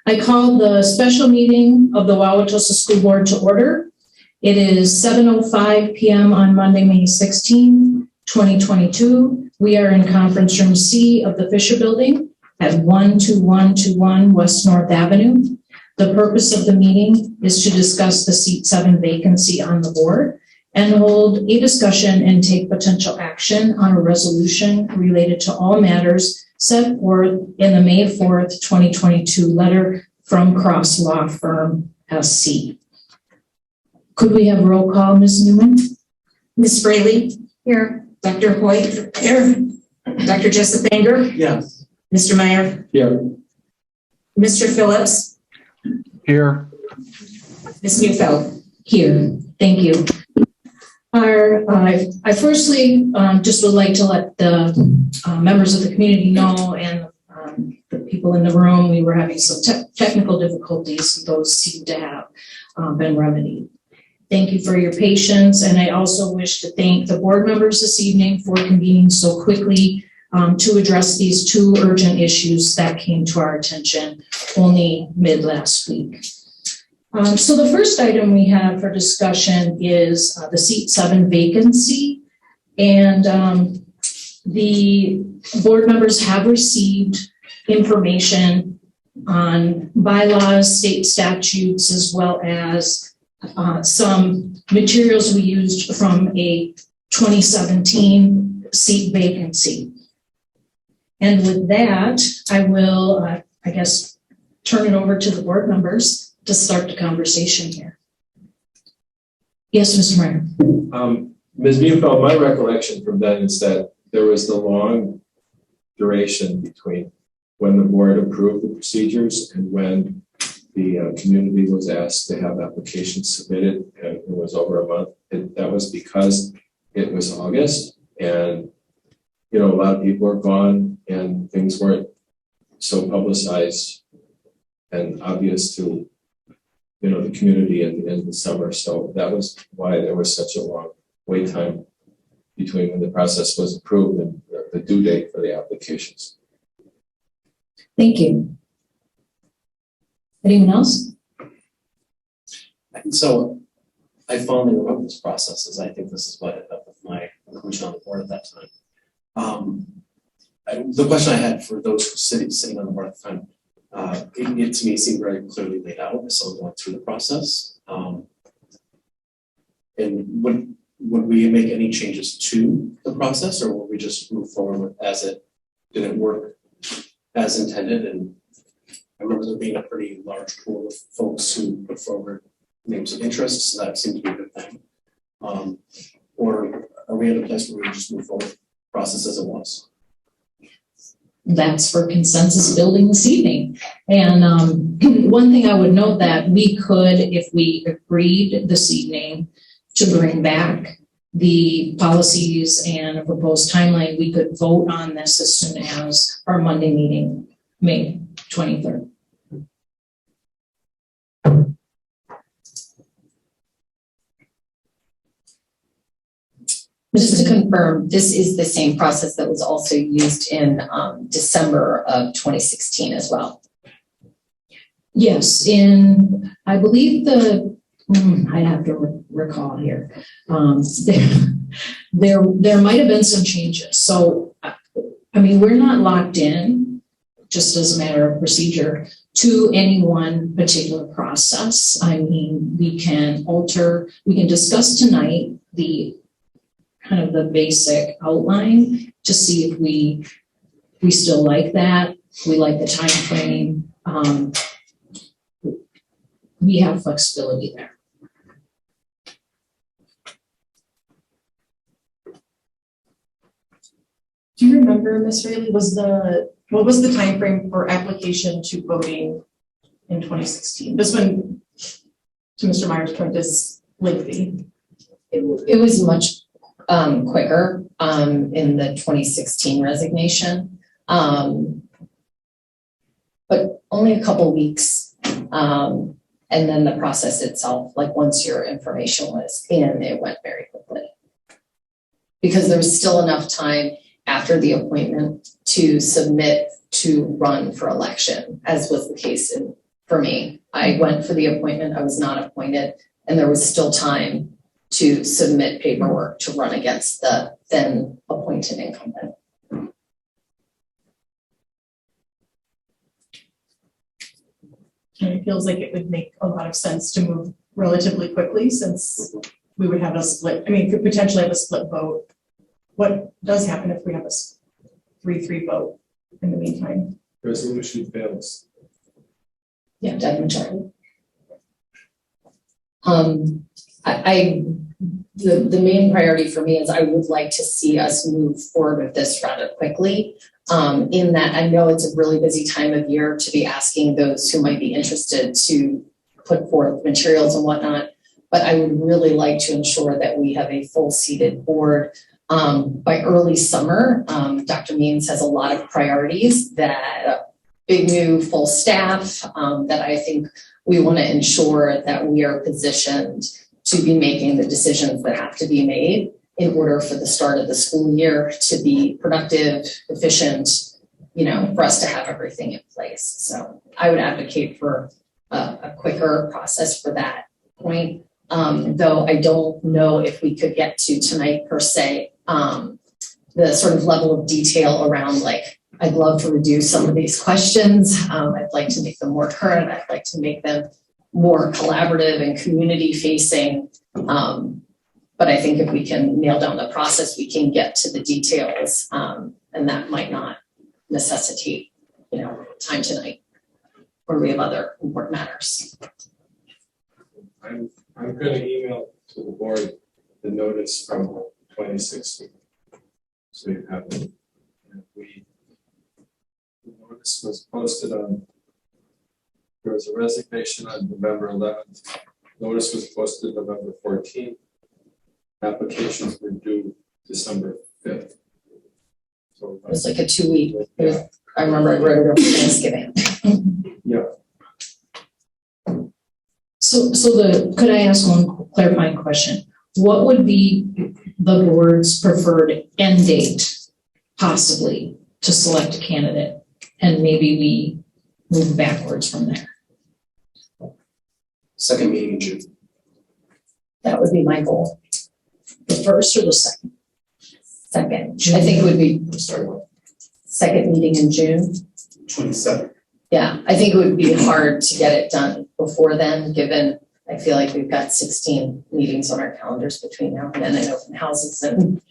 I call the special meeting of the Wauwatosa School Board to order. It is 7:05 p.m. on Monday, May 16th, 2022. We are in conference room C of the Fisher Building at 12121 West North Avenue. The purpose of the meeting is to discuss the seat 7 vacancy on the board and hold a discussion and take potential action on a resolution related to all matters set forth in the May 4th, 2022 letter from Cross Law Firm SC. Could we have roll call, Ms. Newman? Ms. Fraley? Here. Dr. Hoyt? Here. Dr. Jessup Banger? Yes. Mr. Meyer? Here. Mr. Phillips? Here. Ms. Neufeld? Here, thank you. I firstly just would like to let the members of the community know and the people in the room, we were having some technical difficulties. Those seem to have been remedied. Thank you for your patience. And I also wish to thank the board members this evening for convening so quickly to address these two urgent issues that came to our attention only mid last week. So the first item we have for discussion is the seat 7 vacancy. And the board members have received information on bylaws, state statutes, as well as some materials we used from a 2017 seat vacancy. And with that, I will, I guess, turn it over to the board members to start the conversation here. Yes, Mr. Meyer. Ms. Neufeld, my recollection from then is that there was the long duration between when the board approved the procedures and when the community was asked to have applications submitted, and it was over a month. That was because it was August, and a lot of people are gone, and things weren't so publicized and obvious to the community at the end of the summer. So that was why there was such a long wait time between when the process was approved and the due date for the applications. Thank you. Anyone else? So I fondly remember this process, as I think this is what ended up with my inclusion on the board at that time. The question I had for those sitting on the board at the time, it to me seemed very clearly laid out as someone going through the process. And would we make any changes to the process, or would we just move forward with as it didn't work as intended? And I remember there being a pretty large pool of folks who put forward names of interest, so that seemed to be a good thing. Or are we at a place where we just move forward with the process as it was? That's for consensus building this evening. And one thing I would note that we could, if we agreed this evening to bring back the policies and a proposed timeline, we could vote on this as soon as our Monday meeting, May 23rd. Just to confirm, this is the same process that was also used in December of 2016 as well. Yes, I believe I have to recall here. There might have been some changes. So, I mean, we're not locked in, just as a matter of procedure, to any one particular process. I mean, we can discuss tonight the kind of the basic outline to see if we still like that. We like the time frame. We have flexibility there. Do you remember, Ms. Rayleigh, what was the time frame for application to voting in 2016? This one, to Mr. Meyer's point, is lengthy. It was much quicker in the 2016 resignation, but only a couple weeks. And then the process itself, like once your information was in, it went very quickly because there was still enough time after the appointment to submit to run for election, as was the case for me. I went for the appointment, I was not appointed, and there was still time to submit paperwork to run against the then appointed incumbent. And it feels like it would make a lot of sense to move relatively quickly since we would have a split, I mean, could potentially have a split vote. What does happen if we have a 3-3 vote in the meantime? Resolution fails. Yeah, definitely. The main priority for me is I would like to see us move forward with this rather quickly. In that I know it's a really busy time of year to be asking those who might be interested to put forth materials and whatnot, but I would really like to ensure that we have a full seated board by early summer. Dr. Means has a lot of priorities that big new full staff that I think we want to ensure that we are positioned to be making the decisions that have to be made in order for the start of the school year to be productive, efficient, for us to have everything in place. So I would advocate for a quicker process for that point. Though I don't know if we could get to tonight per se, the sort of level of detail around I'd love to reduce some of these questions. I'd like to make them more current. I'd like to make them more collaborative and community facing. But I think if we can nail down the process, we can get to the details, and that might not necessitate, time tonight, or we have other important matters. I'm going to email to the board the notice from 2016, so you have it. The notice was posted on. There was a resignation on November 11th. Notice was posted November 14th. Applications were due December 5th. So It was like a 2-week. I remember I wrote it over Thanksgiving. yeah. So could I ask one clarifying question? What would be the board's preferred end date possibly to select a candidate? And maybe we move backwards from there. Second meeting in June. That would be my goal. The first or the second? Second. I think it would be second meeting in June. 27th. Yeah, I think it would be hard to get it done before then, given I feel like we've got 16 meetings on our calendars between now and then and open houses, and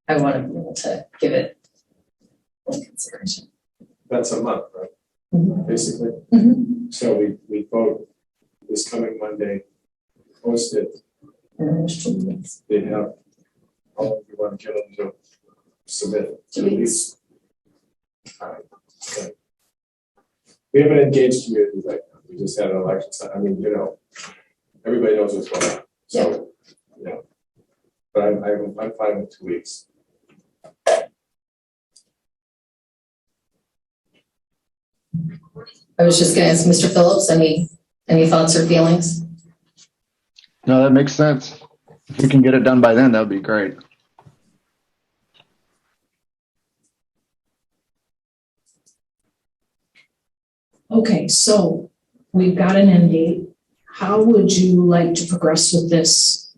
I want to be able to give it full consideration. That's a month, right? Mhm. Basically. Mhm. So we vote this coming Monday, post it. And then there's 2 weeks. They have, how long do you want to get them to submit? 2 weeks. All right. Okay. We have an engaged community right now. We just had an election. I mean, everybody knows what's going on. So, but I'm fine with 2 weeks. I was just going to ask Mr. Phillips, any thoughts or feelings? No, that makes sense. If we can get it done by then, that would be great. Okay, so we've got an end date. How would you like to progress with this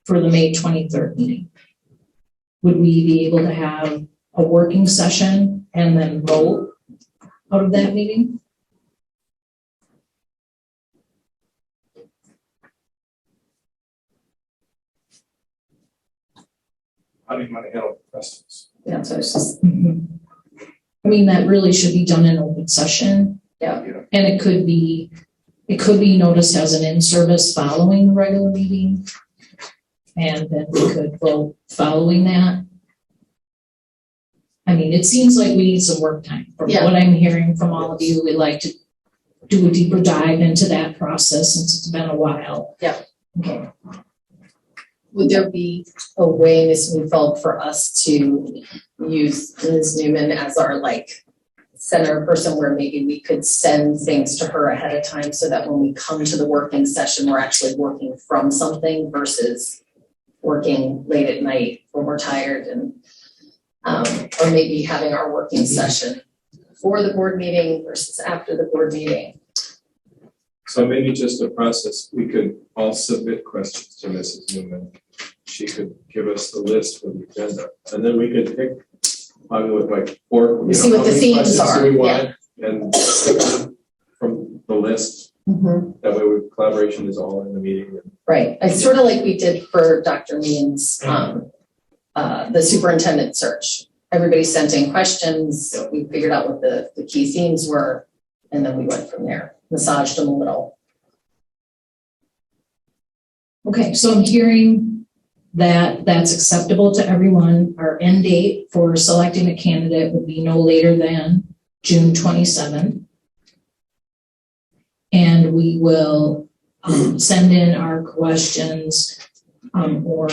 for the May 23rd meeting? Would we be able to have a working session and then vote out of that meeting? How do you want to handle questions? Yeah, so it's just, I mean, that really should be done in open session. yeah. And it could be noticed as an in-service following the regular meeting. And then we could vote following that. I mean, it seems like we need some work time. From Yeah. what I'm hearing from all of you, we'd like to do a deeper dive into that process since it's been a while. Yeah. Okay. Would there be a way, Ms. Neufeld, for us to use Ms. Newman as our center person where maybe we could send things to her ahead of time so that when we come to the working session, we're actually working from something versus working late at night when we're tired and or maybe having our working session before the board meeting versus after the board meeting. So maybe just a process, we could all submit questions to Mrs. Newman. She could give us the list for the agenda, and then we could pick, I mean, with like four. We see what the themes are, And from the list, that way collaboration is all in the meeting. Right, it's sort of like we did for Dr. Means, the superintendent search. Everybody sent in questions, we figured out what the key themes were, and then we went from there, massaged them a little. Okay, so I'm hearing that that's acceptable to everyone. Our end date for selecting a candidate would be no later than June 27th. And we will send in our questions or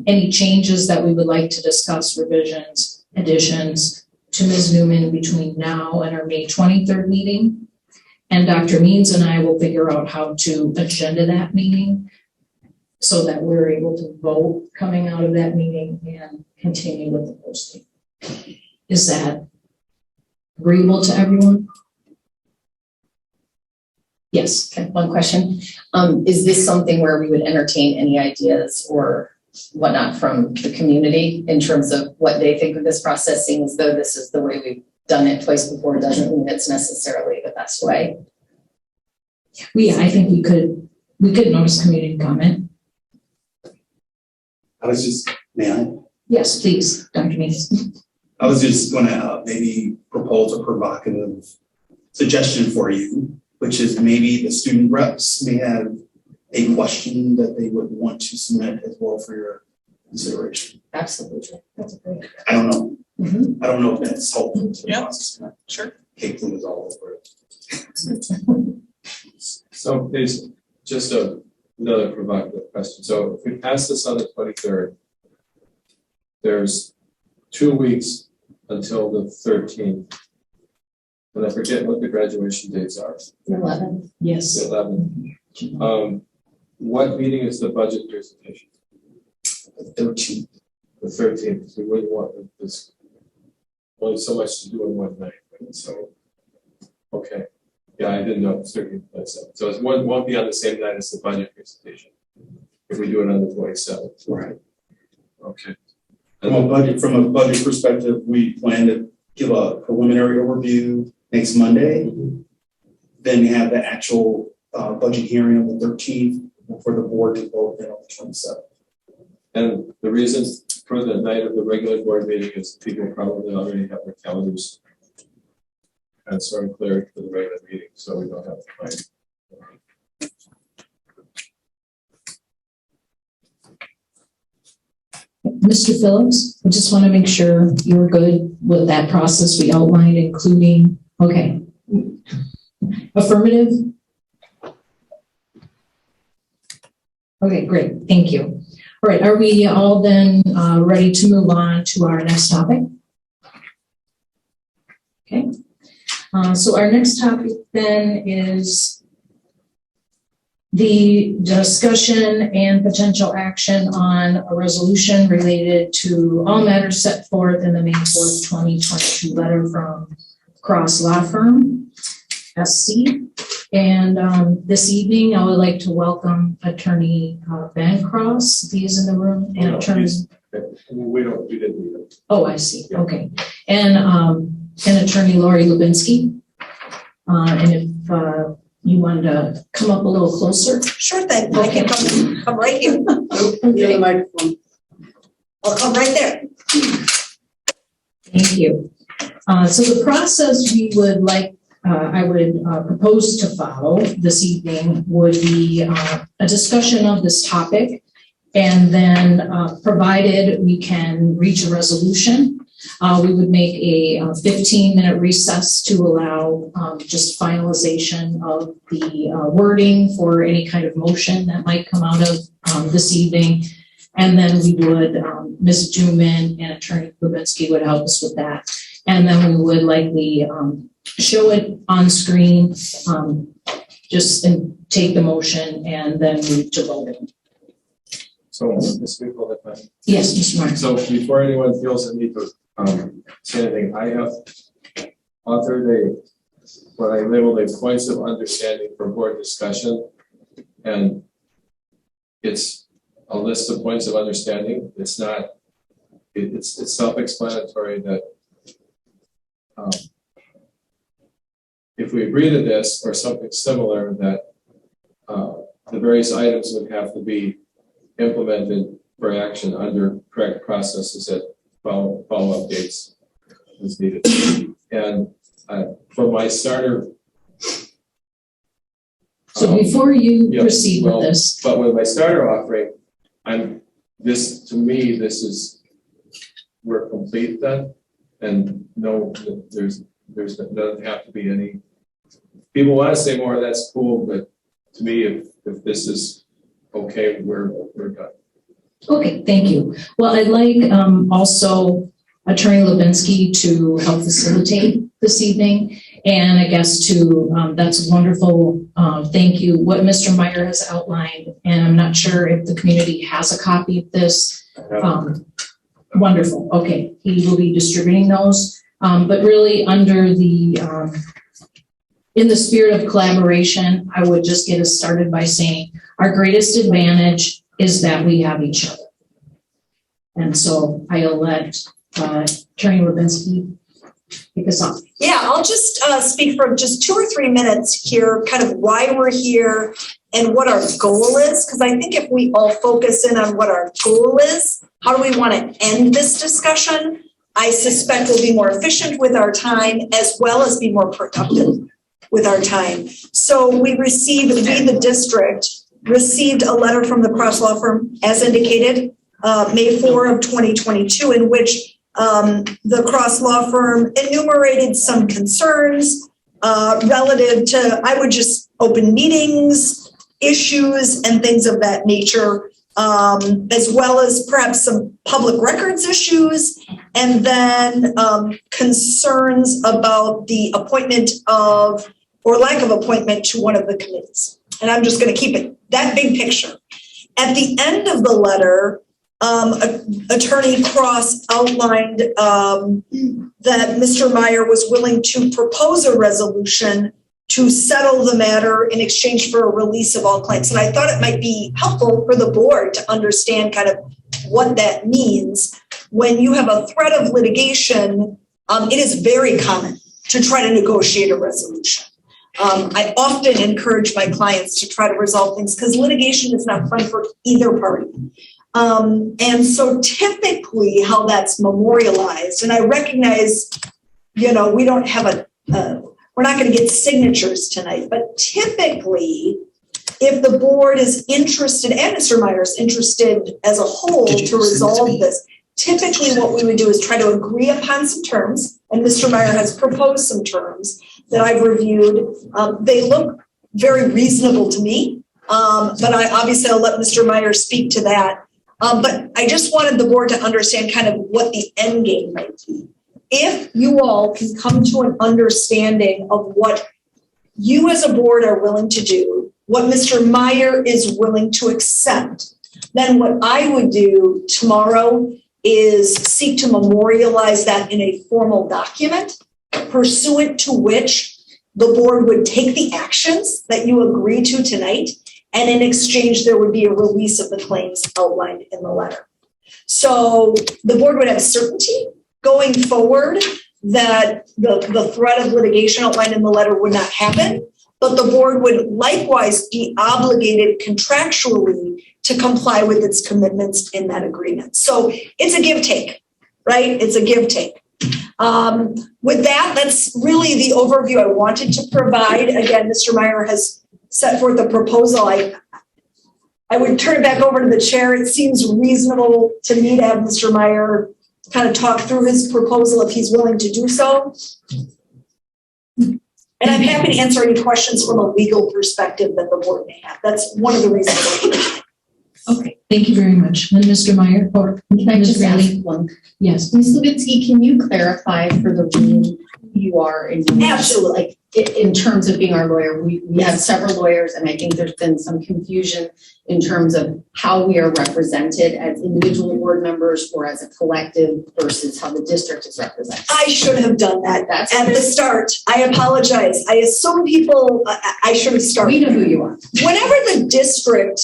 any changes that we would like to discuss, revisions, additions to Ms. Newman between now and our May 23rd meeting. And Dr. Means and I will figure out how to agenda that meeting so that we're able to vote coming out of that meeting and continue with the posting. Is that agreeable to everyone? Yes. Okay, one question. Is this something where we would entertain any ideas or whatnot from the community in terms of what they think of this process, seeing as though this is the way we've done it twice before doesn't mean it's necessarily the best way? I think we could notice community comment. I was just, may I? Yes, please, Dr. Means. I was just gonna maybe propose a provocative suggestion for you, which is maybe the student reps may have a question that they would want to submit as well for your consideration. Absolutely. That's great. I don't know. Mhm. I don't know if that's helpful to the Yeah, process. sure. Kate Bloom is all over it. So there's just another provocative question. So if we pass this on the 23rd, there's 2 weeks until the 13th. And I forget what the graduation dates are, 11. Yes. the 11th. What meeting is the budget presentation? The 13th. The 13th. We wouldn't want this, only so much to do in one night, right? So, okay. Yeah, I didn't know. 13th, 27th. So it won't be on the same night as the budget presentation if we do it on the 27th. Right. Okay. From a budget perspective, we plan to give a preliminary overview next Monday. Then have the actual budget hearing on the 13th for the board to vote then on the 27th. And the reason for the night of the regular board meeting is people probably already have their calendars and sort of cleared for the regular meeting, so we don't have to find. Mr. Phillips, I just want to make sure you're good with that process we outlined, including, okay. Affirmative? Okay, great, thank you. All right, are we all then ready to move on to our next topic? Okay, so our next topic then is the discussion and potential action on a resolution related to all matters set forth in the May 4th, 2022 letter from Cross Law Firm, SC. And this evening, I would like to welcome Attorney Ben Cross. He is in the room, and Attorney. We didn't need it. Oh, I see. Okay, and Attorney Lori Lubinsky. And if you wanted to come up a little closer. Sure thing, I can come right here. Okay. Microphone. I'll come right there. Thank you. So the process we would like, I would propose to follow this evening would be a discussion of this topic, and then provided we can reach a resolution, we would make a 15-minute recess to allow just finalization of the wording for any kind of motion that might come out of this evening. And then we would, Ms. Newman and Attorney Lubinsky would help us with that. And then we would likely show it on screen, just and take the motion and then move to voting. So, Ms. Nicole, if I Yes, Mr. Martin. So before anyone feels the need to say anything. I have authored what I labeled a points of understanding for board discussion, and it's a list of points of understanding. It's not. It's self-explanatory that if we agree to this or something similar, that the various items would have to be implemented for action under correct processes at follow-up dates as needed. And for my starter. So before you yeah, proceed with this, but with my starter offering, to me, this is, we're complete then, and no, there's doesn't have to be any. People want to say more, that's cool, but to me, if this is okay, we're done. okay, thank you. Well, I'd like also Attorney Lubinsky to help facilitate this evening. And I guess that's wonderful. Thank you. What Mr. Meyer has outlined, and I'm not sure if the community has a copy of this. Wonderful. Okay, he will be distributing those. But really, under the in the spirit of collaboration, I would just get us started by saying our greatest advantage is that we have each other. And so I'll let Attorney Lubinsky kick us off. Yeah, I'll just speak for just 2 or 3 minutes here, kind of why we're here and what our goal is. Because I think if we all focus in on what our goal is, how do we want to end this discussion? I suspect we'll be more efficient with our time as well as be more productive with our time. So we the district, received a letter from the Cross Law Firm, as indicated, May 4 of 2022, in which the Cross Law Firm enumerated some concerns relative to, I would just open meetings, issues, and things of that nature, as well as perhaps some public records issues, and then concerns about the appointment of, or lack of appointment to one of the committees. And I'm just going to keep it that big picture. At the end of the letter, Attorney Cross outlined that Mr. Meyer was willing to propose a resolution to settle the matter in exchange for a release of all claims. And I thought it might be helpful for the board to understand kind of what that means. When you have a threat of litigation, it is very common to try to negotiate a resolution. I often encourage my clients to try to resolve things because litigation is not fun for either party. And so typically how that's memorialized, and I recognize, we don't have we're not going to get signatures tonight, but typically if the board is interested, and Mr. Meyer is interested as a whole to resolve this, typically what we would do is try to agree upon some terms, and Mr. Meyer has proposed some terms that I've reviewed. They look very reasonable to me, but I'll let Mr. Meyer speak to that. But I just wanted the board to understand kind of what the end game might be. If you all can come to an understanding of what you as a board are willing to do, what Mr. Meyer is willing to accept, then what I would do tomorrow is seek to memorialize that in a formal document, pursuant to which the board would take the actions that you agree to tonight, and in exchange, there would be a release of the claims outlined in the letter. So the board would have certainty going forward that the threat of litigation outlined in the letter would not happen, but the board would likewise be obligated contractually to comply with its commitments in that agreement. So it's a give-take, right? It's a give-take. With that, that's really the overview I wanted to provide. Again, Mr. Meyer has set forth a proposal. I would turn it back over to the chair. It seems reasonable to me to have Mr. Meyer kind of talk through his proposal if he's willing to do so. And I'm happy to answer any questions from a legal perspective that the board may have. That's one of the reasons we're here. Okay, thank you very much. And Mr. Meyer, or Can I Ms. just Riley? ask one? Yes. Ms. Lubinsky, can you clarify for the room you are and you Absolutely. like in terms of being our lawyer, we have several lawyers, and I think there's been some confusion in terms of how we are represented as individual board members or as a collective versus how the district is represented. I should have done that That's at the start. I apologize. I assume people, I should have started. We know who you are. Whenever the district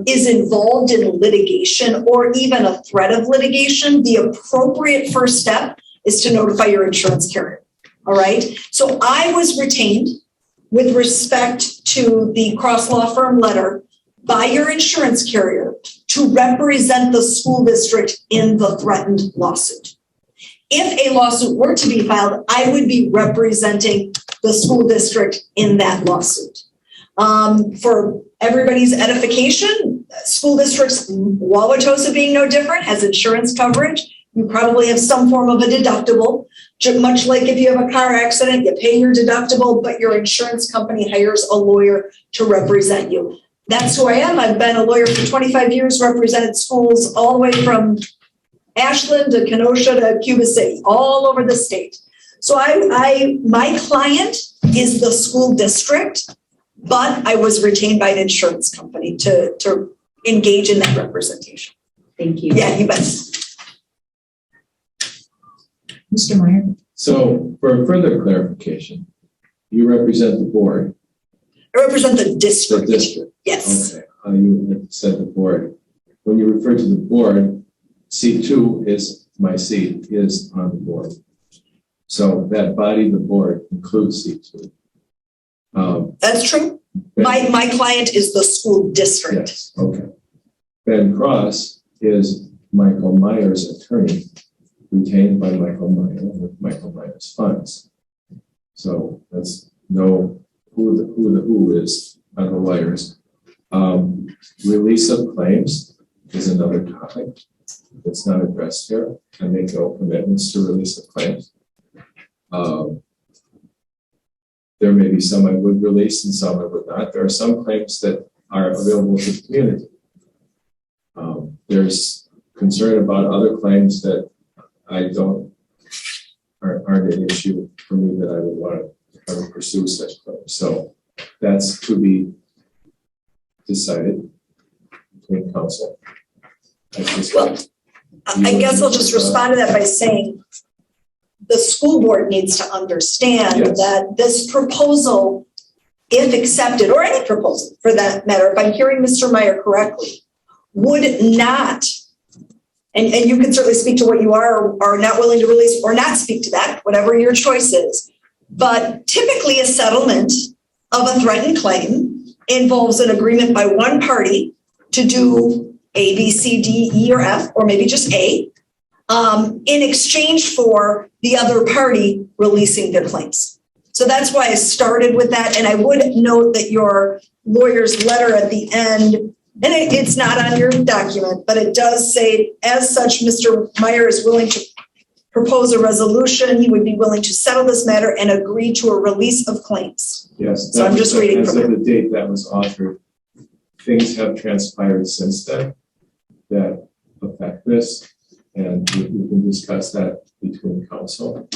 is involved in litigation or even a threat of litigation, the appropriate first step is to notify your insurance carrier. All right. So I was retained with respect to the Cross Law Firm letter by your insurance carrier to represent the school district in the threatened lawsuit. If a lawsuit were to be filed, I would be representing the school district in that lawsuit. For everybody's edification, school districts, Wauwatosa being no different, has insurance coverage. You probably have some form of a deductible. Much like if you have a car accident, you pay your deductible, but your insurance company hires a lawyer to represent you. That's who I am. I've been a lawyer for 25 years, represented schools all the way from Ashland to Kenosha to Cuba City, all over the state. So my client is the school district, but I was retained by an insurance company to engage in that representation. Thank you. Yeah, you bet. Mr. Meyer? So for further clarification, you represent the board, I represent the the district. district. Yes. Okay, you had said the board. When you refer to the board, C2 is my seat, is on the board. So that body, the board, includes C2. That's true. My client is the school district. Yes, okay. Ben Cross is Michael Meyer's attorney, retained by Michael Meyer with Michael Meyer's funds. So let's know who the who is on the lawyers. Release of claims is another topic that's not addressed here. I make no commitments to release of claims. There may be some I would release and some I would not. There are some claims that are available to the community. There's concern about other claims that aren't an issue for me that I would want to pursue such claims. So that's to be decided between council. Well, I guess I'll just respond to that by saying the school board needs to understand Yes. that this proposal, if accepted, or any proposal for that matter, if I'm hearing Mr. Meyer correctly, would not, and you can certainly speak to what you are or are not willing to release or not speak to that, whatever your choice is. But typically a settlement of a threatened claim involves an agreement by one party to do A, B, C, D, E, or F, or maybe just A, in exchange for the other party releasing their claims. So that's why I started with that. And I would note that your lawyer's letter at the end, and it's not on your document, but it does say, as such, Mr. Meyer is willing to propose a resolution. He would be willing to settle this matter and agree to a release of claims. Yes. So I'm just reading as from of the date that was offered. Things have transpired since then that affect this, and we can discuss that between council.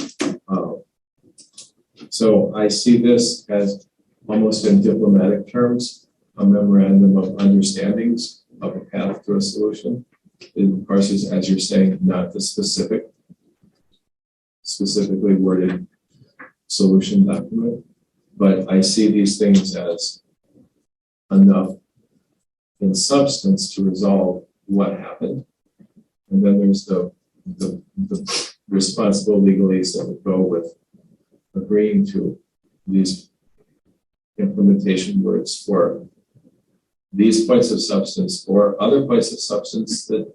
So I see this as almost in diplomatic terms, a memorandum of understandings of a path to a solution. It, of course, is, as you're saying, not the specifically worded solution document, but I see these things as enough in substance to resolve what happened. And then there's the responsible legalese that would go with agreeing to these implementation words for these points of substance or other points of substance that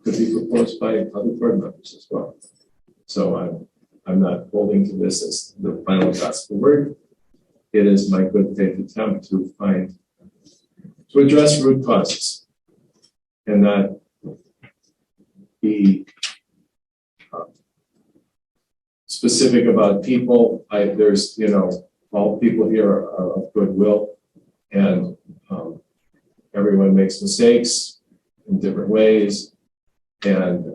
could be proposed by other board members as well. So I'm not holding to this as the final gospel word. It is my good faith attempt to address root causes and not be specific about people. There's, all people here are of goodwill, and everyone makes mistakes in different ways, and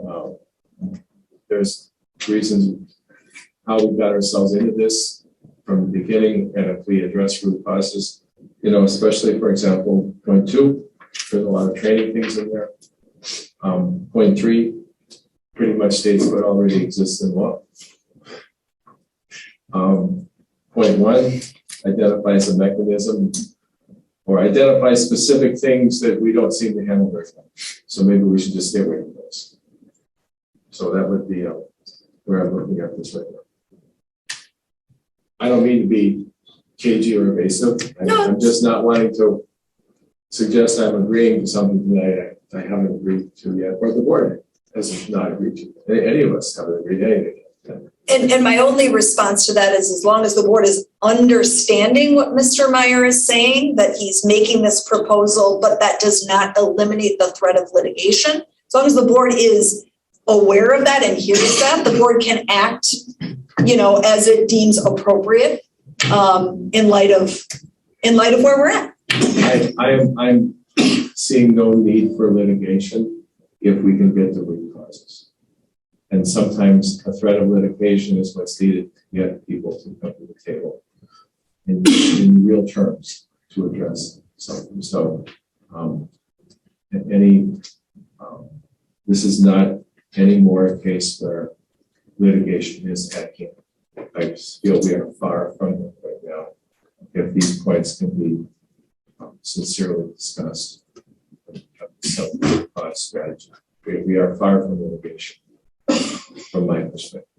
there's reasons how we got ourselves into this from the beginning, and if we address root causes, especially, for example, point 2, there's a lot of training things in there. Point 3 pretty much states what already exists in law. Point 1 identifies a mechanism or identifies specific things that we don't seem to handle very well. So maybe we should just stay away from those. So that would be where I'm looking at this right now. I don't mean to be cagey or evasive. I'm just not wanting to suggest I'm agreeing to something that I haven't agreed to yet, or the board has not agreed to. Any of us haven't agreed to anything yet. And my only response to that is as long as the board is understanding what Mr. Meyer is saying, that he's making this proposal, but that does not eliminate the threat of litigation. As long as the board is aware of that and hears that, the board can act, as it deems appropriate, in light of where we're at. I'm seeing no need for litigation if we can get the root causes. And sometimes a threat of litigation is what's needed to get people to come to the table in real terms to address something. So this is not any more a case where litigation is at hand. I feel we are far from it right now. If these points can be sincerely discussed, some strategy. We are far from litigation, from my perspective.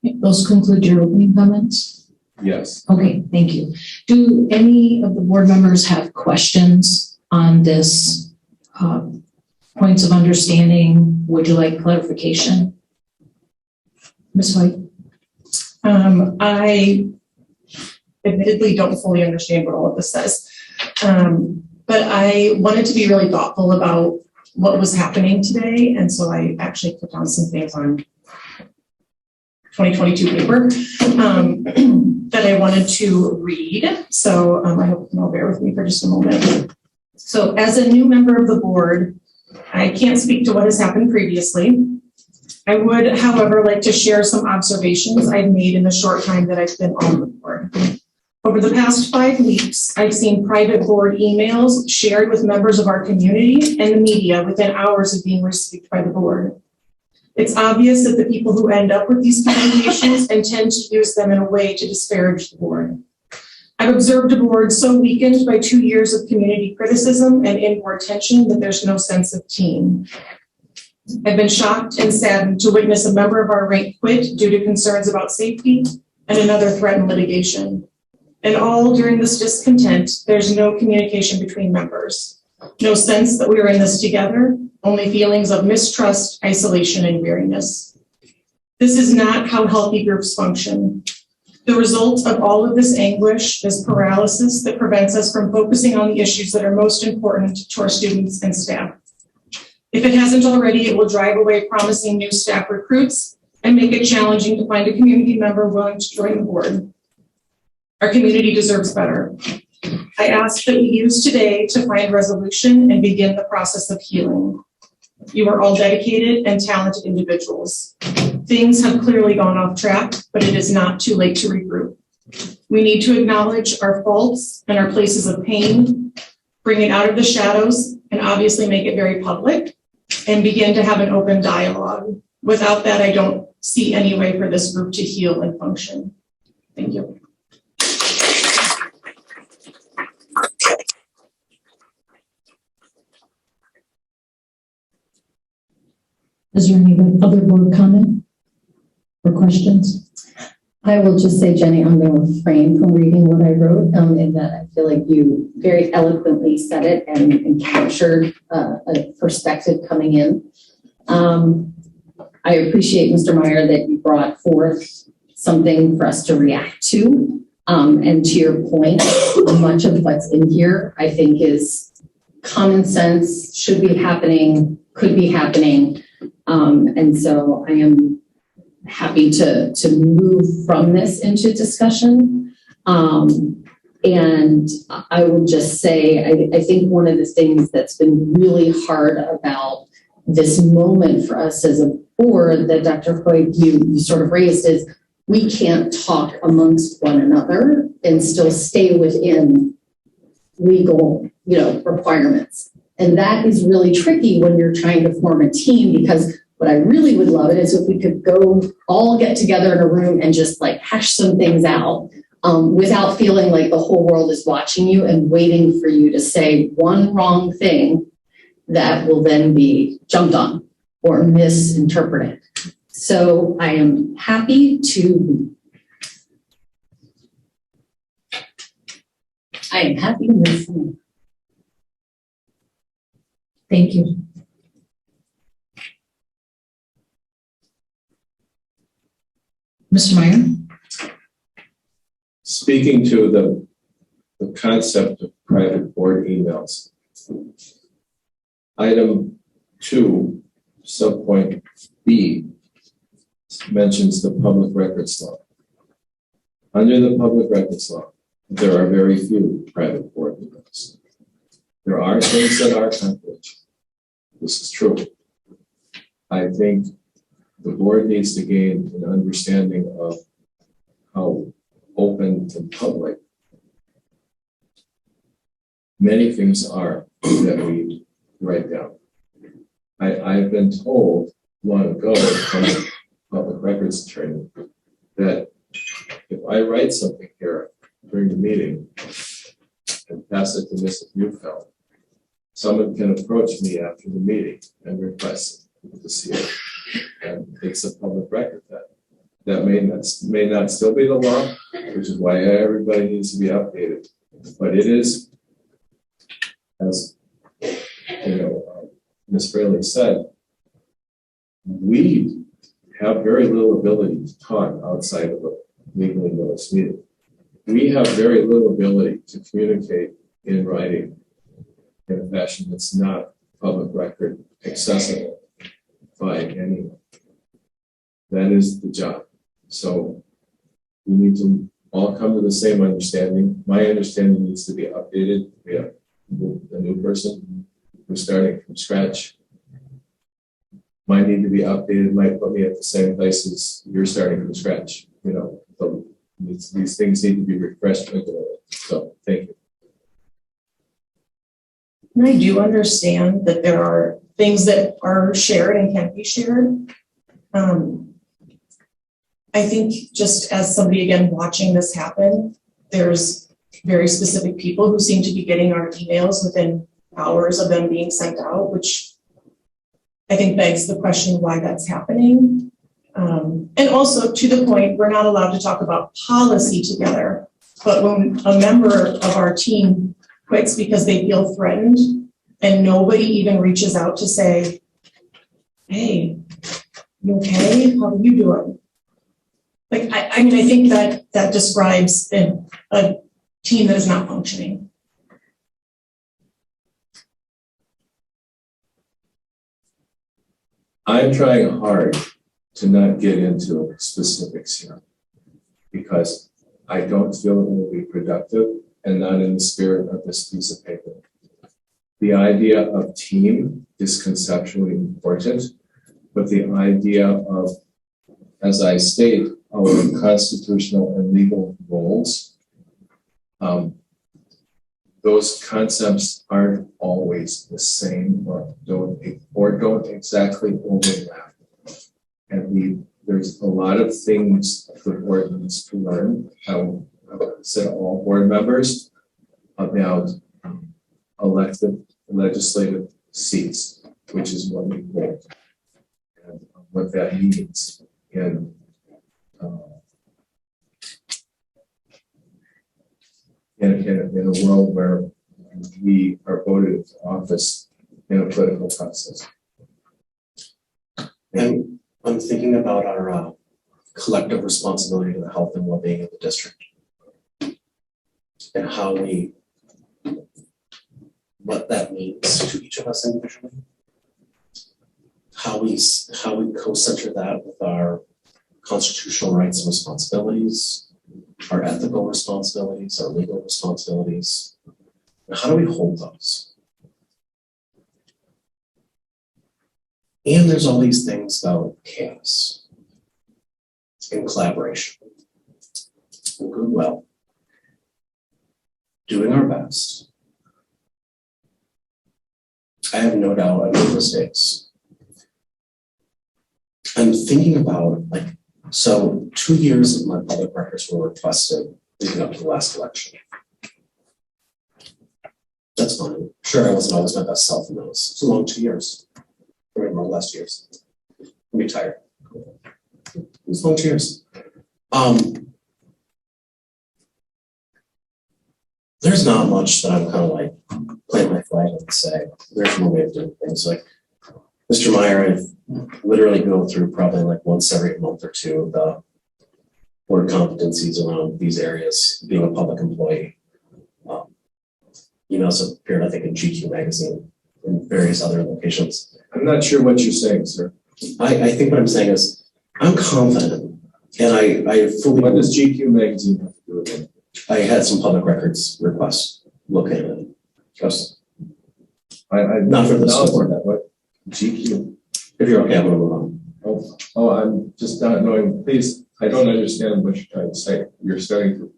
Those conclude your opening comments? Yes. Okay, thank you. Do any of the board members have questions on this points of understanding? Would you like clarification? Ms. White? I admittedly don't fully understand what all of this says, but I wanted to be really thoughtful about what was happening today, and so I actually put down some things on 2022 paper that I wanted to read. So I hope you can all bear with me for just a moment. So as a new member of the board, I can't speak to what has happened previously. I would, however, like to share some observations I've made in the short time that I've been on the board. Over the past 5 weeks, I've seen private board emails shared with members of our community and the media within hours of being received by the board. It's obvious that the people who end up with these communications intend to use them in a way to disparage the board. I've observed a board so weakened by 2 years of community criticism and inward tension that there's no sense of team. I've been shocked and saddened to witness a member of our rank quit due to concerns about safety and another threatened litigation. And all during this discontent, there's no communication between members. No sense that we are in this together, only feelings of mistrust, isolation, and weariness. This is not how healthy groups function. The result of all of this anguish is paralysis that prevents us from focusing on the issues that are most important to our students and staff. If it hasn't already, it will drive away promising new staff recruits and make it challenging to find a community member willing to join the board. Our community deserves better. I ask that we use today to find resolution and begin the process of healing. You are all dedicated and talented individuals. Things have clearly gone off track, but it is not too late to regroup. We need to acknowledge our faults and our places of pain, bring it out of the shadows, and obviously make it very public, and begin to have an open dialogue. Without that, I don't see any way for this group to heal and function. Thank you. Is there any other board comment or questions? I will just say, Jenny, I'm going to refrain from reading what I wrote in that I feel like you very eloquently said it and captured a perspective coming in. I appreciate, Mr. Meyer, that you brought forth something for us to react to. And to your point, much of what's in here, I think, is common sense, should be happening, could be happening. And so I am happy to move from this into discussion. And I will just say, I think one of the things that's been really hard about this moment for us as a board that Dr. Hoyt, you sort of raised is we can't talk amongst one another and still stay within legal, requirements. And that is really tricky when you're trying to form a team, because what I really would love it is if we could go all get together in a room and just like hash some things out without feeling like the whole world is watching you and waiting for you to say one wrong thing that will then be jumped on or misinterpreted. So I am happy to move forward. Thank you. Mr. Meyer? Speaking to the concept of private board emails. Item 2, subpoint B, mentions the public records law. Under the public records law, there are very few private board emails. There are things that are confidential. This is true. I think the board needs to gain an understanding of how open and public many things are that we write down. I've been told long ago from a public records attorney that if I write something here during the meeting and pass it to Mr. Bufeld, someone can approach me after the meeting and request to see it. And it's a public record that may not still be the law, which is why everybody needs to be updated. But it is, as Ms. Fraley said, we have very little ability to talk outside of a legally noticed meeting. We have very little ability to communicate in writing in a fashion that's not public record accessible by anyone. That is the job. So we need to all come to the same understanding. My understanding needs to be updated. We have a new person who's starting from scratch. Might need to be updated, might put me at the same place as you're starting from scratch. These things need to be refreshed regularly. So thank you. And I do understand that there are things that are shared and can't be shared. I think just as somebody, again, watching this happen, there's very specific people who seem to be getting our emails within hours of them being sent out, which I think begs the question why that's happening. And also to the point, we're not allowed to talk about policy together, but when a member of our team quits because they feel threatened and nobody even reaches out to say, hey, you okay? How are you doing? Like, I mean, I think that describes a team that is not functioning. I'm trying hard to not get into specifics here because I don't feel it will be productive and not in the spirit of this piece of paper. The idea of team is conceptually important, but the idea of, as I state, our constitutional and legal roles, those concepts aren't always the same or don't exactly overlap. And there's a lot of things the board needs to learn. I said all board members about elected legislative seats, which is what we hold, and what that means in a world where we are voted into office in a political process. And I'm thinking about our collective responsibility to the health and well-being of the district and what that means to each of us individually. How we co-center that with our constitutional rights and responsibilities, our ethical responsibilities, our legal responsibilities. And how do we hold those? And there's all these things about chaos and collaboration and goodwill, doing our best. I have no doubt I made mistakes. I'm thinking about, like, so 2 years of my public records were requested leading up to the last election. That's fine. Sure, I wasn't always my best self in those. It's a long 2 years. Or more less years. I'm retired. It was long 2 years. There's not much that I'm kind of like plant my flag and say, there's no way of doing things. Like Mr. Meyer, I literally go through probably like once every month or two the board competencies around these areas, being a public employee. Emails have appeared, I think, in GQ magazine and various other locations. I'm not sure what you're saying, sir. I think what I'm saying is I'm confident and I fully. What does GQ magazine have to do with it? I had some public records requests looking at it. Just not for this board. What GQ? If you're okay, I'm gonna move on. Oh, I'm just not knowing. Please, I don't understand what you're trying to say. You're starting to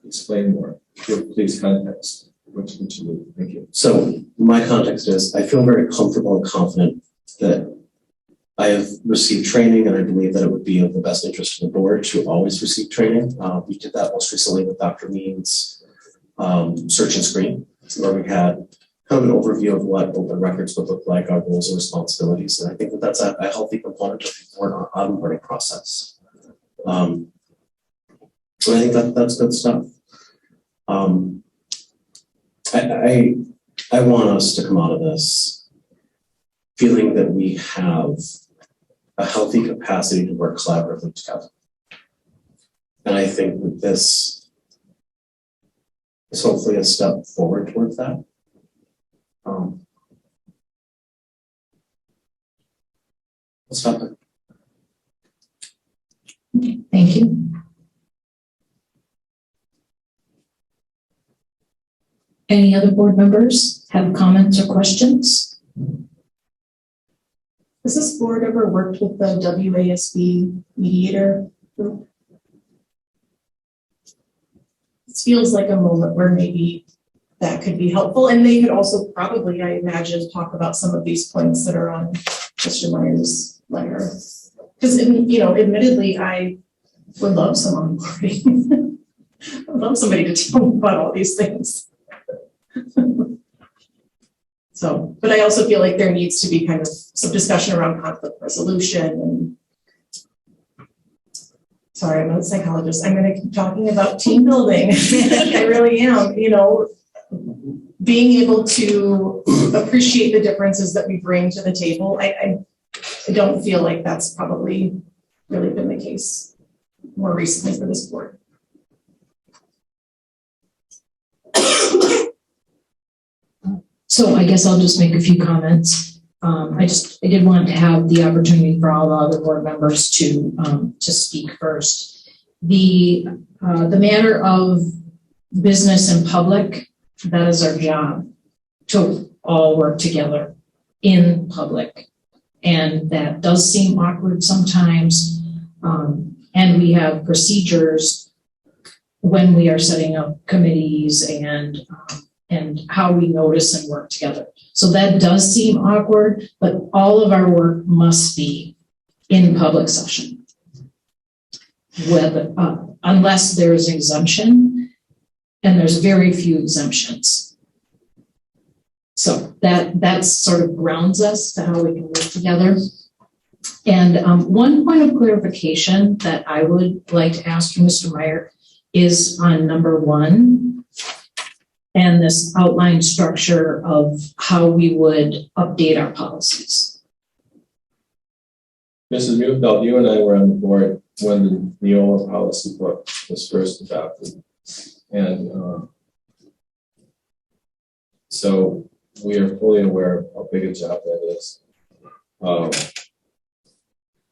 explain more. Please context. What you need. Thank you. So my context is I feel very comfortable and confident that I have received training and I believe that it would be of the best interest of the board to always receive training. We did that most recently with Dr. Means' search and screen, where we had kind of an overview of what open records would look like, our roles and responsibilities. And I think that that's a healthy component of the board onboarding process. And I think that's good stuff. I want us to come out of this feeling that we have a healthy capacity to work collaboratively together. And I think that this is hopefully a step forward towards that. I'll stop there. Thank you. Any other board members have comments or questions? Has this board ever worked with the WASD mediator group? This feels like a moment where maybe that could be helpful, and they could also probably, I imagine, talk about some of these points that are on Mr. Meyer's letter. Because, you know, admittedly, I would love some onboarding. I would love somebody to tell me about all these things. So, but I also feel like there needs to be kind of some discussion around conflict resolution. And sorry, I'm not a psychologist. I'm going to keep talking about team building. I really am. You know, being able to appreciate the differences that we bring to the table. I don't feel like that's probably really been the case more recently for this board. So I guess I'll just make a few comments. I did want to have the opportunity for all the other board members to speak first. The matter of business and public, that is our job, to all work together in public. And that does seem awkward sometimes. And we have procedures when we are setting up committees and how we notice and work together. So that does seem awkward, but all of our work must be in public session. Whether, unless there is an exemption, and there's very few exemptions. So that sort of grounds us to how we can work together. And one point of clarification that I would like to ask you, Mr. Meyer, is on number 1. And this outline structure of how we would update our policies. Mrs. Neufeld, you and I were on the board when the Neola policy book was first adopted. And so we are fully aware of how big a job that is.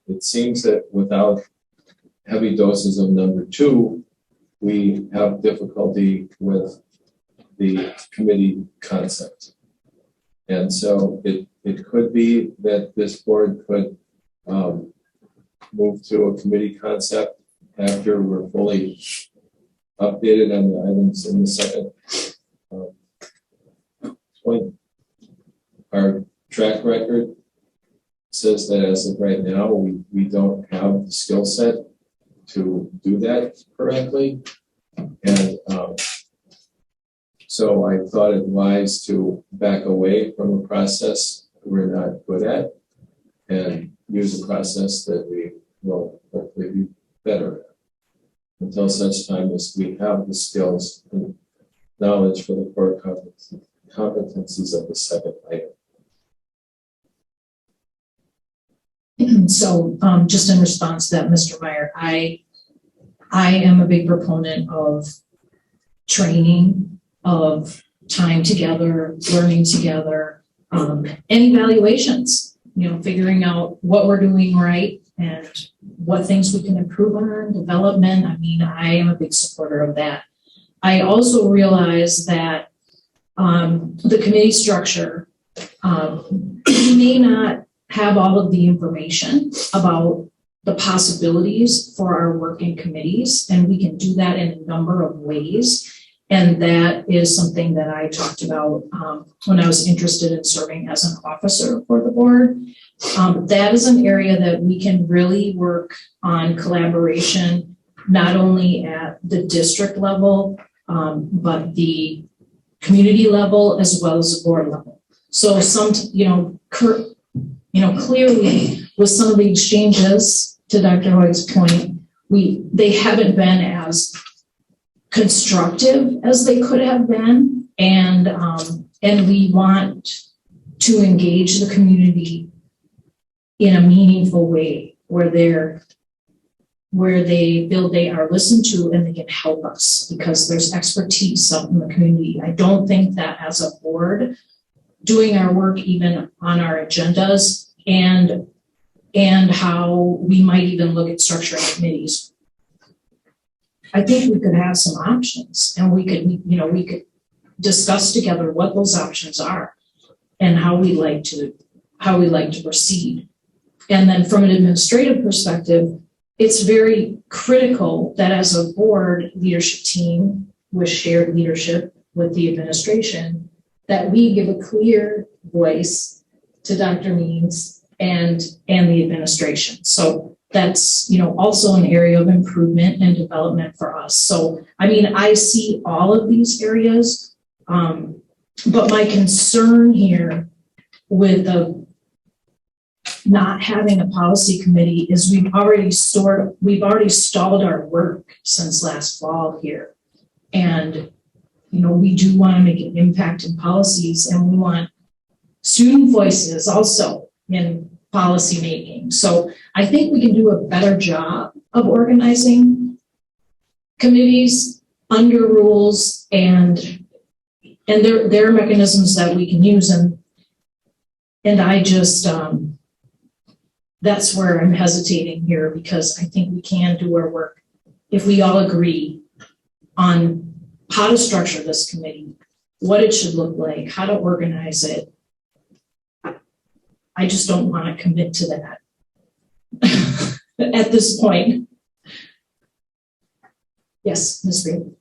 It seems that without heavy doses of number 2, we have difficulty with the committee concept. And so it it could be that this board could move to a committee concept after we're fully updated on the items in the second point. Our track record says that as of right now, we don't have the skill set to do that correctly. And so I thought it wise to back away from a process we're not good at and use a process that we will hopefully be better at until such time as we have the skills and knowledge for the core competencies of the second item. So just in response to that, Mr. Meyer, I am a big proponent of training, of time together, learning together, and evaluations, figuring out what we're doing right and what things we can improve on, development. I mean, I am a big supporter of that. I also realize that the committee structure may not have all of the information about the possibilities for our work in committees, and we can do that in a number of ways. And that is something that I talked about when I was interested in serving as an officer for the board. That is an area that we can really work on collaboration, not only at the district level, but the community level as well as the board level. So clearly with some of the exchanges, to Dr. Hoyt's point, they haven't been as constructive as they could have been, and we want to engage the community in a meaningful way where they feel they are listened to and they can help us because there's expertise out in the community. I don't think that as a board, doing our work even on our agendas and how we might even look at structuring committees, I think we could have some options and we could discuss together what those options are and how we like to proceed. And then from an administrative perspective, it's very critical that as a board leadership team with shared leadership with the administration, that we give a clear voice to Dr. Means and the administration. So that's, also an area of improvement and development for us. So, I mean, I see all of these areas, but my concern here with not having a policy committee is we've already stalled our work since last fall here. And, we do want to make an impact in policies and we want student voices also in policy making. So I think we can do a better job of organizing committees under rules and there are mechanisms that we can use. And I just, that's where I'm hesitating here because I think we can do our work if we all agree on how to structure this committee, what it should look like, how to organize it. I just don't want to commit to that at this point. Yes, Ms. Green.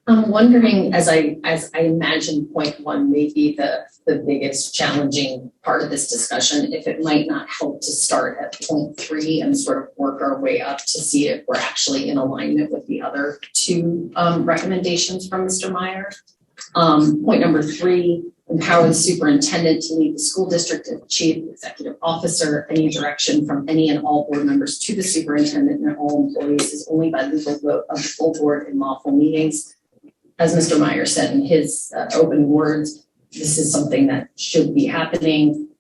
I'm wondering, as I imagine point one may be the biggest challenging part of this discussion, if it might not help to start at point three and sort of work our way up to see if we're actually in alignment with the other two recommendations from Mr. Meyer. Point number three, empower the superintendent to lead the school district and chief executive officer. Any direction from any and all board members to the superintendent and all employees is only by legal vote of the full board in lawful meetings. As Mr. Meyer said in his open words, this is something that should be happening.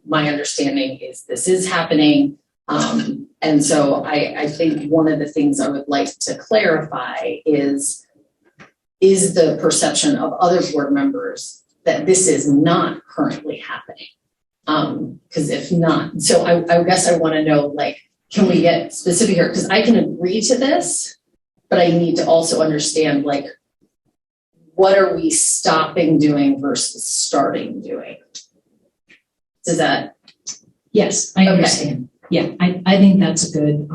My understanding is this is happening. And so I think one of the things I would like to clarify is the perception of other board members that this is not currently happening. Because if not, so I guess I want to know, can we get specific here? Because I can agree to this, but I need to also understand, what are we stopping doing versus starting doing? Does that, Yes, I Okay. understand. Yeah, I think that's a good,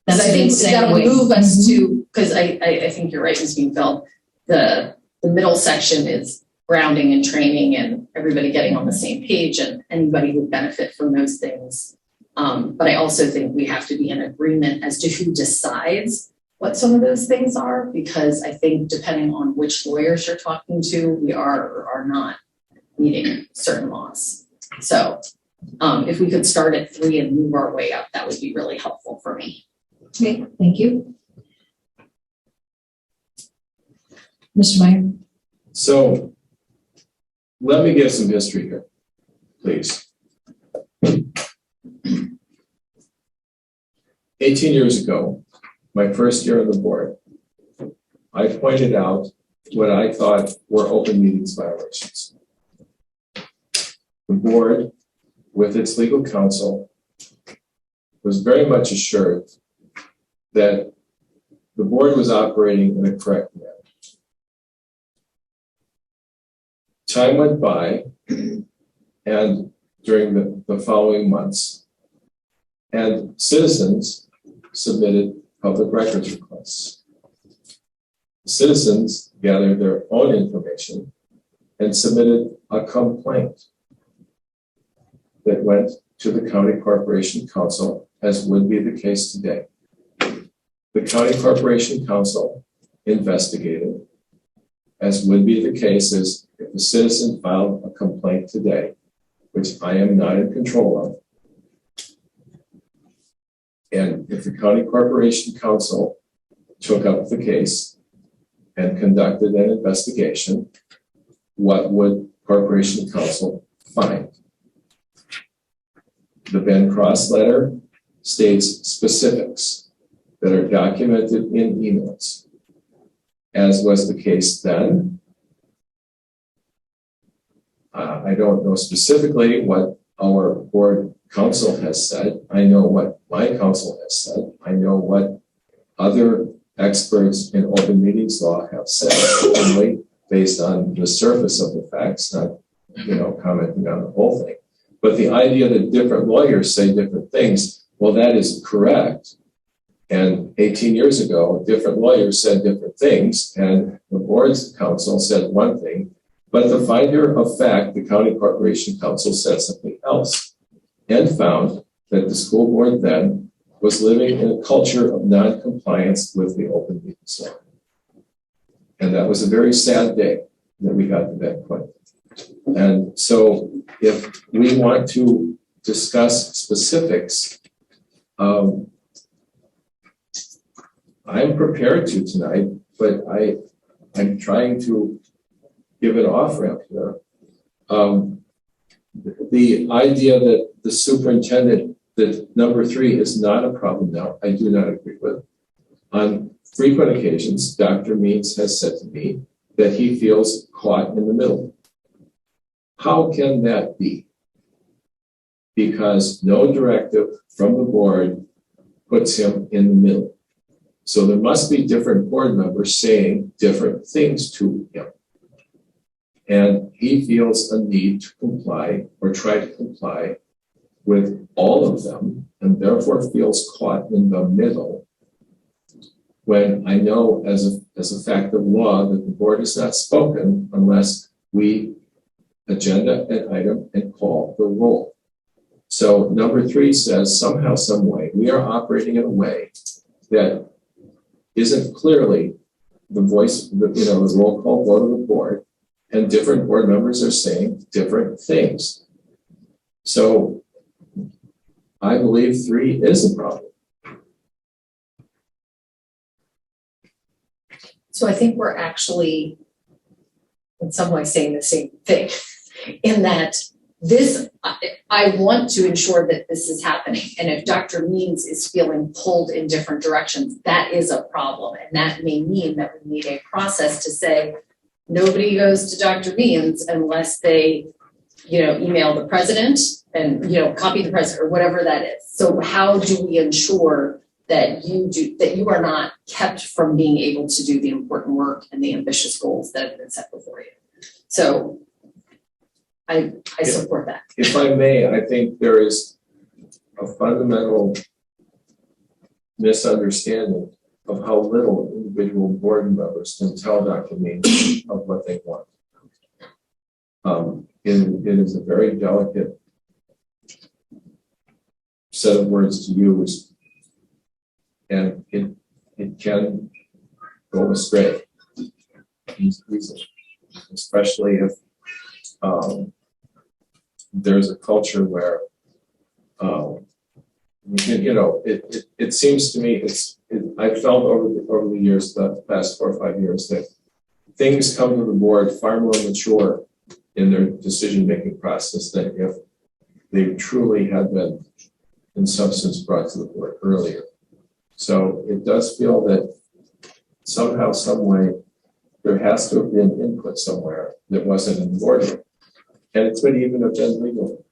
that's I a good think that'll segue. move us to, because I think you're right, Ms. Bienfeld, the middle section is grounding and training and everybody getting on the same page, and anybody would benefit from those things. But I also think we have to be in agreement as to who decides what some of those things are, because I think depending on which lawyers you're talking to, we are or are not meeting certain laws. So if we could start at 3 and move our way up, that would be really helpful for me. Okay, thank you. Mr. Meyer? So let me give some history here, please. 18 years ago, my first year on the board, I pointed out what I thought were open meetings violations. The board, with its legal counsel, was very much assured that the board was operating in a correct manner. Time went by, and during the following months, and citizens submitted public records requests. Citizens gathered their own information and submitted a complaint that went to the County Corporation Council, as would be the case today. The County Corporation Council investigated, as would be the case as if a citizen filed a complaint today, which I am not in control of. And if the County Corporation Council took up the case and conducted an investigation, what would Corporation Council find? The Ben Cross letter states specifics that are documented in emails. As was the case then, I don't know specifically what our board counsel has said. I know what my counsel has said. I know what other experts in open meetings law have said, only based on the surface of the facts, not, commenting on the whole thing. But the idea that different lawyers say different things, well, that is correct. And 18 years ago, different lawyers said different things, and the board's counsel said one thing, but the finder of fact, the County Corporation Council, said something else, and found that the school board then was living in a culture of non-compliance with the open meetings law. And that was a very sad day that we got to that point. And so if we want to discuss specifics, I'm prepared to tonight, but I'm trying to give an off-ramp here. The idea that the superintendent, that number 3 is not a problem now, I do not agree with. On frequent occasions, Dr. Means has said to me that he feels caught in the middle. How can that be? Because no directive from the board puts him in the middle. So there must be different board members saying different things to him. And he feels a need to comply or try to comply with all of them, and therefore feels caught in the middle, when I know as a fact of law that the board is not spoken unless we agenda an item and call the roll. So number 3 says somehow, some way, we are operating in a way that isn't clearly the voice, the roll call vote of the board, and different board members are saying different things. So I believe 3 is a problem. So I think we're actually in some way saying the same thing, in that I want to ensure that this is happening. And if Dr. Means is feeling pulled in different directions, that is a problem. And that may mean that we need a process to say, nobody goes to Dr. Means unless they, email the president and, copy the president or whatever that is. So how do we ensure that you are not kept from being able to do the important work and the ambitious goals that have been set before you? So I support that. If I may, I think there is a fundamental misunderstanding of how little individual board members can tell Dr. Means of what they want. It is a very delicate set of words to use, and it can go astray easily, especially if there's a culture where it seems to me I felt over the years, the past 4 or 5 years, that things come to the board far more mature in their decision-making process than if they truly had been in substance brought to the board earlier. So it does feel that somehow, some way, there has to have been input somewhere that wasn't in the boardroom. And it could even have been legal.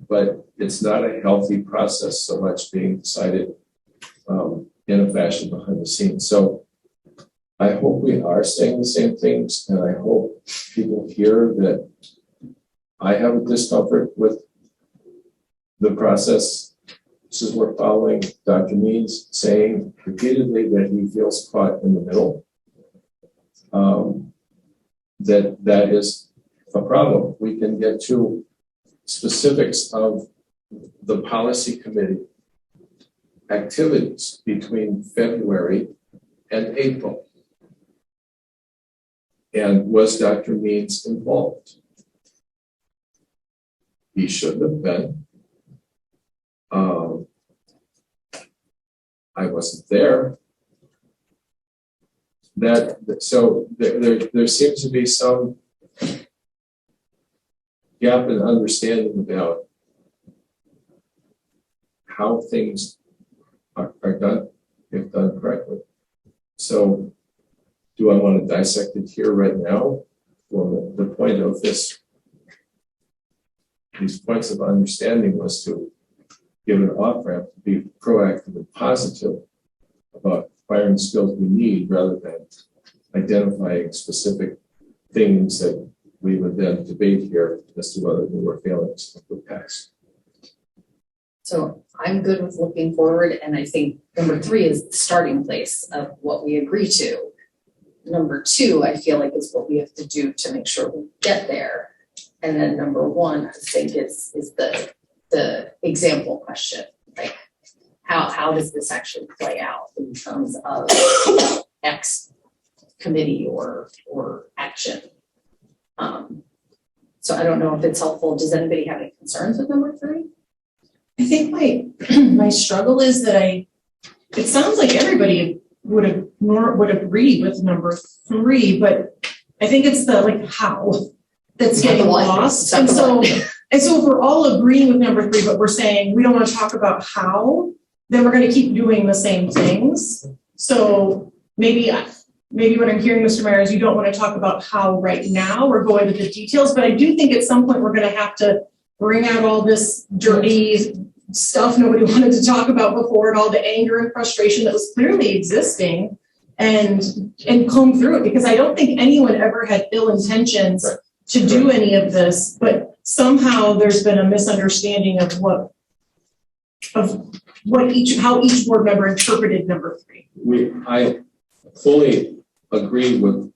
But it's not a healthy process so much being decided in a fashion behind the scenes. So I hope we are saying the same things, and I hope people hear that I have a discomfort with the process. This is we're following Dr. Means saying repeatedly that he feels caught in the middle. That is a problem. We can get to specifics of the policy committee activities between February and April. And was Dr. Means involved? He shouldn't have been. I wasn't there. So there seems to be some gap in understanding about how things are done, if done correctly. So do I want to dissect it here right now? Well, the point of these points of understanding was to give an off-ramp, to be proactive and positive about acquiring skills we need rather than identifying specific things that we would then debate here as to whether there were failings of the past. So I'm good with looking forward, and I think number 3 is the starting place of what we agree to. Number 2, I feel like is what we have to do to make sure we get there. And then number 1, I think is the example question. Like how does this actually play out in terms of X committee or action? So I don't know if it's helpful. Does anybody have any concerns with number 3? I think my struggle is that it sounds like everybody would agree with number 3, but I think it's the how that's getting lost. And so if we're all agreeing with number 3, but we're saying we don't want to talk about how, then we're going to keep doing the same things. So maybe what I'm hearing, Mr. Meyer, is you don't want to talk about how right now or go into the details, but I do think at some point we're going to have to bring out all this dirty stuff nobody wanted to talk about before and all the anger and frustration that was clearly existing and comb through it, because I don't think anyone ever had ill intentions to do any of this, but somehow there's been a misunderstanding of how each board member interpreted number 3. I fully agree with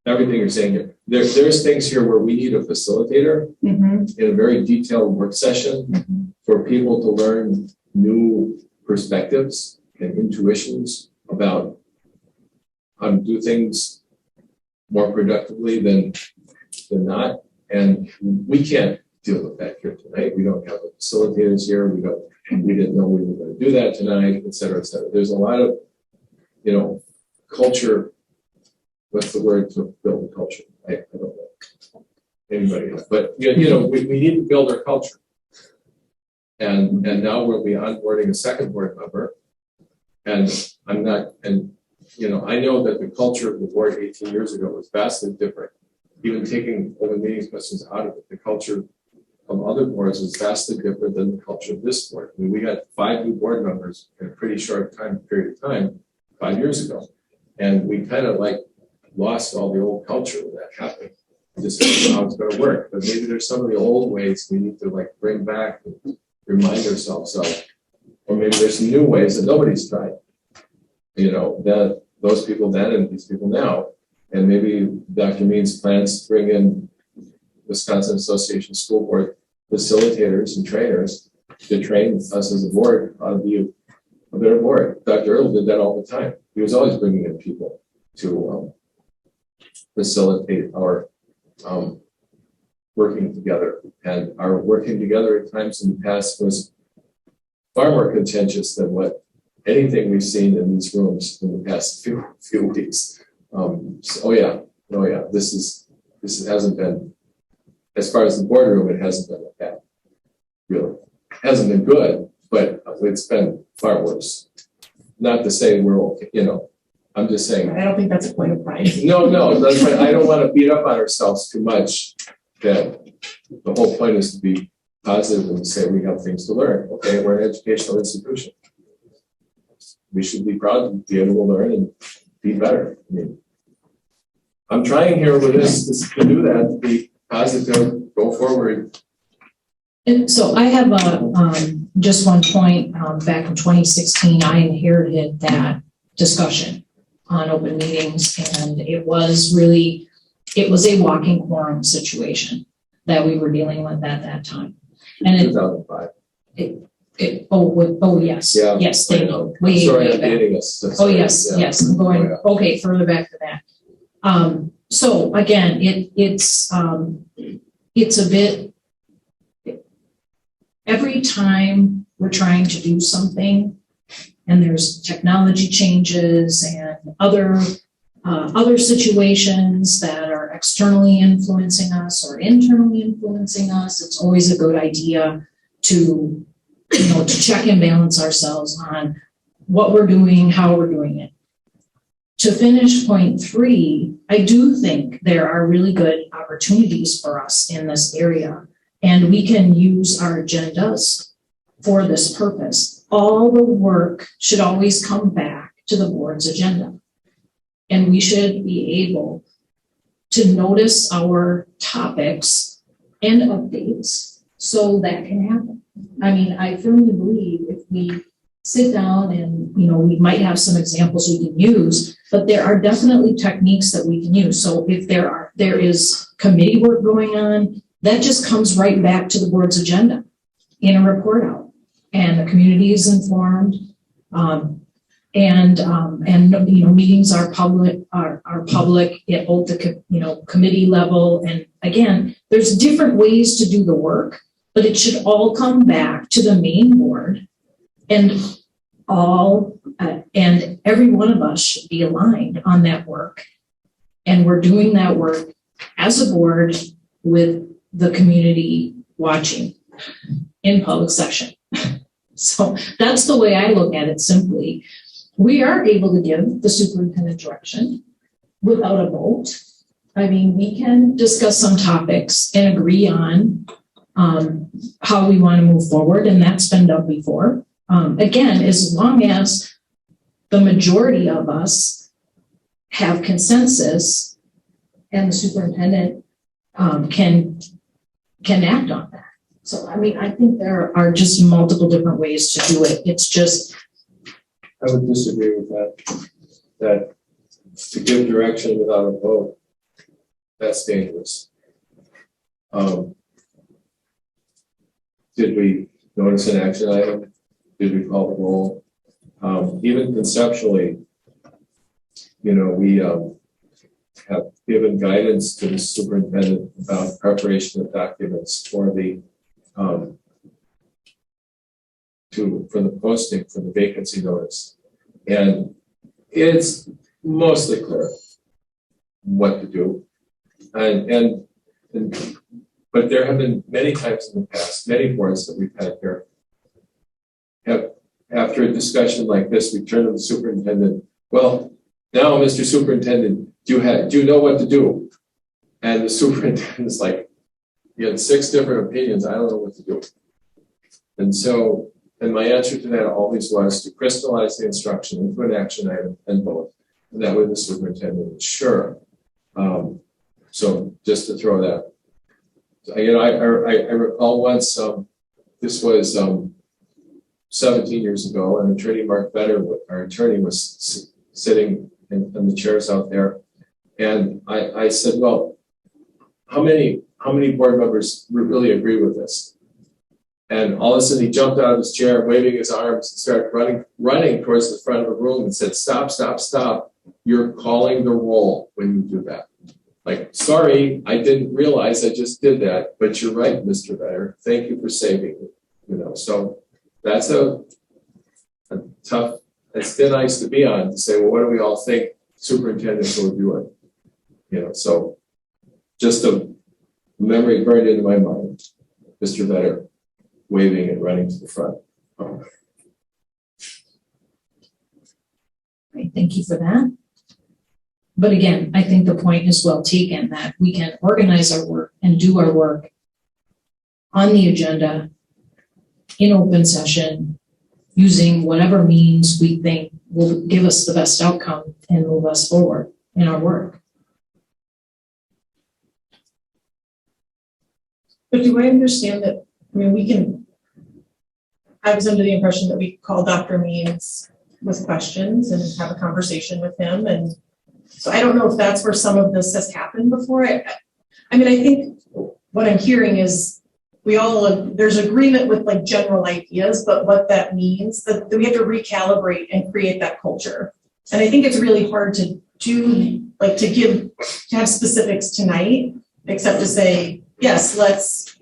everything you're saying here. There's things here where we need a facilitator in a very detailed work session for people to learn new perspectives and intuitions about how to do things more productively than not. And we can't deal with that here tonight. We don't have the facilitators here. We didn't know we were going to do that tonight, et cetera, et cetera. There's a lot of, culture. What's the word to build a culture? I don't know anybody else, but we need to build our culture. And now we'll be onboarding a second board member. And I know that the culture of the board 18 years ago was vastly different. Even taking open meetings questions out of it, the culture of other boards is vastly different than the culture of this board. I mean, we got 5 new board members in a pretty short period of time 5 years ago. And we kind of lost all the old culture when that happened. discuss how it's gonna work, but maybe there's some of the old ways we need to like bring back and remind ourselves of. Or maybe there's some new ways that nobody's tried. You know, that those people then and these people now. And maybe Dr. Means plans to bring in Wisconsin Association School Board facilitators and trainers to train us as a board on the a better board. Dr. Earl did that all the time. He was always bringing in people to facilitate our working together. And our working together at times in the past was far more contentious than what anything we've seen in these rooms in the past few weeks. This hasn't been, as far as the boardroom, it hasn't been like that. Really, it hasn't been good, but it's been far worse. Not to say we're okay, you know. I'm just saying. I don't think that's a point of pride. No, that's right. I don't want to beat up on ourselves too much. That the whole point is to be positive and say we have things to learn. Okay, we're an educational institution. We should be proud to be able to learn and be better. I mean, I'm trying here with this to do that, to be positive, go forward. And so I have just one point. Back in 2016, I inherited that discussion on open meetings, and it was a walking quorum situation that we were dealing with at that time. And 2005. Yes, Yeah, yes, thank you. Sorry, Way I'm back. dating us. That's Oh, right. yes, Yeah. yes, I'm going, Oh, okay, further back to that. So again, it's a bit, every time we're trying to do something and there's technology changes and other situations that are externally influencing us or internally influencing us, it's always a good idea to check and balance ourselves on what we're doing, how we're doing it. To finish point 3, I do think there are really good opportunities for us in this area, and we can use our agendas for this purpose. All the work should always come back to the board's agenda, and we should be able to notice our topics and updates so that can happen. I mean, I firmly believe if we sit down and, we might have some examples we can use, but there are definitely techniques that we can use. So if there is committee work going on, that just comes right back to the board's agenda in a report out. And the community is informed, meetings are public at both the committee level. And again, there's different ways to do the work, but it should all come back to the main board, and and every one of us should be aligned on that work. And we're doing that work as a board with the community watching in public session. So that's the way I look at it simply. We are able to give the superintendent direction without a vote. I mean, we can discuss some topics and agree on how we want to move forward, and that's been done before. Again, as long as the majority of us have consensus and the superintendent can act on that. So, I mean, I think there are just multiple different ways to do it. It's just. I would disagree with that. That to give direction without a vote, that's dangerous. Did we notice an action item? Did we call the roll? Even conceptually, we have given guidance to the superintendent about preparation of documents for the posting for the vacancy notice, and it's mostly clear what to do, but there have been many times in the past, many boards that we've had here have, after a discussion like this, we turn to the superintendent. Well, now, Mr. Superintendent, do you know what to do? And the superintendent's like, you had 6 different opinions. I don't know what to do. And my answer to that always was to crystallize the instruction into an action item and vote. And that way the superintendent is sure. So just to throw that. Again, I recall once, this was 17 years ago, and Attorney Mark Vetter, our attorney, was sitting in the chairs out there. And I said, well, how many board members really agree with this? And all of a sudden he jumped out of his chair, waving his arms, and started running towards the front of the room and said, stop, stop, stop. You're calling the roll when you do that. Like, sorry, I didn't realize I just did that, but you're right, Mr. Vetter. Thank you for saving me. So that's a tough, it's thin ice to be on, to say, well, what do we all think superintendents will do it? So just a memory burned into my mind, Mr. Vetter waving and running to the front. Great, thank you for that. But again, I think the point is well taken, that we can organize our work and do our work on the agenda in open session, using whatever means we think will give us the best outcome and move us forward in our work. But do I understand that, I was under the impression that we call Dr. Means with questions and have a conversation with him. And so I don't know if that's where some of this has happened before. I think what I'm hearing is there's agreement with like general ideas, but what that means, that we have to recalibrate and create that culture. And I think it's really hard to do, to have specifics tonight, except to say, yes, let's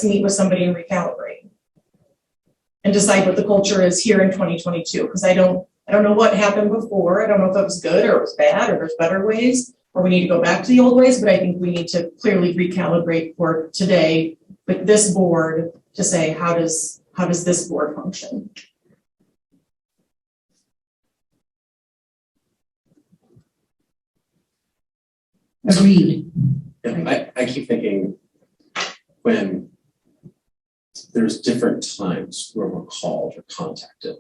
meet with somebody and recalibrate and decide what the culture is here in 2022. Because I don't know what happened before. I don't know if it was good or it was bad or there's better ways, or we need to go back to the old ways, but I think we need to clearly recalibrate for today with this board to say, how does this board function? Agreed. I keep thinking when there's different times where we're called or contacted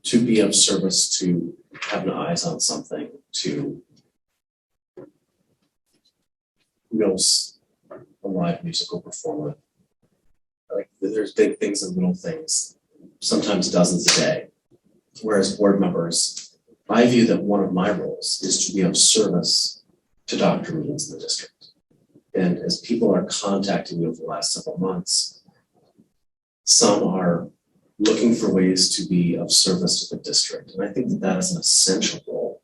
to be of service, to have an eyes on something, to knows a live musical performer. Like, there's big things and little things, sometimes dozens a day. Whereas board members, I view that one of my roles is to be of service to Dr. Means in the district. And as people are contacting me over the last several months, some are looking for ways to be of service to the district. And I think that that is an essential role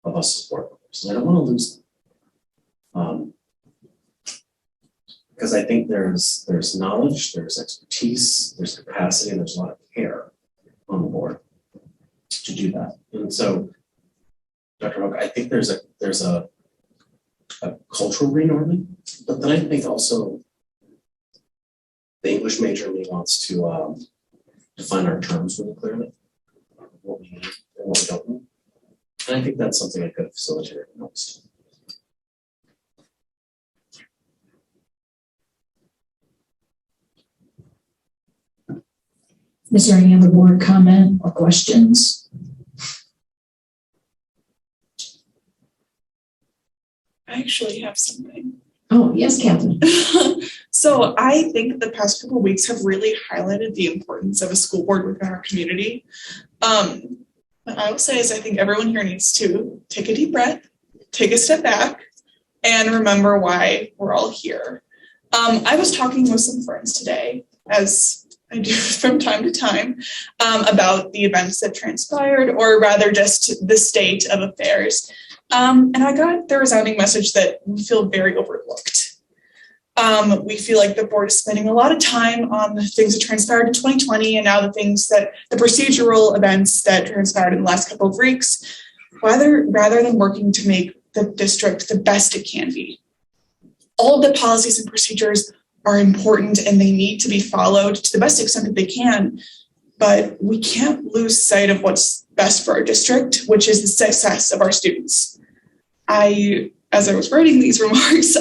of us as board members. And I don't want to lose them. Because I think there's knowledge, there's expertise, there's capacity, and there's a lot of care on the board to do that. And so, Dr. Hoke, I think there's a cultural renorming, but then I think also the English major in me wants to define our terms really clearly, what we need and what we don't need. And I think that's something I could have facilitated most. Is there any other board comment or questions? I actually have something. Oh, yes, Catherine. So I think the past couple of weeks have really highlighted the importance of a school board within our community. What I will say is I think everyone here needs to take a deep breath, take a step back, and remember why we're all here. I was talking with some friends today, as I do from time to time, about the events that transpired, or rather just the state of affairs. And I got the resounding message that we feel very overlooked. We feel like the board is spending a lot of time on the things that transpired in 2020 and now the procedural events that transpired in the last couple of weeks, rather than working to make the district the best it can be. All of the policies and procedures are important and they need to be followed to the best extent that they can, but we can't lose sight of what's best for our district, which is the success of our students. As I was writing these remarks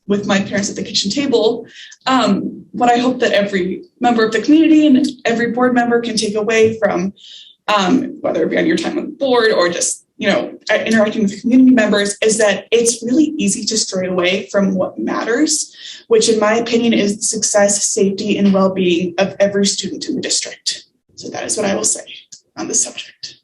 with my parents at the kitchen table, what I hope that every member of the community and every board member can take away from, whether it be on your time on the board or just interacting with community members, is that it's really easy to stray away from what matters, which in my opinion is the success, safety, and well-being of every student in the district. So that is what I will say on this subject.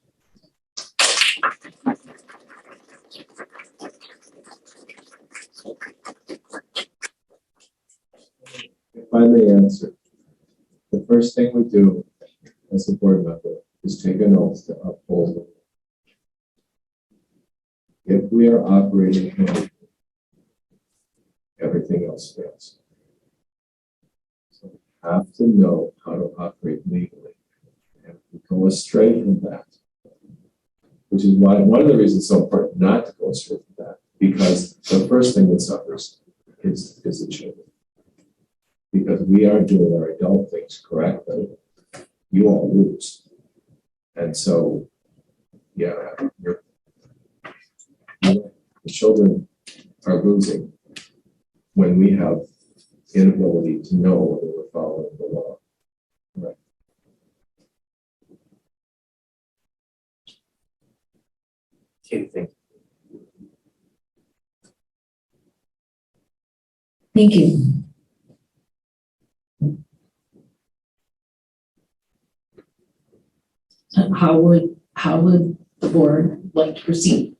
If I may answer, the first thing we do as a board member is take an oath to uphold it. If we are operating illegally, everything else fails. So we have to know how to operate legally. And we go astray from that, which is why one of the reasons it's so important not to go astray from that, because the first thing that suffers is the children. Because we are doing our adult things correctly, you all lose. And so, yeah, the children are losing when we have inability to know whether we're following the law. Right. Okay, thank you. Thank you. How would the board like to proceed?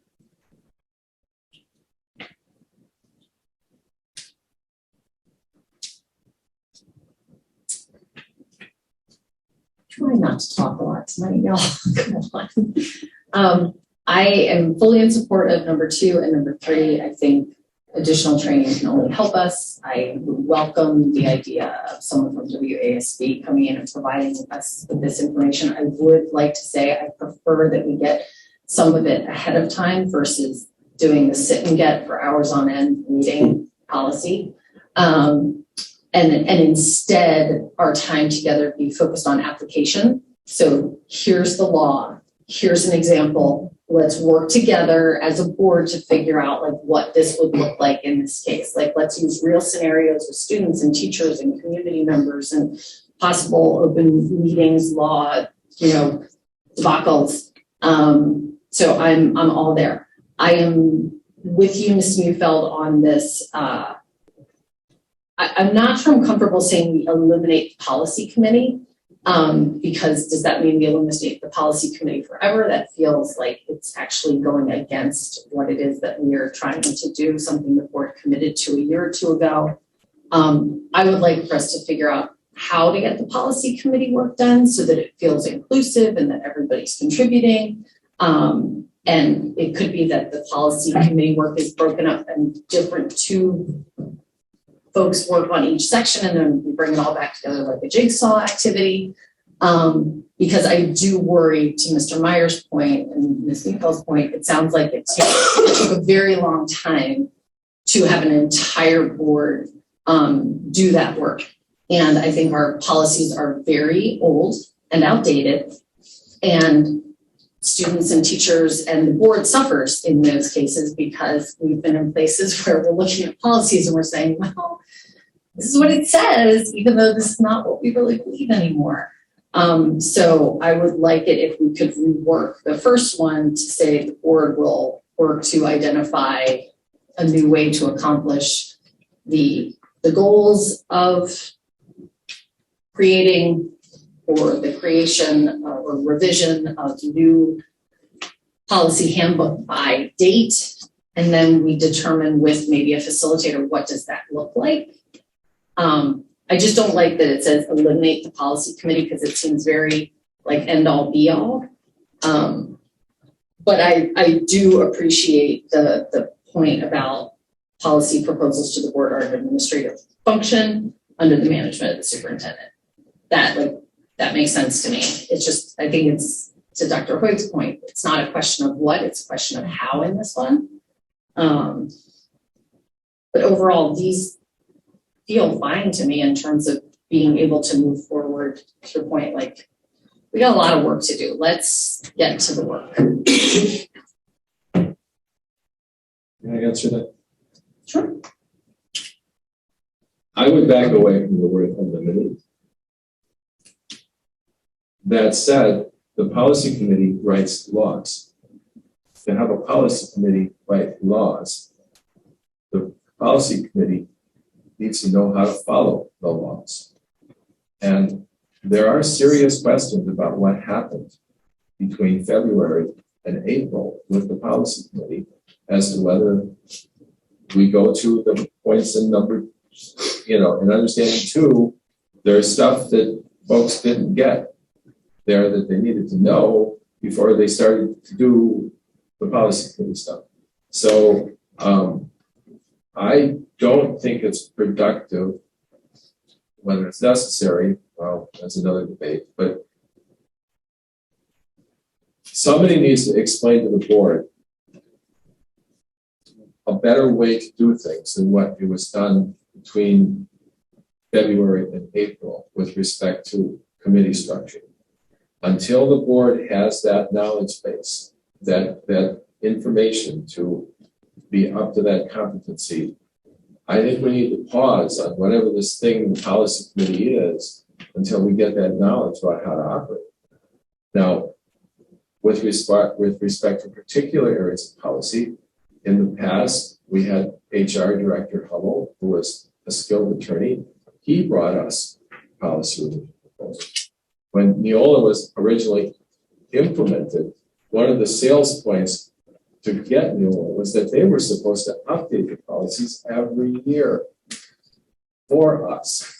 Try not to talk a lot tonight, y'all. Come on. I am fully in support of number 2 and number 3. I think additional training can only help us. I would welcome the idea of someone from WASD coming in and providing us with this information. I would like to say I prefer that we get some of it ahead of time versus doing the sit and get for hours on end reading policy. And instead our time together be focused on application. So here's the law, here's an example. Let's work together as a board to figure out like what this would look like in this case. Like let's use real scenarios with students and teachers and community members and possible open meetings, law, debacles. So I'm all there. I am with you, Ms. Neufeld, on this. I'm not sure I'm comfortable saying we eliminate the policy committee, because does that mean we eliminate the policy committee forever? That feels like it's actually going against what it is that we are trying to do, something the board committed to a year or two ago. I would like for us to figure out how to get the policy committee work done so that it feels inclusive and that everybody's contributing. And it could be that the policy committee work is broken up and different two folks work on each section and then we bring it all back together like a jigsaw activity. Because I do worry, to Mr. Meyer's point and Ms. Neufeld's point, it sounds like it took a very long time to have an entire board do that work. And I think our policies are very old and outdated, and students and teachers and the board suffers in those cases because we've been in places where we're looking at policies and we're saying, well, this is what it says, even though this is not what we really believe anymore. So I would like it if we could rework the first one to say the board will work to identify a new way to accomplish the goals of creating or the creation or revision of new policy handbook by date. And then we determine with maybe a facilitator, what does that look like? I just don't like that it says eliminate the policy committee because it seems very like end all be all. But I do appreciate the point about policy proposals to the board are an administrative function under the management of the superintendent. That makes sense to me. It's just, I think it's, to Dr. Hoyt's point, it's not a question of what, it's a question of how in this one. But overall, these feel fine to me in terms of being able to move forward to your point, like we got a lot of work to do. Let's get to the work. Can I answer that? Sure. I would back away from the word unlimited. That said, the policy committee writes laws. to have a policy committee write laws, the policy committee needs to know how to follow the laws. And there are serious questions about what happened between February and April with the policy committee as to whether we go to the points and numbers, and understanding too, there's stuff that folks didn't get there that they needed to know before they started to do the policy committee stuff. So I don't think it's productive, whether it's necessary, well, that's another debate, but somebody needs to explain to the board a better way to do things than what it was done between February and April with respect to committee structure. Until the board has that knowledge base, that information to be up to that competency, I think we need to pause on whatever this thing the policy committee is until we get that knowledge about how to operate. Now, with respect to particular areas of policy, in the past, we had HR Director Hummel, who was a skilled attorney. He brought us policy proposals. When Neola was originally implemented, one of the sales points to get Neola was that they were supposed to update the policies every year for us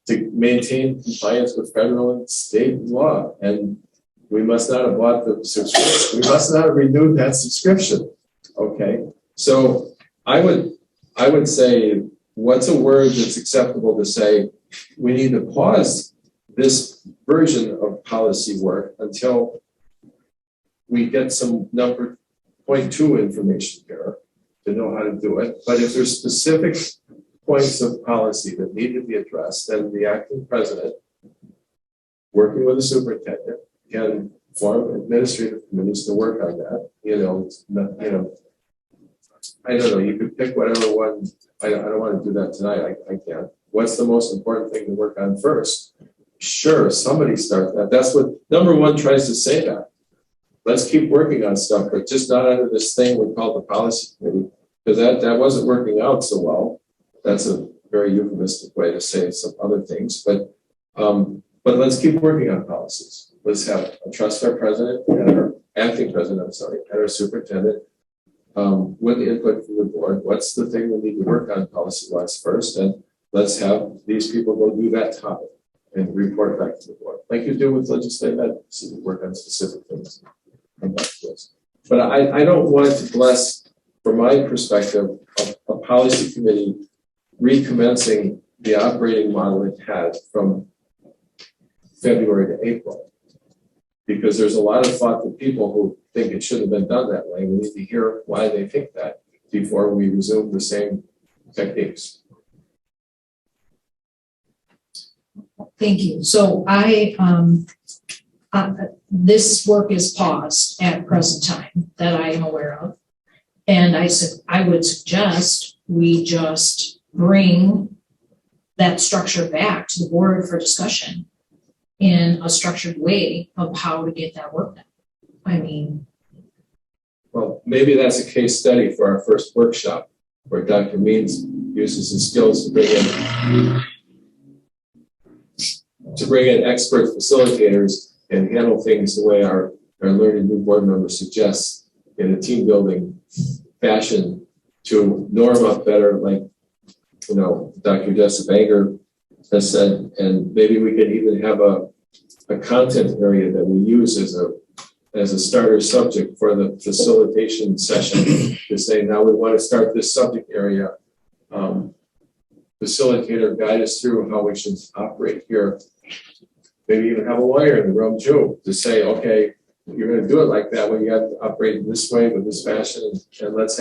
to maintain compliance with federal and state law. And we must not have bought the subscription. We must not have renewed that subscription. Okay, so I would say, what's a word that's acceptable to say? We need to pause this version of policy work until we get some number 0.2 information here to know how to do it. But if there's specific points of policy that need to be addressed, then the acting president, working with the superintendent, can form administrative committees to work on that. I don't know, you could pick whatever one. I don't want to do that tonight. I can't. What's the most important thing to work on first? Sure, somebody start that. That's what number one tries to say that. Let's keep working on stuff, but just not under this thing we call the policy committee, because that wasn't working out so well. That's a very euphemistic way to say some other things, but let's keep working on policies. Let's trust our president and our acting president, and our superintendent with the input from the board. What's the thing we need to work on policy-wise first? And let's have these people go do that topic and report back to the board. Like you do with legislative advocacy, work on specific things. But I don't want to bless, from my perspective, a policy committee recommencing the operating model it had from February to April. Because there's a lot of thoughtful people who think it should have been done that way. We need to hear why they think that before we resume the same techniques. Thank you. So this work is paused at present time that I am aware of. And I said, I would suggest we just bring that structure back to the board for discussion in a structured way of how to get that work done. I mean. Well, maybe that's a case study for our first workshop where Dr. Means uses his skills to bring in expert facilitators and handle things the way our learning new board member suggests in a team building fashion to norm up better, like, Dr. Jessica Banger has said, and maybe we could even have a content area that we use as a starter subject for the facilitation session to say, now we want to start this subject area. Facilitator guide us through how we should operate here. Maybe even have a lawyer in the room too to say, okay, you're going to do it like that when you have to operate this way with this fashion, and let's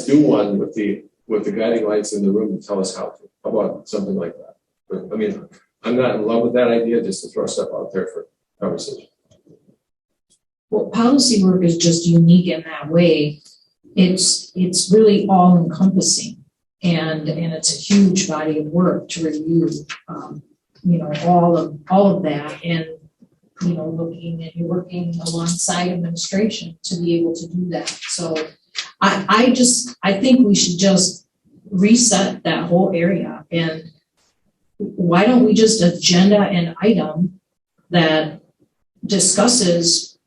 do one with the guiding lights in the room to tell us how to. How about something like that? But, I mean, I'm not in love with that idea, just to throw stuff out there for conversation. Well, policy work is just unique in that way. It's really all encompassing, and it's a huge body of work to review, all of that. And looking and you're working alongside administration to be able to do that. So I think we should just reset that whole area, and why don't we just agenda an item that discusses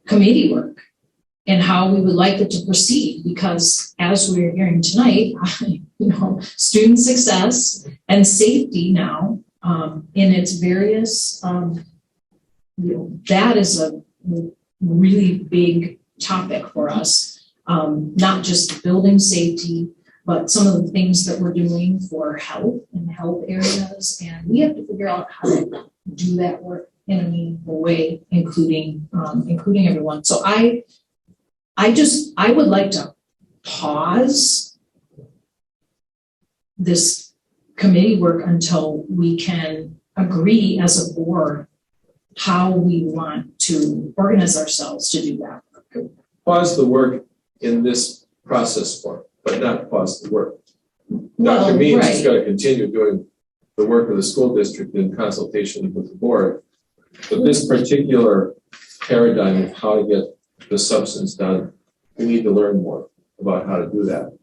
committee work and how we would like it to proceed, because as we're hearing tonight, student success and safety now, in its various, that is a really big topic for us. Not just building safety, but some of the things that we're doing for health and health areas. And we have to figure out how to do that work in a meaningful way, including everyone. So I would like to pause this committee work until we can agree as a board how we want to organize ourselves to do that. Pause the work in this process form, but not pause the work. Well, Dr. Means is right. going to continue doing the work of the school district in consultation with the board. But this particular paradigm of how to get the substance done, we need to learn more about how to do that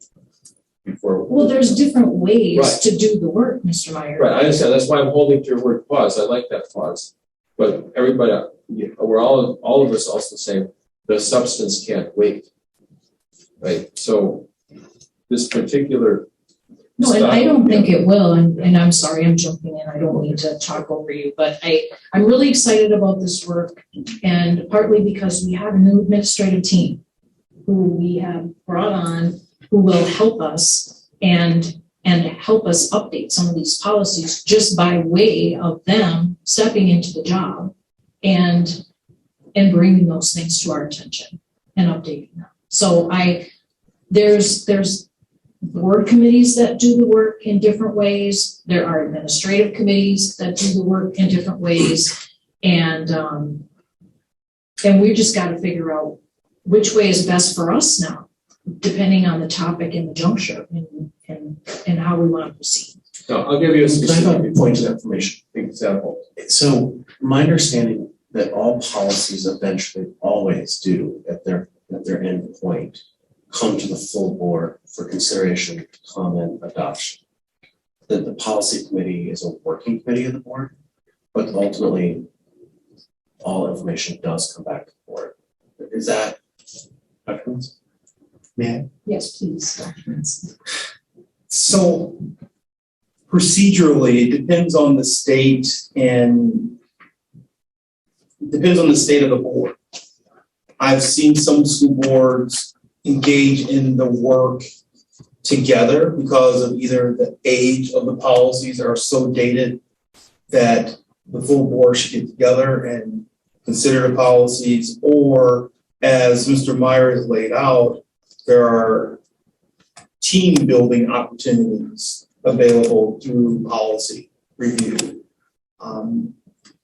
before. Well, there's different ways Right. to do the work, Mr. Meyer. Right, I understand. That's why I'm holding to your word pause. I like that pause. But everybody, we're all of us also saying the substance can't wait. Right, so this particular. No, and style, I don't think it will, and I'm sorry, I'm jumping in, I don't mean to talk over you, but I'm really excited about this work, and partly because we have a new administrative team who we have brought on, who will help us and help us update some of these policies just by way of them stepping into the job and bringing those things to our attention and updating them. So there's board committees that do the work in different ways. There are administrative committees that do the work in different ways. And we just got to figure out which way is best for us now, depending on the topic and the juncture and how we want to proceed. No, I'll give you a Can I specific point to information? example. So my understanding that all policies eventually always do at their end point come to the full board for consideration, comment, adoption. That the policy committee is a working committee of the board, but ultimately all information does come back to the board. Is that Dr. Means? Yes, please, Dr. Means. So procedurally, it depends on the state and it depends on the state of the board. I've seen some school boards engage in the work together because of either the age of the policies are so dated that the full board should get together and consider the policies, or as Mr. Meyer has laid out, there are team building opportunities available through policy review.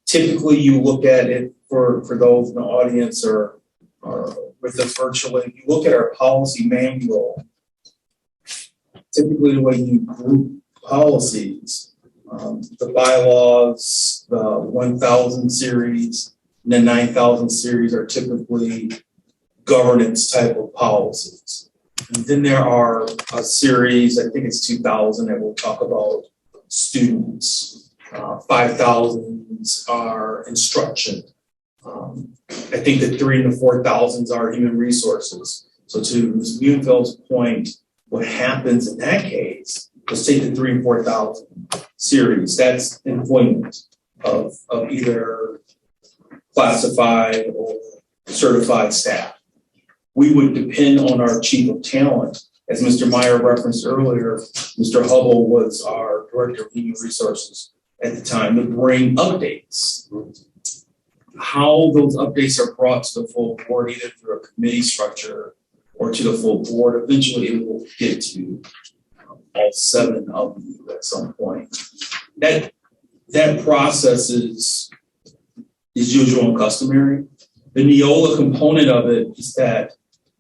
Typically, you look at it for those in the audience or with us virtually, you look at our policy manual, typically the way you group policies, the bylaws, the 1000 series, and the 9000 series are typically governance type of policies. And then there are a series, I think it's 2000, that will talk about students. 5000s are instruction. I think the 3,000s and the 4,000s are human resources. So to Ms. Muenfeld's point, what happens in that case, let's take the 3,000 and 4,000 series, that's employment of either classified or certified staff. We would depend on our chief of talent. As Mr. Meyer referenced earlier, Mr. Hubble was our director of human resources at the time, to bring updates. How those updates are brought to the full board, either through a committee structure or to the full board, eventually it will get to all 7 of you at some point. That process is usual and customary. The Neola component of it is that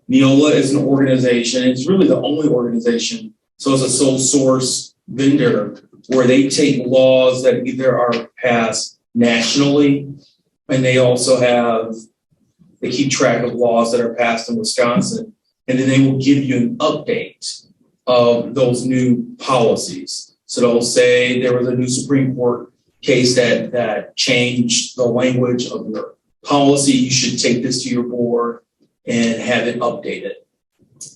Neola is an organization, it's really the only organization, so it's a sole source vendor where they take laws that either are passed nationally And they also they keep track of laws that are passed in Wisconsin. And then they will give you an update of those new policies. So they'll say there was a new Supreme Court case that changed the language of your policy. You should take this to your board and have it updated.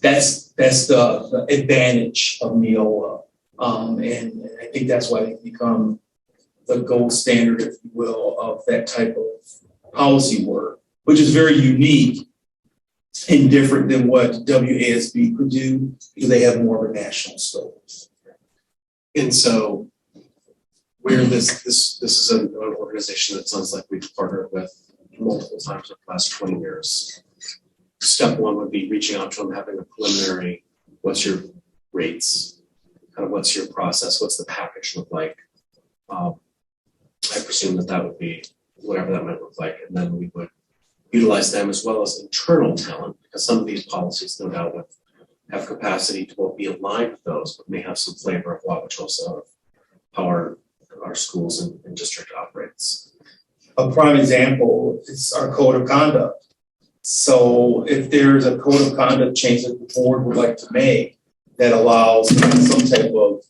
That's the advantage of Neola. And I think that's why they've become the gold standard, if you will, of that type of policy work, which is very unique and different than what WASB could do because they have more of a national scope. And so where this is an organization that sounds like we've partnered with multiple times over the last 20 years. Step one would be reaching out to them, having a preliminary, what's your rates? Kind of what's your process? What's the package look like? I presume that would be whatever that might look like. And then we would utilize them as well as internal talent, because some of these policies no doubt would have capacity to both be aligned with those, but may have some flavor of Wauwatosa, of how our schools and district operates. A prime example is our code of conduct. So if there's a code of conduct change that the board would like to make that allows some type of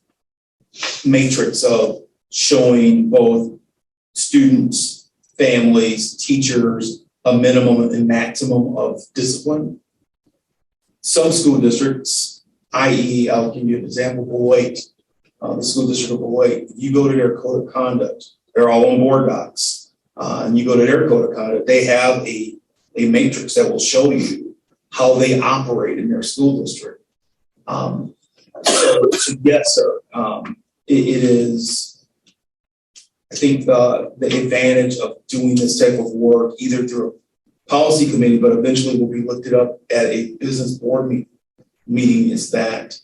matrix of showing both students, families, teachers, a minimum and maximum of discipline. Some school districts, i.e., I'll give you an example, Beloit, the school district of Beloit, if you go to their code of conduct, they're all on board docs, and you go to their code of conduct, they have a matrix that will show you how they operate in their school district. So yes, sir, it is, I think the advantage of doing this type of work, either through a policy committee, but eventually will be looked up at a business board meeting, is that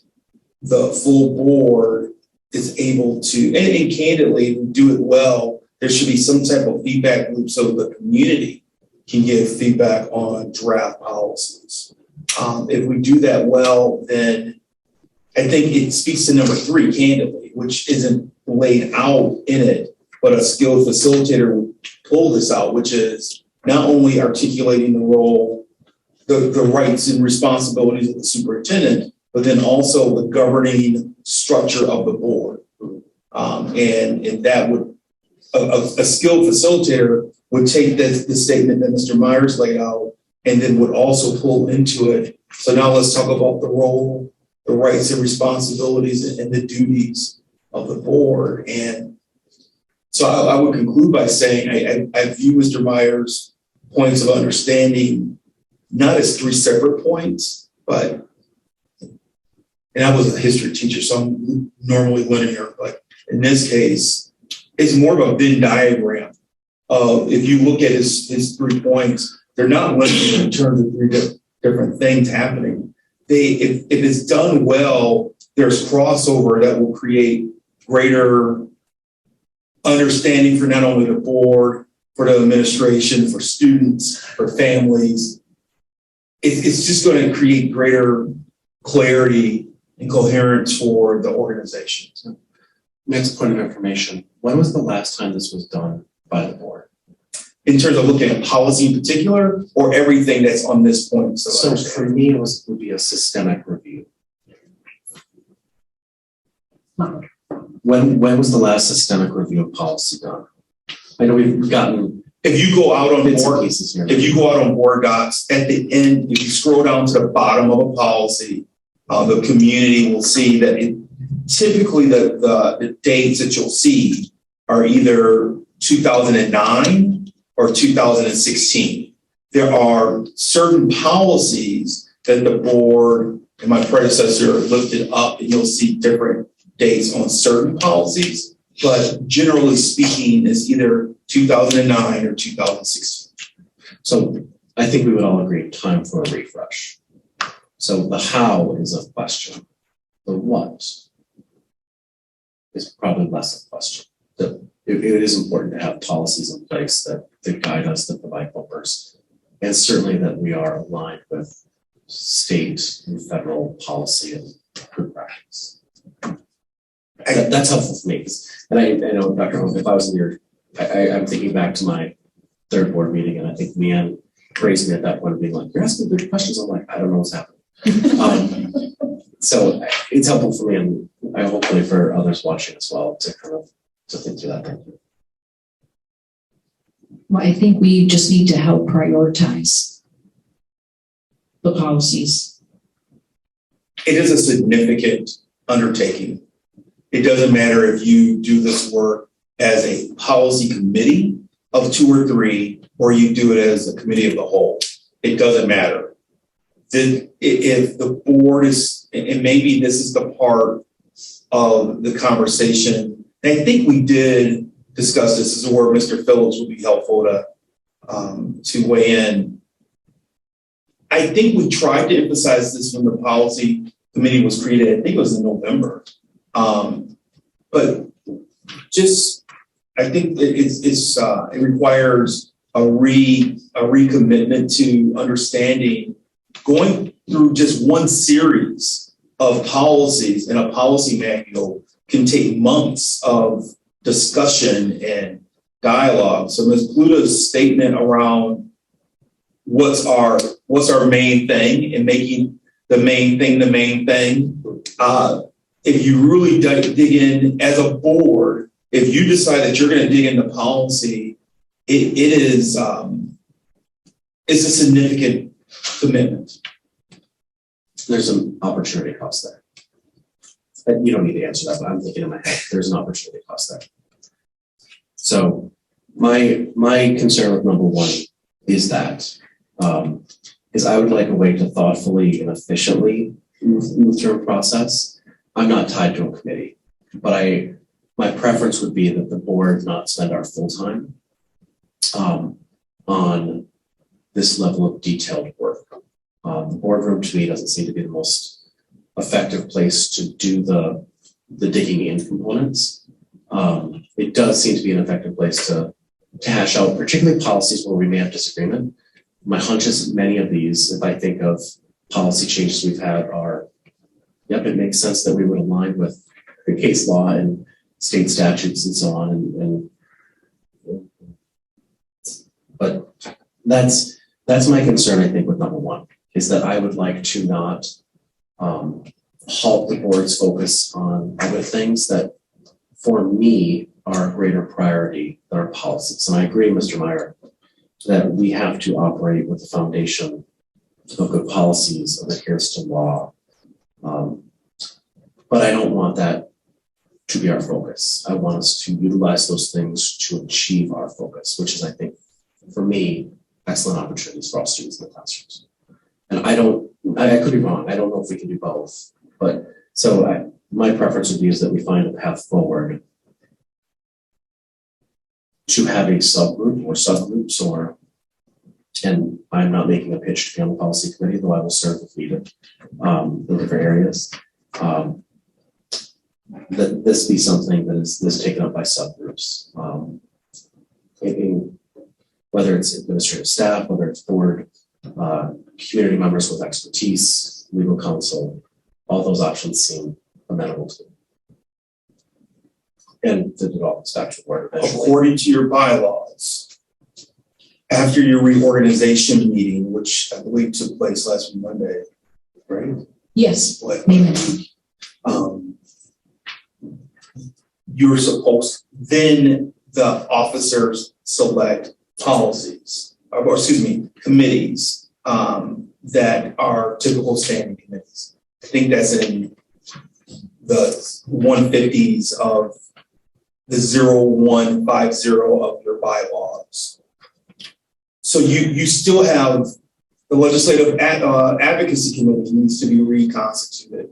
the full board is able to, and candidly, do it well, there should be some type of feedback loop so the community can give feedback on draft policies. If we do that well, then I think it speaks to number 3, candidly, which isn't laid out in it, but a skilled facilitator would pull this out, which is not only articulating the role, the rights and responsibilities of the superintendent, but then also the governing structure of the board. And that would, a skilled facilitator would take the statement that Mr. Myers laid out and then would also pull into it. So now let's talk about the role, the rights and responsibilities and the duties of the board. And so I would conclude by saying I view Mr. Myers' points of understanding not as 3 separate points, but, and I was a history teacher, so I'm normally linear, but in this case, it's more of a Venn diagram of, if you look at his 3 points, they're not linear in terms of 3 different things happening. If it's done well, there's crossover that will create greater understanding for not only the board, for the administration, for students, for families. It's just going to create greater clarity and coherence for the organization. Next point of information, when was the last time this was done by the board? In terms of looking at policy in particular, or everything that's on this point? So for me, it would be a systemic review. When was the last systemic review of policy done? I know we've gotten if you go out on bits and board, pieces here. if you go out on board docs, at the end, if you scroll down to the bottom of a policy, the community will see that typically the dates that you'll see are either 2009 or 2016. There are certain policies that the board and my predecessor lifted up, and you'll see different dates on certain policies, but generally speaking, it's either 2009 or 2016. So I think we would all agree, time for a refresh. So the how is a question. The what is probably less a question. It is important to have policies in place that guide us, that provide bumpers, and certainly that we are aligned with state and federal policy and good practice. That's helpful for me. And I know, Dr. Holmes, if I was in your, I'm thinking back to my third board meeting, and I think Leanne praised me at that point of being like, "You're asking good questions." I'm like, "I don't know what's happening." So it's helpful for me, and I hopefully for others watching as well to kind of to think through that thing. Well, I think we just need to help prioritize the policies. It is a significant undertaking. It doesn't matter if you do this work as a policy committee of 2 or 3, or you do it as a committee of the whole. It doesn't matter. If the board is, and maybe this is the part of the conversation, and I think we did discuss this, is where Mr. Phillips would be helpful to weigh in. I think we tried to emphasize this when the policy committee was created. I think it was in November. But just, I think it requires a recommitment to understanding going through just one series of policies in a policy manual can take months of discussion and dialogue. So Ms. Pluta's statement around what's our main thing and making the main thing the main thing. If you really dig in as a board, if you decide that you're going to dig into policy, it's a significant commitment. There's an opportunity cost there. And you don't need to answer that, but I'm thinking in my head, there's an opportunity cost there. So my concern with number 1 is that is I would like a way to thoughtfully and efficiently move through a process. I'm not tied to a committee, but my preference would be that the board not spend our full time on this level of detailed work. The boardroom to me doesn't seem to be the most effective place to do the digging in components. It does seem to be an effective place to hash out, particularly policies where we may have disagreement. My hunch is many of these, if I think of policy changes we've had, are, yep, it makes sense that we would align with the case law and state statutes and so on. But that's my concern, I think, with number 1, is that I would like to not halt the board's focus on other things that, for me, are a greater priority than our policies. And I agree, Mr. Meyer, that we have to operate with the foundation of good policies, of adherence to law. But I don't want that to be our focus. I want us to utilize those things to achieve our focus, which is, I think, for me, excellent opportunities for all students in the classrooms. And I could be wrong. I don't know if we can do both. But so my preference would be is that we find a path forward to have a subgroup or subgroups, and I'm not making a pitch to be on the policy committee, though I will serve if needed in different areas. That this be something that is taken up by subgroups, whether it's administrative staff, whether it's board, community members with expertise, legal counsel, all those options seem amenable to me. And to develop statute work eventually. According to your bylaws, after your reorganization meeting, which I believe took place last Monday, right? Yes. You're supposed, then the officers select policies, or excuse me, committees that are typical standing committees. I think that's in the 150s of the 0150 of your bylaws. So you still have the legislative advocacy committee needs to be reconstituted.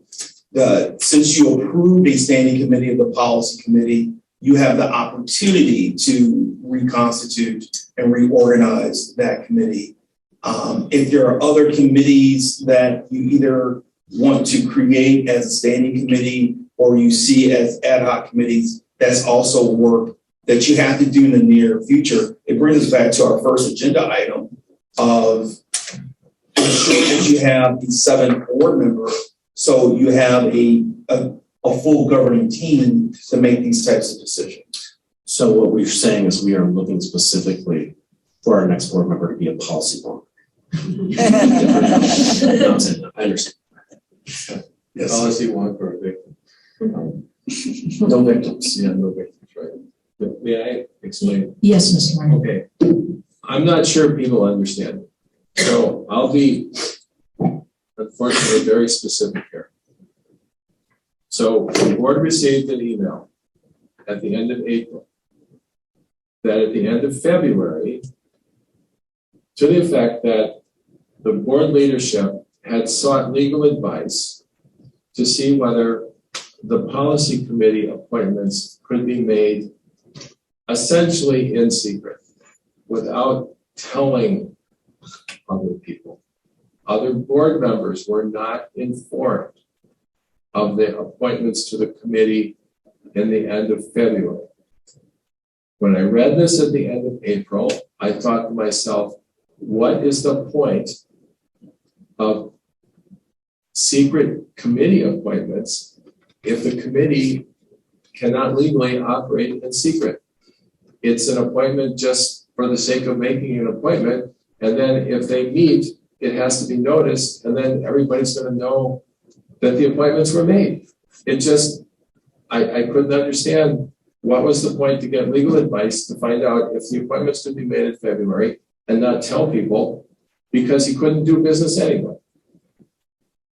Since you approved a standing committee of the policy committee, you have the opportunity to reconstitute and reorganize that committee. If there are other committees that you either want to create as a standing committee or you see as ad hoc committees, that's also work that you have to do in the near future. It brings us back to our first agenda item of ensuring that you have the 7 board members, so you have a full governing team to make these types of decisions. So what we're saying is we are looking specifically for our next board member to be a policy wonk. No, I understand. Yes. Policy one for a victim. No victims. Yeah, no victims, right? But may I explain? Yes, Mr. Martin. Okay. I'm not sure people understand. So I'll be, unfortunately, very specific here. So the board received an email at the end of April that at the end of February, to the effect that the board leadership had sought legal advice to see whether the policy committee appointments could be made essentially in secret without telling other people. Other board members were not informed of the appointments to the committee in the end of February. When I read this at the end of April, I thought to myself, what is the point of secret committee appointments if the committee cannot legally operate in secret? It's an appointment just for the sake of making an appointment, and then if they meet, it has to be noticed, and then everybody's going to know that the appointments were made. It just, I couldn't understand what was the point to get legal advice to find out if the appointments could be made in February and not tell people because he couldn't do business anyway.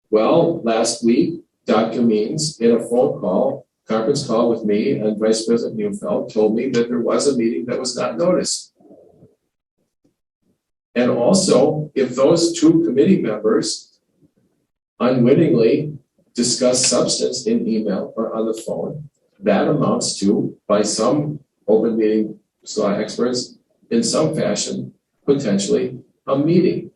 Well, last week, Dr. Means, in a phone call, conference call with me and Vice President Neufeld, told me that there was a meeting that was not noticed. And also, if those two committee members unwittingly discuss substance in email or on the phone, that amounts to, by some open meeting law experts, in some fashion, potentially a meeting.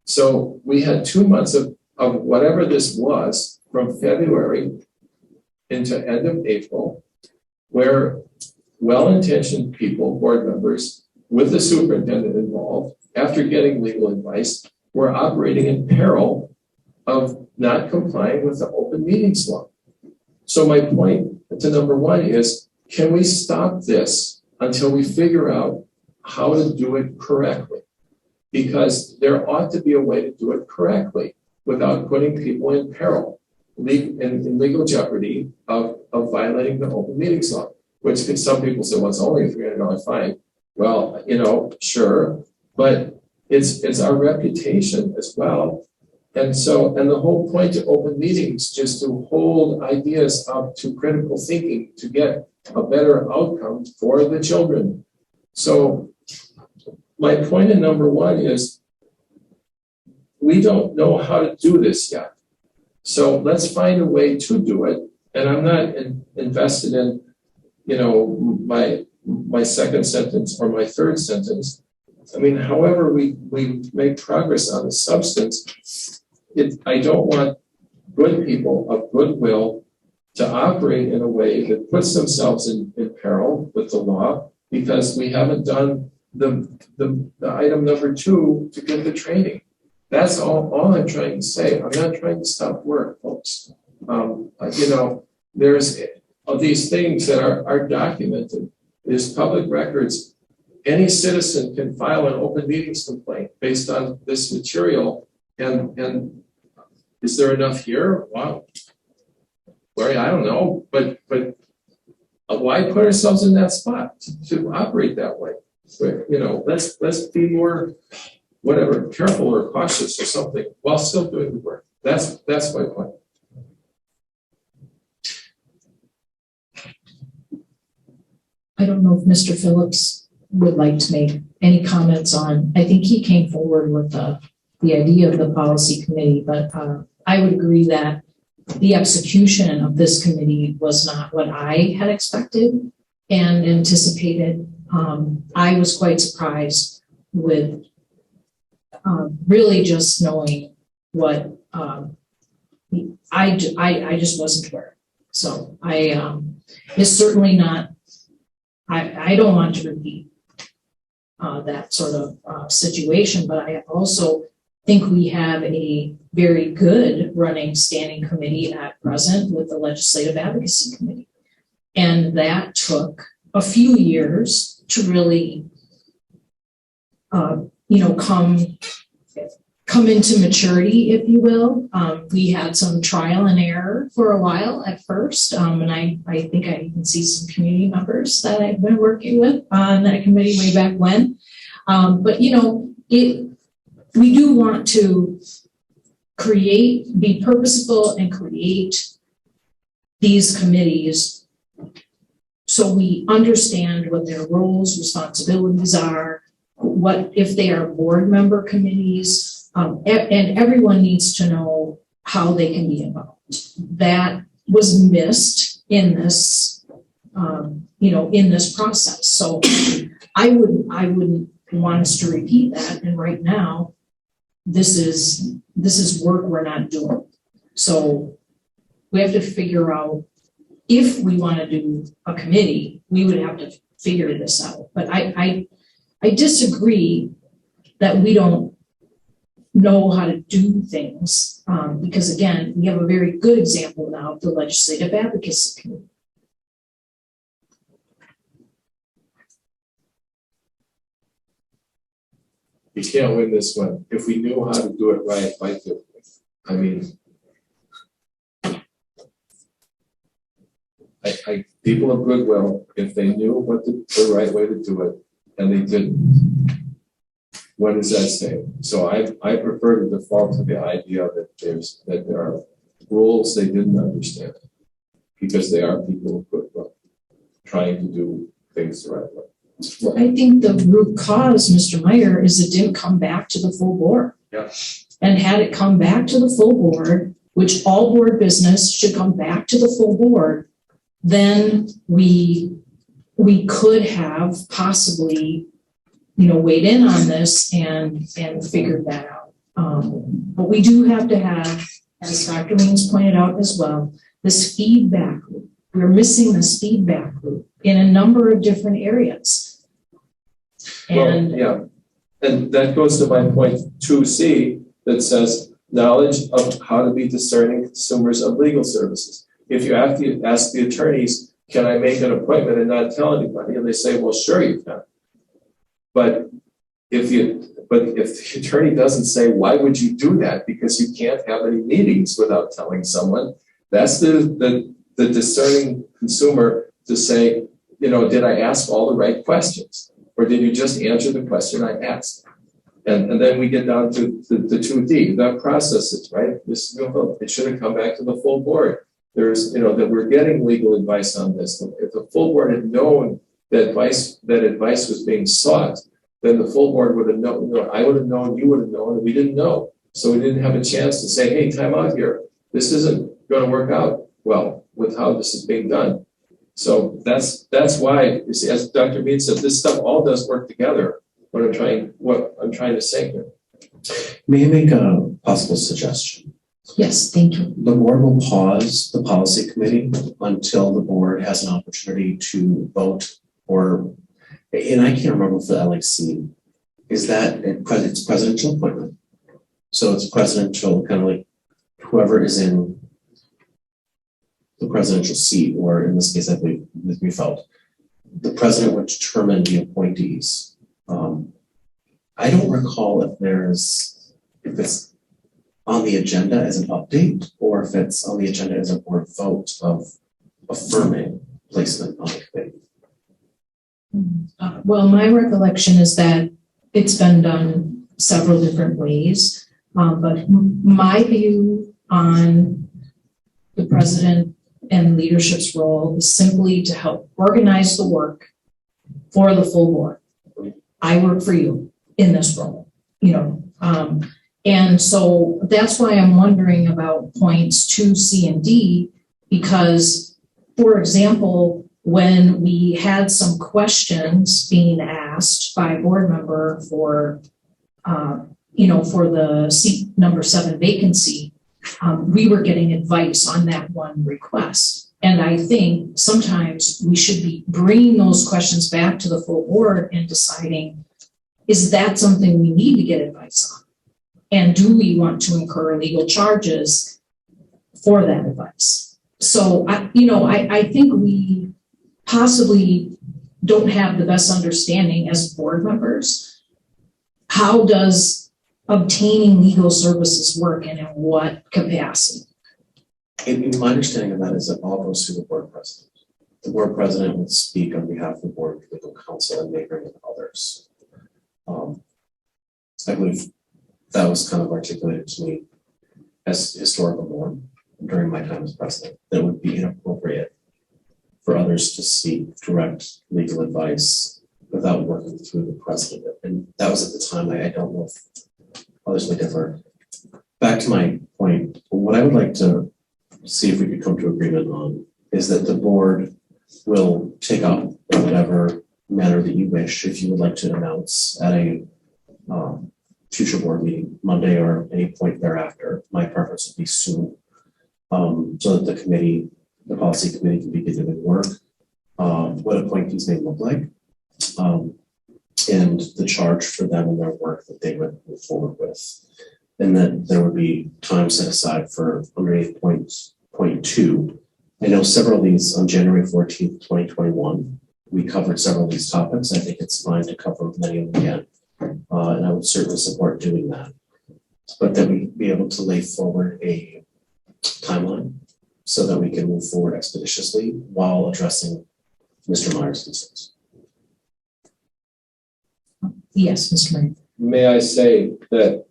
So we had 2 months of whatever this was from February into end of April, where well-intentioned people, board members, with the superintendent involved, after getting legal advice, were operating in peril of not complying with the open meetings law. So my point to number one is, can we stop this until we figure out how to do it correctly? Because there ought to be a way to do it correctly without putting people in peril, in legal jeopardy of violating the open meetings law, which some people say, well, it's only a $300 fine. Well, sure, but it's our reputation as well. And the whole point of open meetings is to hold ideas up to critical thinking to get a better outcome for the children. So my point in number one is we don't know how to do this yet. So let's find a way to do it. And I'm not invested in, my second sentence or my third sentence. I mean, however we make progress on the substance, I don't want good people of goodwill to operate in a way that puts themselves in peril with the law because we haven't done the item number 2 to get the training. That's all I'm trying to say. I'm not trying to stop work, folks. There's these things that are documented. There's public records. Any citizen can file an open meetings complaint based on this material. And is there enough here? Wow. Well, I don't know, but why put ourselves in that spot to operate that way? Let's be more, careful or cautious or something while still doing the work. That's my point. I don't know if Mr. Phillips would like to make any comments on, I think he came forward with the idea of the policy committee, but I would agree that the execution of this committee was not what I had expected and anticipated. I was quite surprised with really just knowing what I just wasn't aware. So it's certainly not, I don't want to repeat that sort of situation, but I also think we have a very good running standing committee at present with the Legislative Advocacy Committee. And that took a few years to really come into maturity, if you will. We had some trial and error for a while at first, and I think I even see some community members that I've been working with on that committee way back when. But we do want to be purposeful and create these committees so we understand what their roles, responsibilities are, what if they are board member committees. And everyone needs to know how they can be involved. That was missed in this, in this process. So I wouldn't want us to repeat that. And right now, this is work we're not doing. So we have to figure out if we want to do a committee, we would have to figure this out. But I disagree that we don't know how to do things, because again, we have a very good example now of the legislative advocacy committee. You can't win this one. If we knew how to do it right, why do it? I mean, people of goodwill, if they knew what the right way to do it, and they didn't, what does that say? So I prefer to default to the idea that there are rules they didn't understand, because they are people of goodwill trying to do things the right way. Well, I think the root cause, Mr. Meyer, is it didn't come back to the full board. Yeah. And had it come back to the full board, which all board business should come back to the full board, then we could have possibly, weighed in on this and figured that out. But we do have to have, as Dr. Means pointed out as well, this feedback loop. We're missing this feedback loop in a number of different areas. And well, yeah, and that goes to my point 2C that says knowledge of how to be discerning consumers of legal services. If you have to ask the attorneys, can I make an appointment and not tell anybody? And they say, well, sure you can. But if the attorney doesn't say, why would you do that? Because you can't have any meetings without telling someone. That's the discerning consumer to say, did I ask all the right questions? Or did you just answer the question I asked? And then we get down to the 2D, the processes, right? It should have come back to the full board. There's, that we're getting legal advice on this. If the full board had known that advice was being sought, then the full board would have known, I would have known, you would have known, and we didn't know. So we didn't have a chance to say, hey, time out here. This isn't going to work out well with how this is being done. So that's why, you see, as Dr. Mead said, this stuff all does work together. What I'm trying to say here. May I make a possible suggestion? yes, thank you. The board will pause the policy committee until the board has an opportunity to vote, and I can't remember if the LAC is that it's presidential appointment. So it's presidential, kind of like whoever is in the presidential seat, or in this case, I believe we felt the president would determine the appointees. I don't recall if it's on the agenda as an update, or if it's on the agenda as a board vote of affirming placement on the committee. Well, my recollection is that it's been done several different ways, but my view on the president and leadership's role is simply to help organize the work for the full board. I work for you in this role, and so that's why I'm wondering about points 2, C, and D, because, for example, when we had some questions being asked by a board member for the seat number 7 vacancy, we were getting advice on that one request. And I think sometimes we should be bringing those questions back to the full board and deciding, is that something we need to get advice on? And do we want to incur legal charges for that advice? So, I think we possibly don't have the best understanding as board members how does obtaining legal services work and in what capacity? In my understanding of that is that all goes through the board president. The board president would speak on behalf of the board legal counsel and may bring in others. I believe that was kind of articulated to me as historical norm during my time as president, that it would be inappropriate for others to seek direct legal advice without working through the president. And that was at the time. I don't know if others may differ. Back to my point, what I would like to see if we could come to agreement on is that the board will take up in whatever manner that you wish, if you would like to announce at a future board meeting, Monday or any point thereafter. My preference would be soon, so that the committee, the policy committee, can begin doing work, what appointees may look like, and the charge for them and their work that they would move forward with. And then there would be time set aside for underneath point 2. I know several of these on January 14th, 2021, we covered several of these topics. I think it's fine to cover many of them again. And I would certainly support doing that. But that we be able to lay forward a timeline so that we can move forward expeditiously while addressing Mr. Meyer's concerns. Yes, Mr. Meyer. May I say that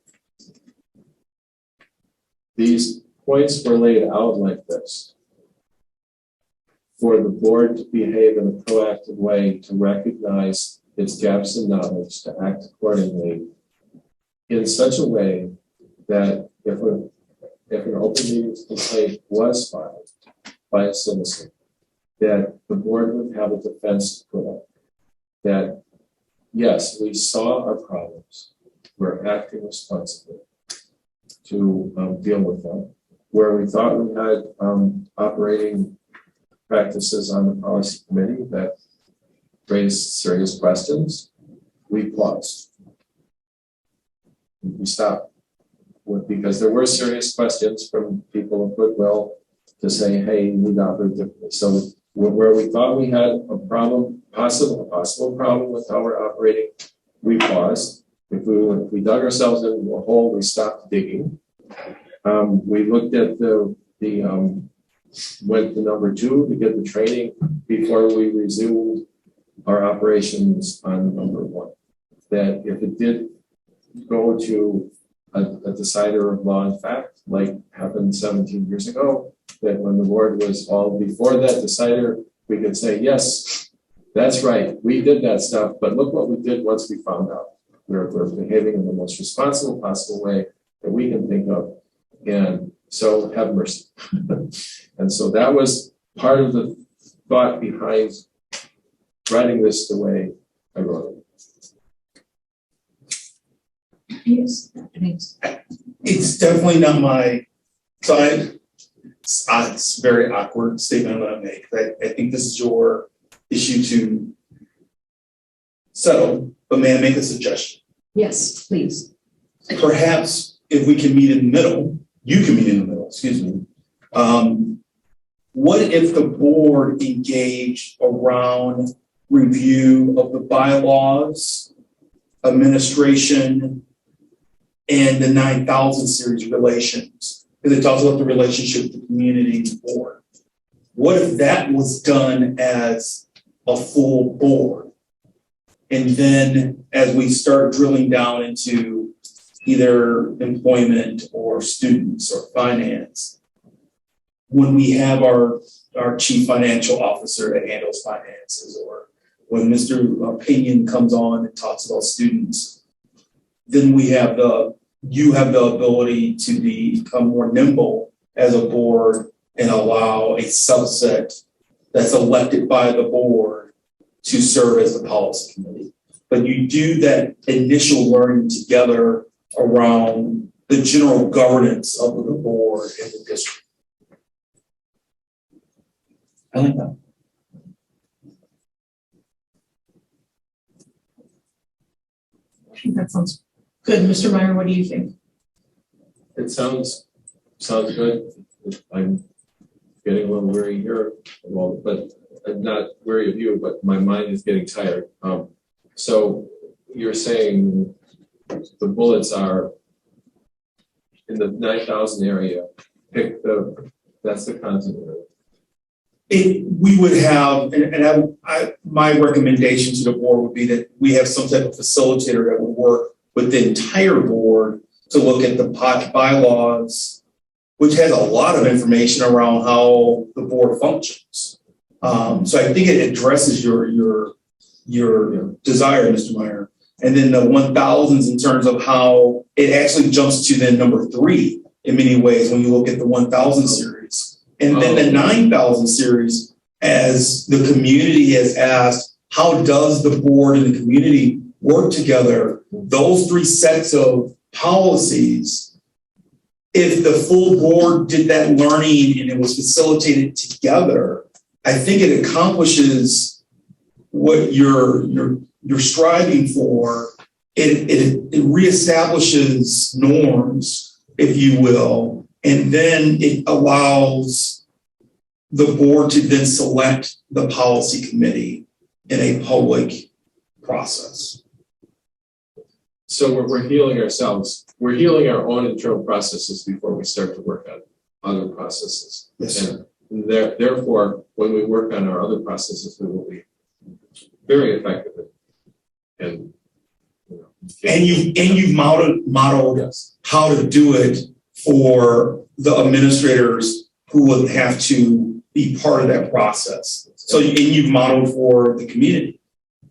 these points were laid out like this for the board to behave in a proactive way, to recognize its gaps in knowledge, to act accordingly in such a way that if an open meetings complaint was filed by a citizen, that the board would have a defense to put up. That, yes, we saw our problems, we're acting responsibly to deal with them. Where we thought we had operating practices on the policy committee that raised serious questions, we paused. We stopped because there were serious questions from people of goodwill to say, hey, we operate differently. So where we thought we had a problem, possible problem with how we're operating, we paused. If we dug ourselves into a hole, we stopped digging. We looked at went to number 2 to get the training before we resumed our operations on number 1. That if it did go to a decider of law and fact, like happened 17 years ago, that when the board was all before that decider, we could say, yes, that's right, we did that stuff, but look what we did once we found out. We're behaving in the most responsible possible way that we can think of. And so have mercy. And so that was part of the thought behind writing this the way I wrote it. Yes. It's definitely not my side. It's a very awkward statement I'm going to make. I think this is your issue to settle, but may I make a suggestion? Yes, please. Perhaps if we can meet in the middle, you can meet in the middle, excuse me. What if the board engaged around review of the bylaws, administration, and the 9000 series relations? Because it talks about the relationship with the community and the board. What if that was done as a full board? And then as we start drilling down into either employment or students or finance, when we have our chief financial officer that handles finances, or when Mr. Pinion comes on and talks about students, then you have the ability to become more nimble as a board and allow a subset that's elected by the board to serve as the policy committee. But you do that initial learning together around the general governance of the board and the district. I like that. I think that sounds good. Mr. Meyer, what do you think? It sounds good. I'm getting a little weary here, but I'm not weary of you, but my mind is getting tired. So you're saying the bullets are in the 9,000 area, that's the content area. We would have, my recommendation to the board would be that we have some type of facilitator that would work with the entire board to look at the bylaws, which has a lot of information around how the board functions. So I think it addresses your desire, Mr. Meyer. And then the 1000s in terms of how it actually jumps to then number 3 in many ways when you look at the 1000 series. And then the 9000 series, as the community has asked, how does the board and the community work together? Those 3 sets of policies, if the full board did that learning and it was facilitated together, I think it accomplishes what you're striving for. It reestablishes norms, if you will, and then it allows the board to then select the policy committee in a public process. So we're healing ourselves. We're healing our own internal processes before we start to work on other processes. Yes, sir. And therefore, when we work on our other processes, we will be very effective. And you've modeled yes. how to do it for the administrators who would have to be part of that process. So you've modeled for the community.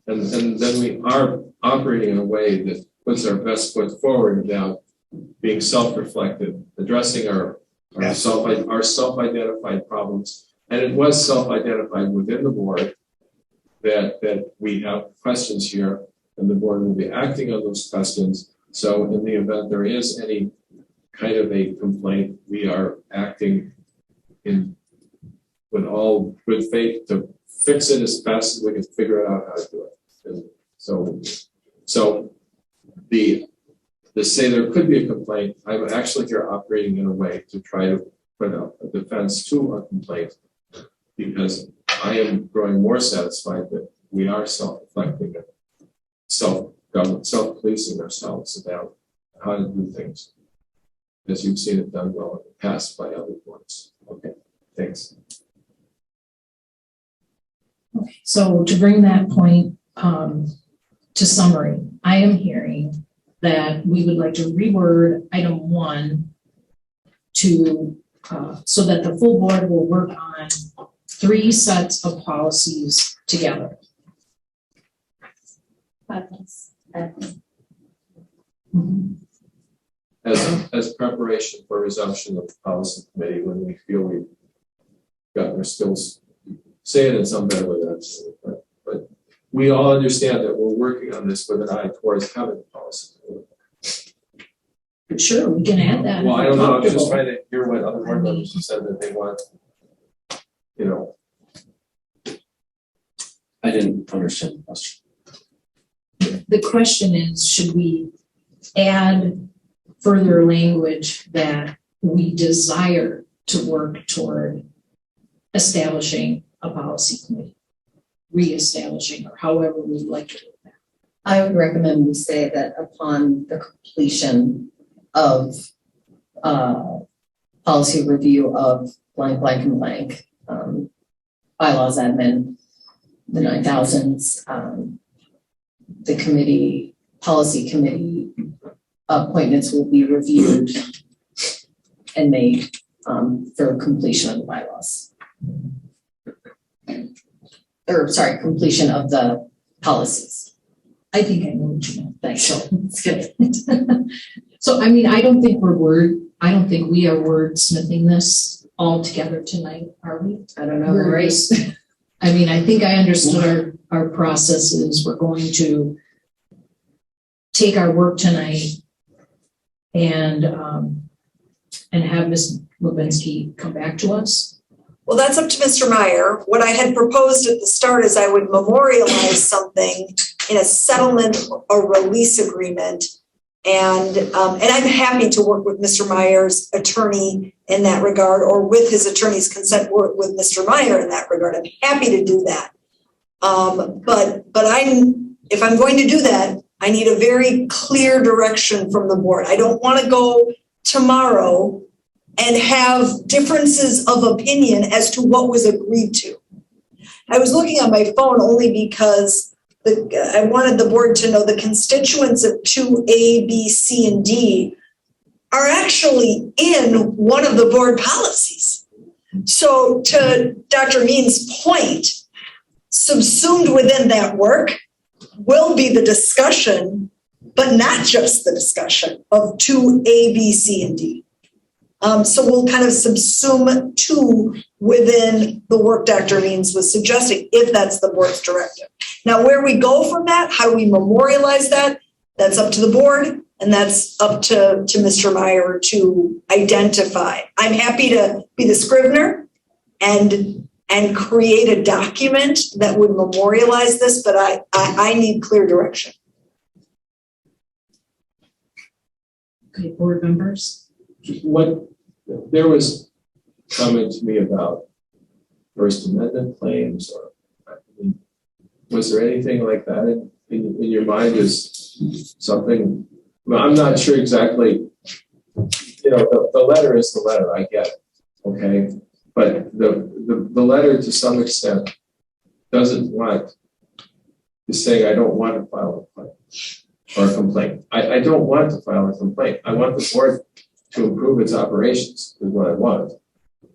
And then we are operating in a way that puts our best foot forward about being self-reflective, addressing our self-identified problems. And it was self-identified within the board that we have questions here, and the board will be acting on those questions. So in the event there is any kind of a complaint, we are acting with all good faith to fix it as fast as we can figure out how to do it. And so to say there could be a complaint, I'm actually here operating in a way to try to put up a defense to a complaint, because I am growing more satisfied that we are self-reflecting and self-policing ourselves about how to do things, as you've seen it done well in the past by other boards. Okay, thanks. Okay, so to bring that point to summary, I am hearing that we would like to reword item 1 to so that the full board will work on 3 sets of policies together. As preparation for resumption of the policy committee when we feel we've gotten our skills, say it in some better way than I'm saying it, but we all understand that we're working on this with an eye towards having a policy. Sure, we can add that. Well, I don't know, I'm just Comfortable. trying to hear what other board members have said that they want, I didn't understand the question. The question is, should we add further language that we desire to work toward establishing a policy committee, reestablishing, or however we would like to do that? I would recommend we say that upon the completion of policy review of blank, blank, and blank, bylaws admin, the 9000s, the policy committee appointments will be reviewed and made for completion of the bylaws. Or sorry, completion of the policies. I think I know what you meant. Thanks. So it's good. So, I mean, I don't think we are wordsmithing this all together tonight, are we? I don't know, right? I mean, I think I understood our processes. We're going to take our work tonight and have Ms. Lubinsky come back to us. Well, that's up to Mr. Meyer. What I had proposed at the start is I would memorialize something in a settlement or release agreement. And I'm happy to work with Mr. Meyer's attorney in that regard, or with his attorney's consent, work with Mr. Meyer in that regard. I'm happy to do that. But if I'm going to do that, I need a very clear direction from the board. I don't want to go tomorrow and have differences of opinion as to what was agreed to. I was looking on my phone only because I wanted the board to know the constituents of 2A, B, C, and D are actually in one of the board policies. So to Dr. Means' point, subsumed within that work will be the discussion, but not just the discussion of 2A, B, C, and D. So we'll kind of subsume 2 within the work Dr. Means was suggesting, if that's the board's directive. Now, where we go from that, how we memorialize that, that's up to the board, and that's up to Mr. Meyer to identify. I'm happy to be the scrivener and create a document that would memorialize this, but I need clear direction. Okay, board members. There was comment to me about First Amendment claims, or was there anything like that in your mind? Is something? I'm not sure exactly. The letter is the letter. I get it, okay, but the letter to some extent doesn't want to say I don't want to file a claim or a complaint. I don't want to file a complaint. I want the board to improve its operations is what I want.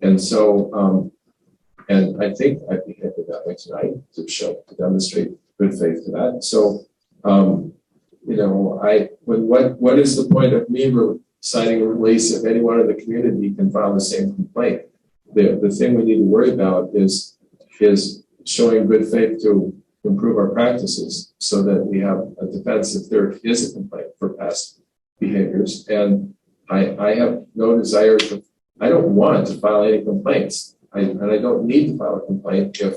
And so, and I think I behaved that way tonight to demonstrate good faith to that. So, what is the point of me signing a release if anyone in the community can file the same complaint? The thing we need to worry about is showing good faith to improve our practices so that we have a defense if there is a complaint for past behaviors. And I have no desire to, I don't want to file any complaints. And I don't need to file a complaint if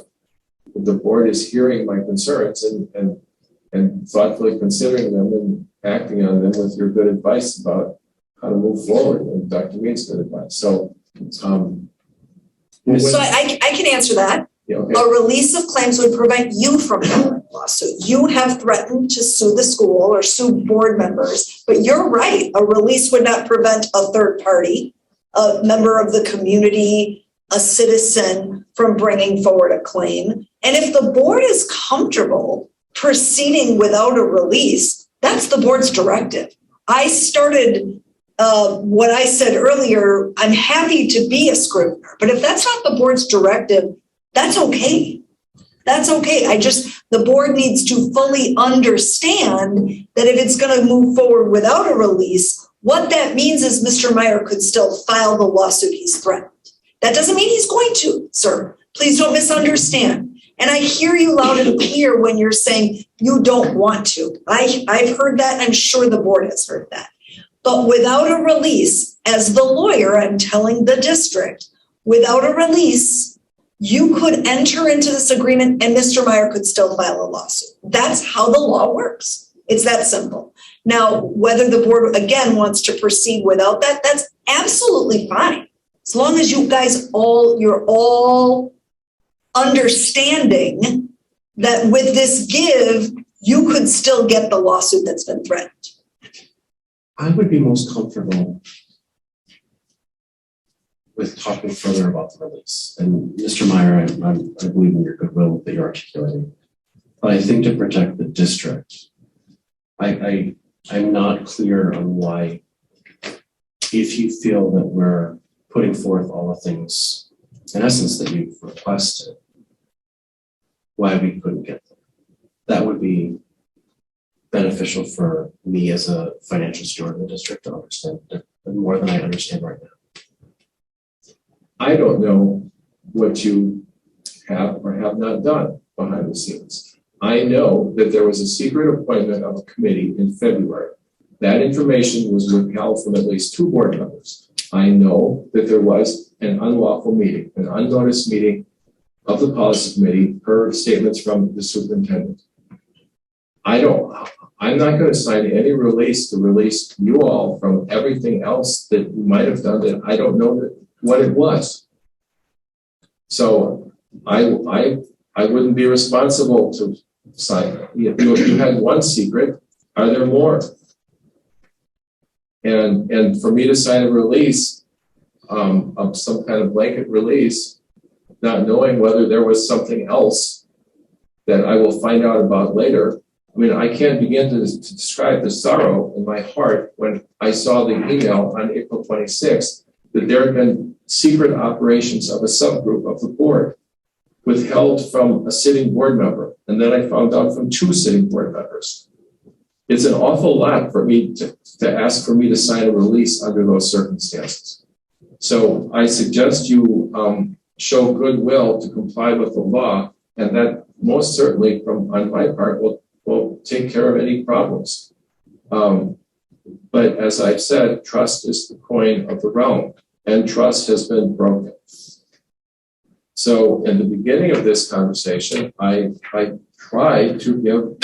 the board is hearing my concerns and thoughtfully considering them and acting on them with your good advice about how to move forward and Dr. Mead's good advice. So, So I can answer that. yeah, okay. A release of claims would prevent you from filing a lawsuit. You have threatened to sue the school or sue board members, but you're right. A release would not prevent a third party, a member of the community, a citizen from bringing forward a claim. And if the board is comfortable proceeding without a release, that's the board's directive. I started what I said earlier, I'm happy to be a scrivener, but if that's not the board's directive, that's okay. That's okay. The board needs to fully understand that if it's going to move forward without a release, what that means is Mr. Meyer could still file the lawsuit he's threatened. That doesn't mean he's going to, sir. Please don't misunderstand. And I hear you loud and clear when you're saying you don't want to. I've heard that. I'm sure the board has heard that. But without a release, as the lawyer, I'm telling the district, without a release, you could enter into this agreement and Mr. Meyer could still file a lawsuit. That's how the law works. It's that simple. Now, whether the board, again, wants to proceed without that, that's absolutely fine. As long as you guys you're all understanding that with this give, you could still get the lawsuit that's been threatened. I would be most comfortable with talking further about the release. And Mr. Meyer, I believe in your goodwill that you're articulating. But I think to protect the district, I'm not clear on why, if you feel that we're putting forth all the things, in essence, that you've requested, why we couldn't get there. That would be beneficial for me as a financial steward of the district to understand more than I understand right now. I don't know what you have or have not done behind the scenes. I know that there was a secret appointment of a committee in February. That information was withheld from at least 2 board members. I know that there was an unlawful meeting, an unnoticed meeting of the policy committee per statements from the superintendent. I'm not going to sign any release to release you all from everything else that you might have done that I don't know what it was. So I wouldn't be responsible to sign. You had one secret Are there more? And for me to sign a release of some kind of blanket release, not knowing whether there was something else that I will find out about later. I mean, I can't begin to describe the sorrow in my heart when I saw the email on April 26th that there had been secret operations of a subgroup of the board withheld from a sitting board member. And then I found out from 2 sitting board members. It's an awful lot for me to ask for me to sign a release under those circumstances. So I suggest you show goodwill to comply with the law, and that most certainly on my part will take care of any problems. But as I've said, trust is the coin of the realm, and trust has been broken. So in the beginning of this conversation, I tried to give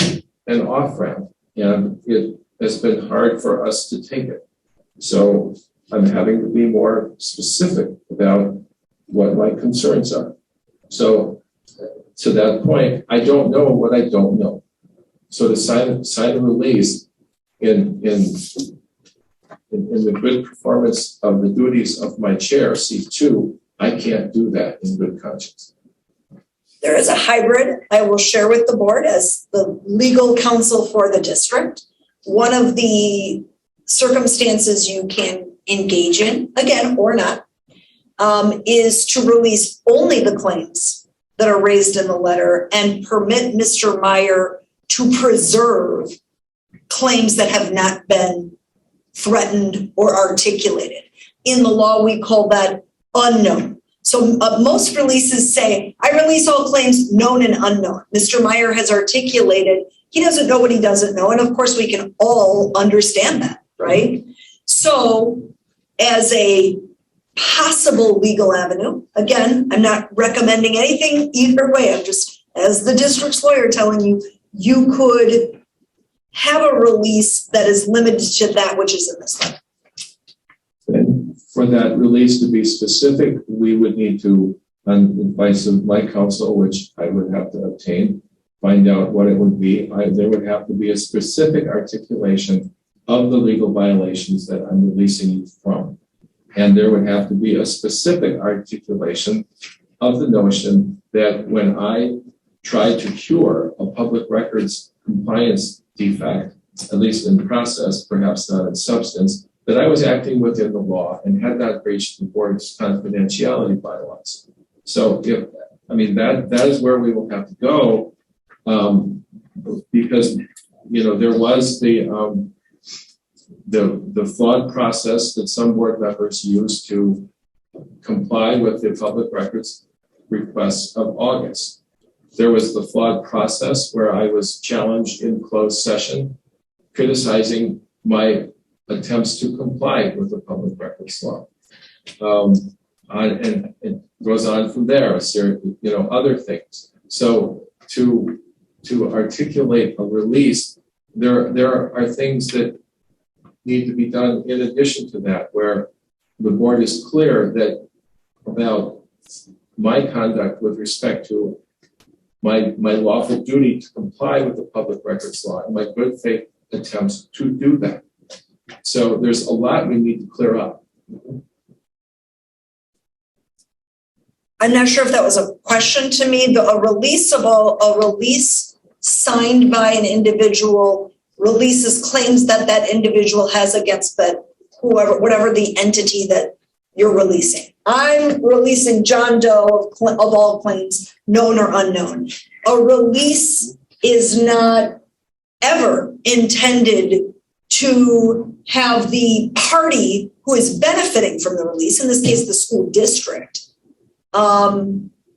an off-ramp, and it has been hard for us to take it. So I'm having to be more specific about what my concerns are. So to that point, I don't know what I don't know. So to sign a release in the good performance of the duties of my chair, C2, I can't do that in good conscience. There is a hybrid I will share with the board as the legal counsel for the district. One of the circumstances you can engage in, again, or not, is to release only the claims that are raised in the letter and permit Mr. Meyer to preserve claims that have not been threatened or articulated. In the law, we call that unknown. So most releases say, I release all claims known and unknown. Mr. Meyer has articulated, he doesn't know what he doesn't know. And of course, we can all understand that, right? So as a possible legal avenue, again, I'm not recommending anything either way. I'm just, as the district's lawyer, telling you, you could have a release that is limited to that which is in this letter. And for that release to be specific, we would need to, on advice of my counsel, which I would have to obtain, find out what it would be. There would have to be a specific articulation of the legal violations that I'm releasing you from. And there would have to be a specific articulation of the notion that when I try to cure a public records compliance defect, at least in process, perhaps not in substance, that I was acting within the law and had not breached the board's confidentiality bylaws. So that is where we will have to go, because there was the flawed process that some board members used to comply with the public records requests of August. There was the flawed process where I was challenged in closed session, criticizing my attempts to comply with the public records law. And it goes on from there, other things. So to articulate a release, there are things that need to be done in addition to that, where the board is clear that about my conduct with respect to my lawful duty to comply with the public records law and my good faith attempts to do that. So there's a lot we need to clear up. I'm not sure if that was a question to me. A release signed by an individual releases claims that individual has against whatever the entity that you're releasing. I'm releasing John Doe of all claims, known or unknown. A release is not ever intended to have the party who is benefiting from the release, in this case, the school district,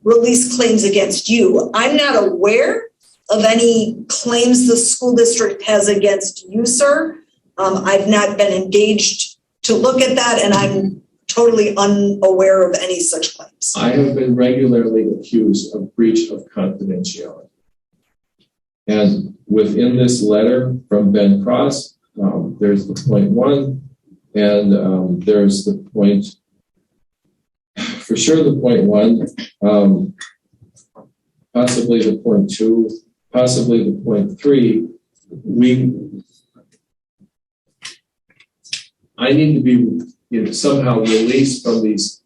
release claims against you. I'm not aware of any claims the school district has against you, sir. I've not been engaged to look at that, and I'm totally unaware of any such claims. I have been regularly accused of breach of confidentiality. And within this letter from Ben Cross, there's the point 1, and there's the point, for sure the point 1, possibly the point 2, possibly the point 3. I need to be somehow released from these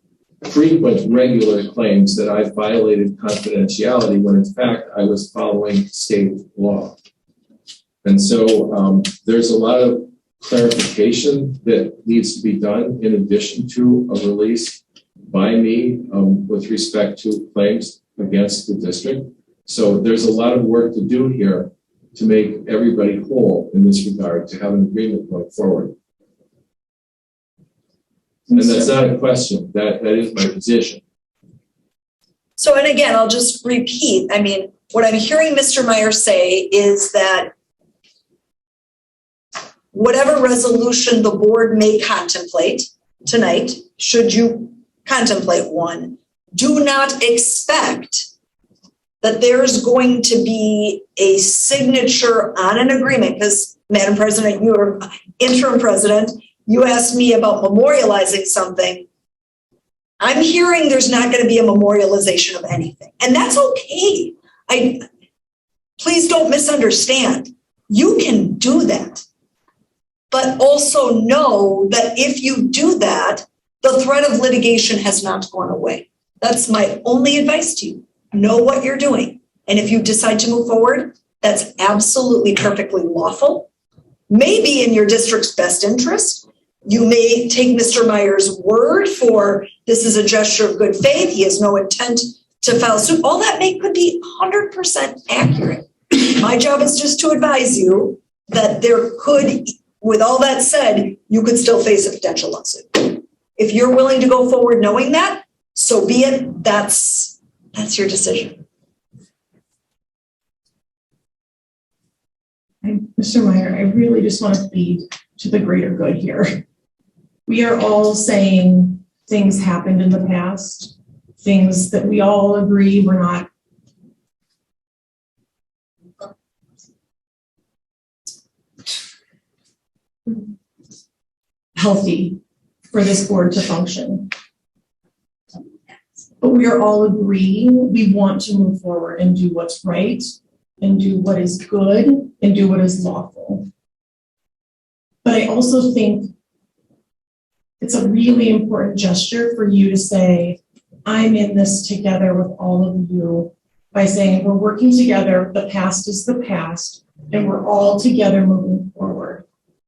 frequent regular claims that I violated confidentiality when in fact I was following state law. And so there's a lot of clarification that needs to be done in addition to a release by me with respect to claims against the district. So there's a lot of work to do here to make everybody whole in this regard, to have an agreement going forward. And that's not a question, that is my position. So, and again, I'll just repeat, I mean, what I'm hearing Mr. Meyer say is that whatever resolution the board may contemplate tonight, should you contemplate one, do not expect that there's going to be a signature on an agreement, because Madam President, you are interim president, you asked me about memorializing something. I'm hearing there's not going to be a memorialization of anything, and that's okay. Please don't misunderstand. You can do that, but also know that if you do that, the threat of litigation has not gone away. That's my only advice to you. Know what you're doing, and if you decide to move forward, that's absolutely perfectly lawful. Maybe in your district's best interest. You may take Mr. Meyer's word for this is a gesture of good faith. He has no intent to file suit. All that could be 100% accurate. My job is just to advise you that there could, with all that said, you could still face a potential lawsuit. If you're willing to go forward knowing that, so be it. That's your decision. Mr. Meyer, I really just want to plead to the greater good here. We are all saying things happened in the past, things that we all agree were not healthy for this board to function. But we are all agreeing we want to move forward and do what's right and do what is good and do what is lawful. But I also think it's a really important gesture for you to say, I'm in this together with all of you, by saying we're working together, the past is the past, and we're all together moving forward.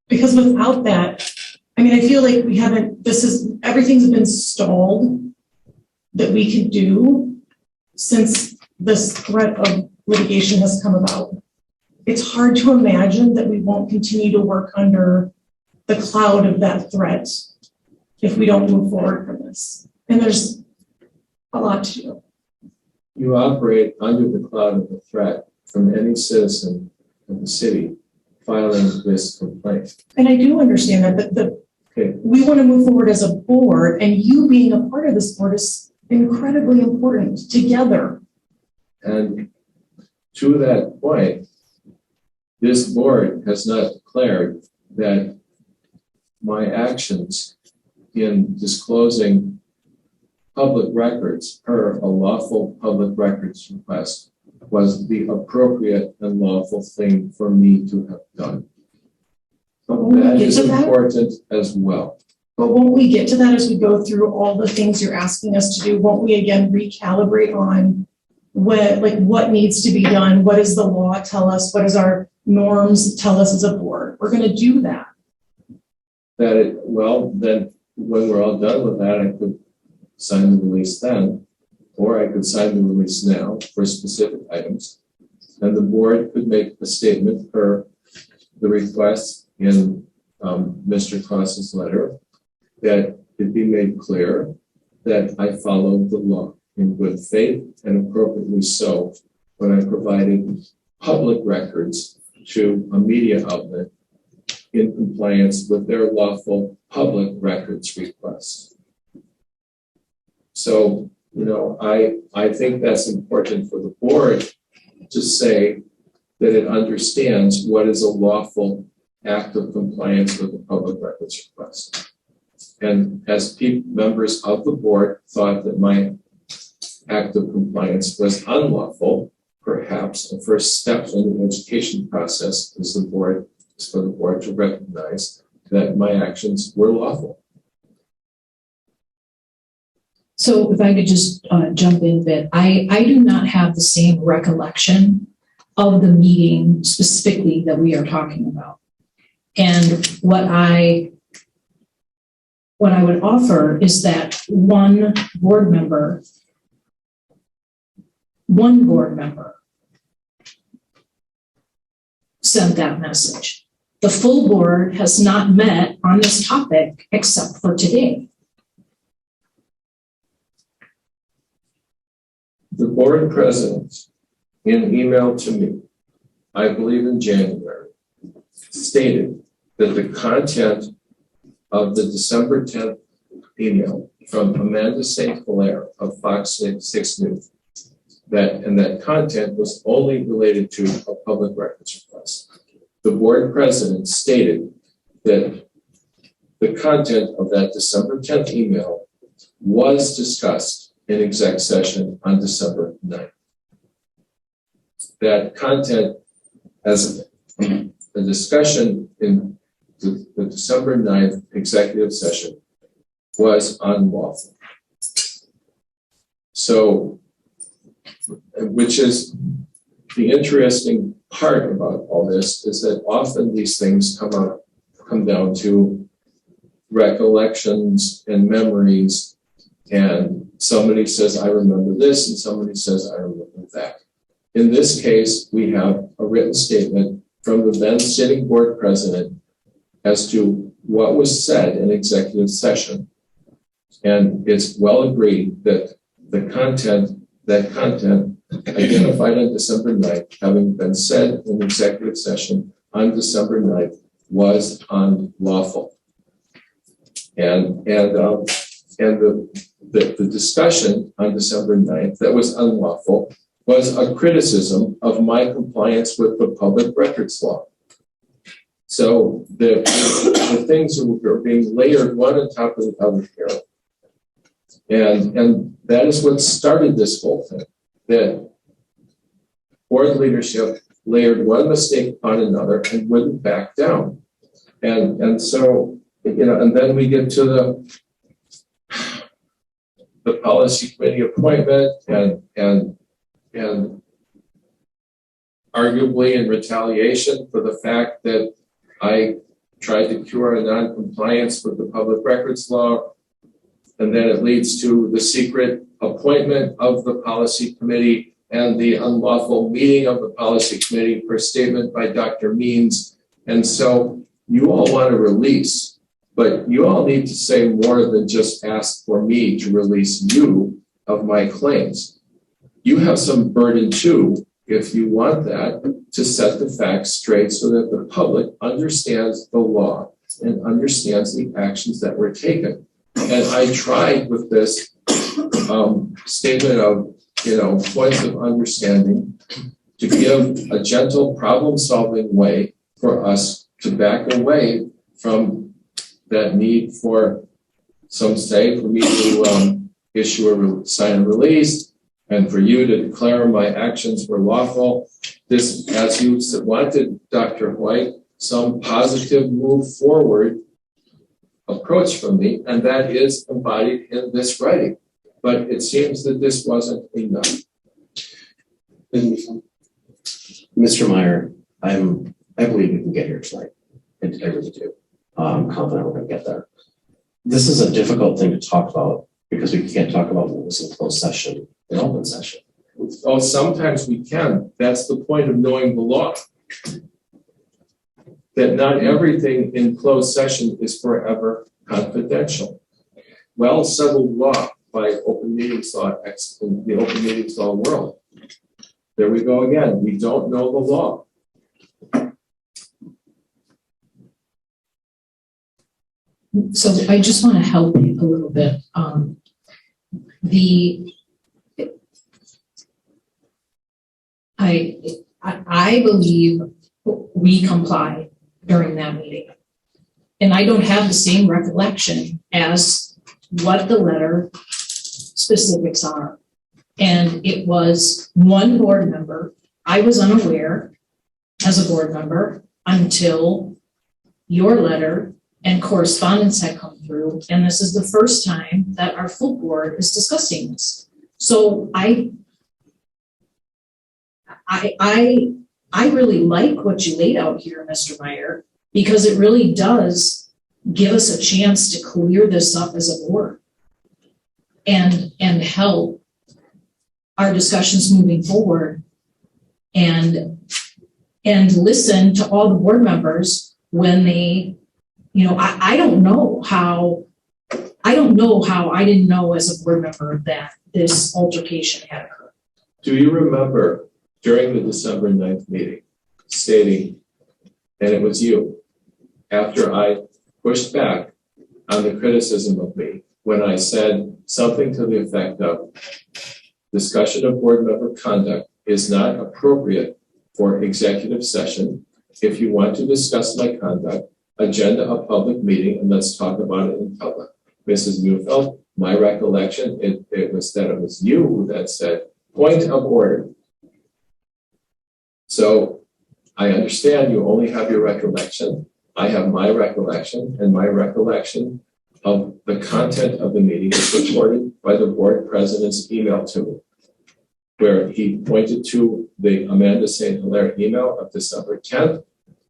Because without that, I mean, I feel like everything's been stalled that we could do since this threat of litigation has come about. It's hard to imagine that we won't continue to work under the cloud of that threat if we don't move forward from this. And there's a lot to do. You operate under the cloud of the threat from any citizen of the city filing this complaint. And I do understand that, but we want to move forward as a board, and you being a part of this board is incredibly important together. And to that point, this board has not declared that my actions in disclosing public records per a lawful public records request was the appropriate and lawful thing for me to have done. That is important as well. But won't we get to that as we go through all the things you're asking us to do? Won't we again recalibrate on what needs to be done? What does the law tell us? What does our norms tell us as a board? We're going to do that. Then when we're all done with that, I could sign the release then, or I could sign the release now for specific items. And the board could make a statement per the request in Mr. Cross's letter that it be made clear that I followed the law in good faith and appropriately so when I provided public records to a media outlet in compliance with their lawful public records request. So, I think that's important for the board to say that it understands what is a lawful act of compliance with the public records request. And as members of the board thought that my act of compliance was unlawful, perhaps the first step in the education process is for the board to recognize that my actions were lawful. So if I could just jump in a bit, I do not have the same recollection of the meeting specifically that we are talking about. And what I would offer is that one board member sent that message. The full board has not met on this topic except for today. The board president, in an email to me, I believe in January, stated that the content of the December 10th email from Amanda St. Hilaire of Fox 6 News, that content was only related to a public records request. The board president stated that the content of that December 10th email was discussed in exec session on December 9th. That content, as a discussion in the December 9th executive session, was unlawful. So, which is the interesting part about all this, is that often these things come down to recollections and memories, and somebody says, I remember this, and somebody says, I remember that. In this case, we have a written statement from the then sitting board president as to what was said in executive session. And it's well agreed that that content identified on December 9th, having been said in executive session on December 9th, was unlawful. And the discussion on December 9th that was unlawful was a criticism of my compliance with the public records law. So the things are being layered one on top of the other here. And that is what started this whole thing, that board leadership layered one mistake upon another and wouldn't back down. And so, and then we get to the policy committee appointment and arguably in retaliation for the fact that I tried to cure a non-compliance with the public records law, and then it leads to the secret appointment of the policy committee and the unlawful meeting of the policy committee per statement by Dr. Means. And so you all want to release, but you all need to say more than just ask for me to release you of my claims. You have some burden too, if you want that, to set the facts straight so that the public understands the law and understands the actions that were taken. And I tried with this statement of, points of understanding to give a gentle problem-solving way for us to back away from that need for, some say, for me to sign a release, and for you to declare my actions were lawful. This, as you wanted, Dr. White, some positive move forward approach from me, and that is embodied in this writing. But it seems that this wasn't enough. Mr. Meyer, I believe we can get here tonight. I really do. I'm confident we're going to get there. This is a difficult thing to talk about because we can't talk about what was in closed session in open session. Oh, sometimes we can. That's the point of knowing the law. That not everything in closed session is forever confidential. Well settled law by open meetings law, in the open meetings law world. There we go again. We don't know the law. So I just want to help you a little bit. I believe we complied during that meeting. And I don't have the same recollection as what the letter specifics are. And it was one board member. I was unaware as a board member until your letter and correspondence had come through, and this is the first time that our full board is discussing this. So I really like what you laid out here, Mr. Meyer, because it really does give us a chance to clear this up as a board and help our discussions moving forward and listen to all the board members when they, you know, I don't know how I didn't know as a board member that this altercation had occurred. Do you remember during the December 9th meeting stating, and it was you, after I pushed back on the criticism of me, when I said something to the effect of discussion of board member conduct is not appropriate for executive session. If you want to discuss my conduct, agenda a public meeting and let's talk about it in public. Mrs. Neufeld, my recollection, it was that it was you who then said, point of order. So I understand you only have your recollection. I have my recollection, and my recollection of the content of the meeting is reported by the board president's email to me, where he pointed to the Amanda St. Hilaire email of December 10th,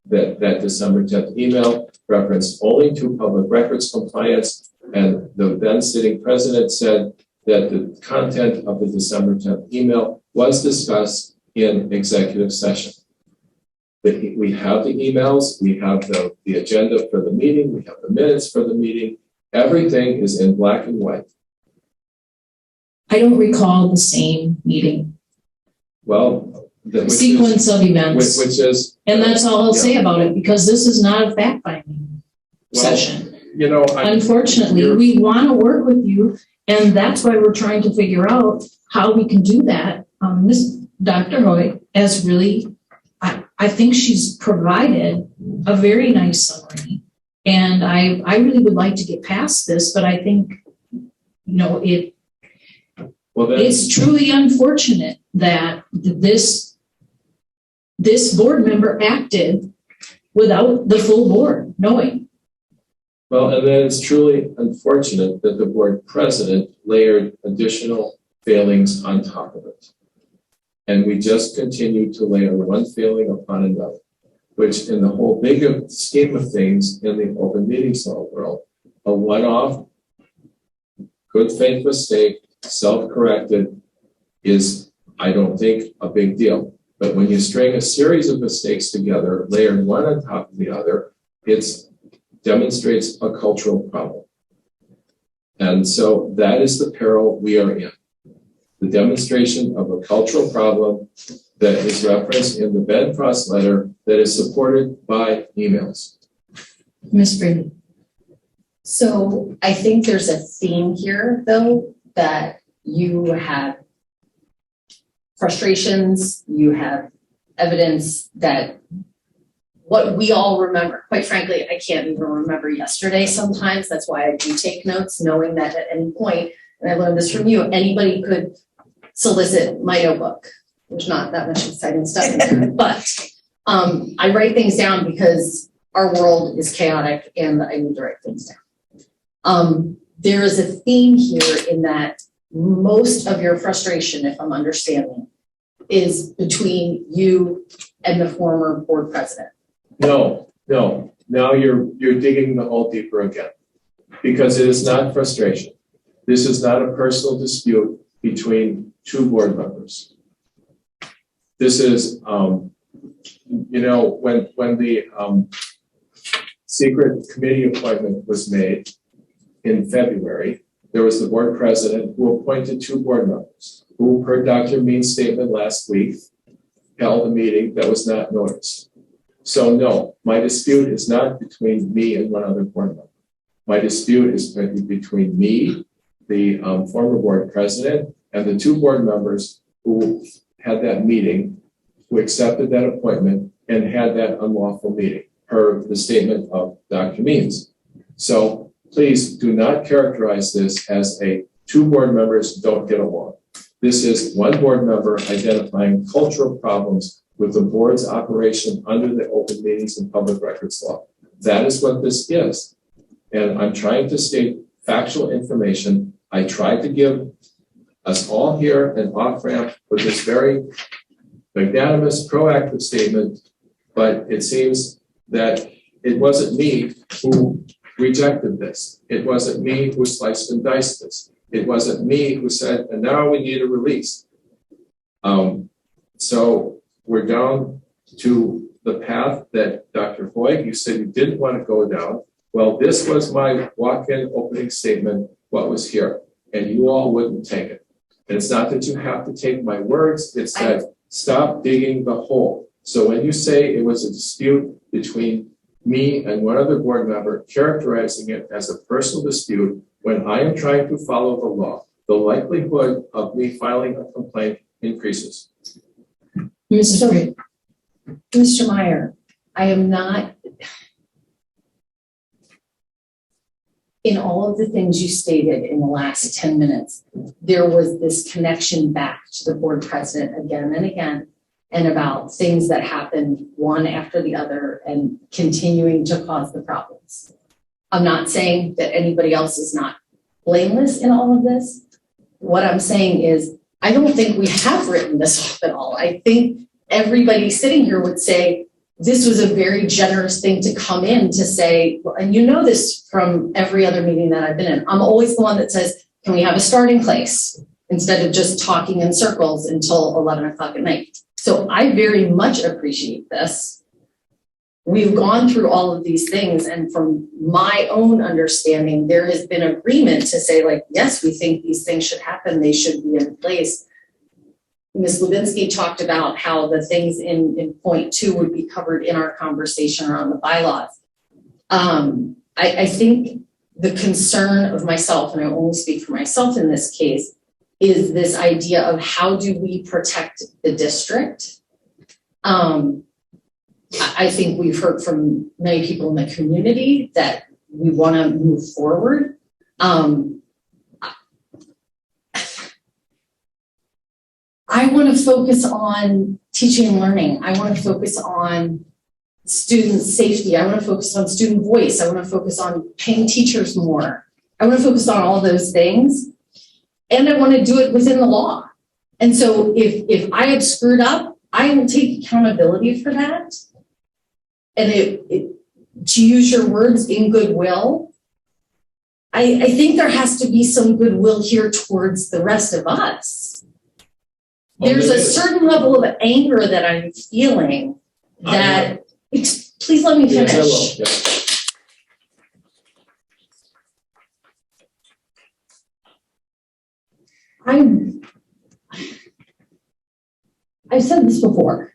that December 10th email referenced only to public records compliance, and the then sitting president said that the content of the December 10th email was discussed in executive session. We have the emails, we have the agenda for the meeting, we have the minutes for the meeting. Everything is in black and white. I don't recall the same meeting, Well, sequence of events. Which is. And that's all I'll say Yeah. about it, because this is not a fact-finding Well, session. You know, Unfortunately, we want to work with you, and that's why we're trying to figure out how we can do that. Dr. Hoyt has really, I think she's provided a very nice summary, and I really would like to get past this, but I think, you know, it's truly unfortunate that this board member acted without the full board knowing. Well, and then it's truly unfortunate that the board president layered additional failings on top of it. And we just continue to layer one failing upon another, which in the whole bigger scheme of things in the open meetings law world, a one-off, good faith mistake, self-corrected is, I don't think, a big deal. But when you string a series of mistakes together, layered one on top of the other, it demonstrates a cultural problem. And so that is the peril we are in. The demonstration of a cultural problem that is referenced in the Ben Frost letter that is supported by emails. Ms. Brady. So I think there's a theme here, though, that you have frustrations, you have evidence that what we all remember, quite frankly, I can't even remember yesterday sometimes. That's why I do take notes, knowing that at any point, and I learned this from you, anybody could solicit my notebook. There's not that much exciting stuff in there, but I write things down because our world is chaotic and I need to write things down. There is a theme here in that most of your frustration, if I'm understanding, is between you and the former board president. No. Now you're digging the hole deeper again, because it is not frustration. This is not a personal dispute between two board members. This is, when the secret committee appointment was made in February, there was the board president who appointed two board members who, per Dr. Means' statement last week, held a meeting that was not noticed. So no, my dispute is not between me and one other board member. My dispute is between me, the former board president, and the two board members who had that meeting, who accepted that appointment and had that unlawful meeting, per the statement of Dr. Means. So please do not characterize this as two board members don't get along. This is one board member identifying cultural problems with the board's operation under the Open Meetings and Public Records Law. That is what this is. and I'm trying to state factual information. I tried to give us all here an off-ramp with this very magnanimous, proactive statement, but it seems that it wasn't me who rejected this. It wasn't me who sliced and diced this. It wasn't me who said, and now we need a release. So we're down to the path that Dr. Hoyt, you said you didn't want to go down. Well, this was my walk-in opening statement, what was here, and you all wouldn't take it. And it's not that you have to take my words, it's that stop digging the hole. So when you say it was a dispute between me and one other board member, characterizing it as a personal dispute, when I am trying to follow the law, the likelihood of me filing a complaint increases. Mrs. Mr. Meyer, I am not, in all of the things you stated in the last 10 minutes, there was this connection back to the board president again and again, and about things that happened one after the other and continuing to cause the problems. I'm not saying that anybody else is not blameless in all of this. What I'm saying is, I don't think we have written this off at all. I think everybody sitting here would say, this was a very generous thing to come in to say, and you know this from every other meeting that I've been in. I'm always the one that says, can we have a starting place instead of just talking in circles until 11 o'clock at night? So I very much appreciate this. We've gone through all of these things, and from my own understanding, there has been agreement to say, like, yes, we think these things should happen, they should be in place. Ms. Levinsky talked about how the things in point 2 would be covered in our conversation around the bylaws. I think the concern of myself, and I only speak for myself in this case, is this idea of how do we protect the district? I think we've heard from many people in the community that we want to move forward. I want to focus on teaching and learning. I want to focus on student safety. I want to focus on student voice. I want to focus on paying teachers more. I want to focus on all those things. And I want to do it within the law. And so if I have screwed up, I will take accountability for that. And to use your words, in goodwill, I think there has to be some goodwill here towards the rest of us. There's a certain level of anger that I'm feeling that, please let me finish. Yes, I will. I've said this before.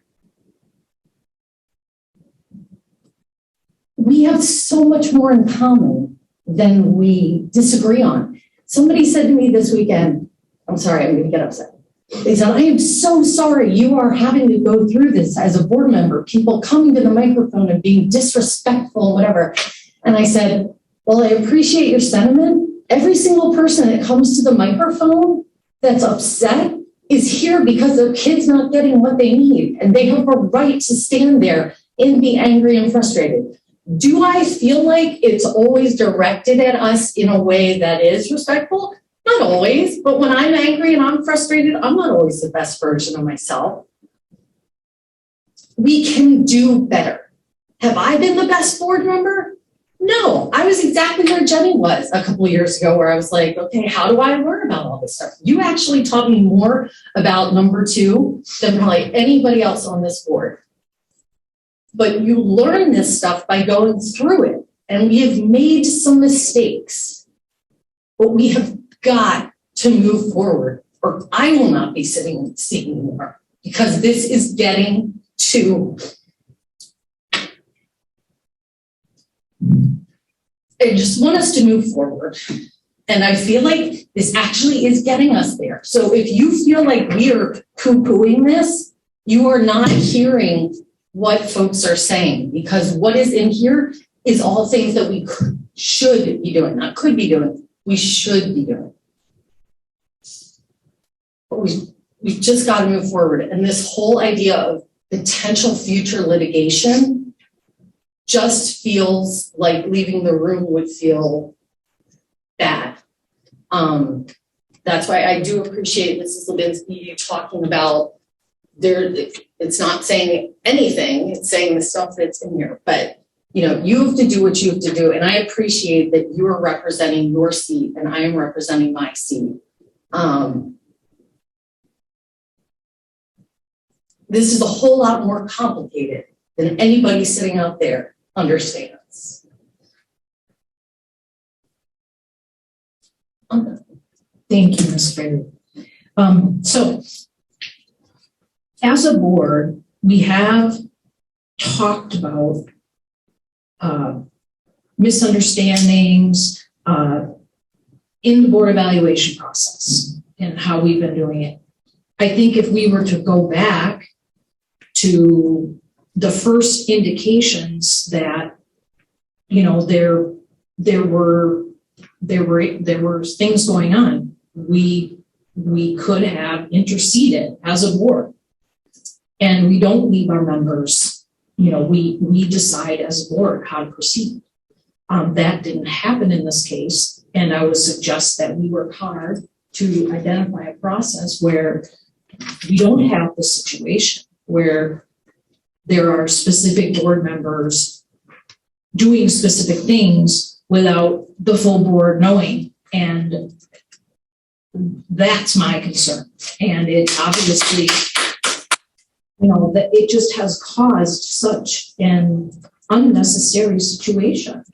We have so much more in common than we disagree on. Somebody said to me this weekend, I'm sorry, I'm going to get upset. They said, I am so sorry you are having to go through this as a board member, people coming to the microphone and being disrespectful and whatever. And I said, well, I appreciate your sentiment. Every single person that comes to the microphone that's upset is here because their kid's not getting what they need. And they have a right to stand there and be angry and frustrated. Do I feel like it's always directed at us in a way that is respectful? Not always, but when I'm angry and I'm frustrated, I'm not always the best version of myself. We can do better. Have I been the best board member? No, I was exactly where Jenny was a couple of years ago, where I was like, okay, how do I learn about all this stuff? You actually taught me more about number 2 than probably anybody else on this board. But you learn this stuff by going through it. And we have made some mistakes, but we have got to move forward, or I will not be sitting in the seat anymore, because this is getting to, I just want us to move forward. And I feel like this actually is getting us there. So if you feel like we are poo-pooing this, you are not hearing what folks are saying, because what is in here is all things that we should be doing, not could be doing, we should be doing. But we've just got to move forward. And this whole idea of potential future litigation, just feels like leaving the room would feel bad. That's why I do appreciate Mrs. Levinsky talking about it's not saying anything, it's saying the stuff that's in here, but you know, you have to do what you have to do. And I appreciate that you are representing your seat and I am representing my seat. This is a whole lot more complicated than anybody sitting out there understands. Thank you, Ms. Fraley. So as a board, we have talked about misunderstandings in the board evaluation process and how we've been doing it. I think if we were to go back to the first indications that, you know, there were things going on, we could have interceded as a board. And we don't leave our members, you know, we decide as a board how to proceed. That didn't happen in this case. And I would suggest that we work hard to identify a process where we don't have the situation where there are specific board members doing specific things without the full board knowing. And that's my concern. And it obviously, you know, that it just has caused such an unnecessary situation.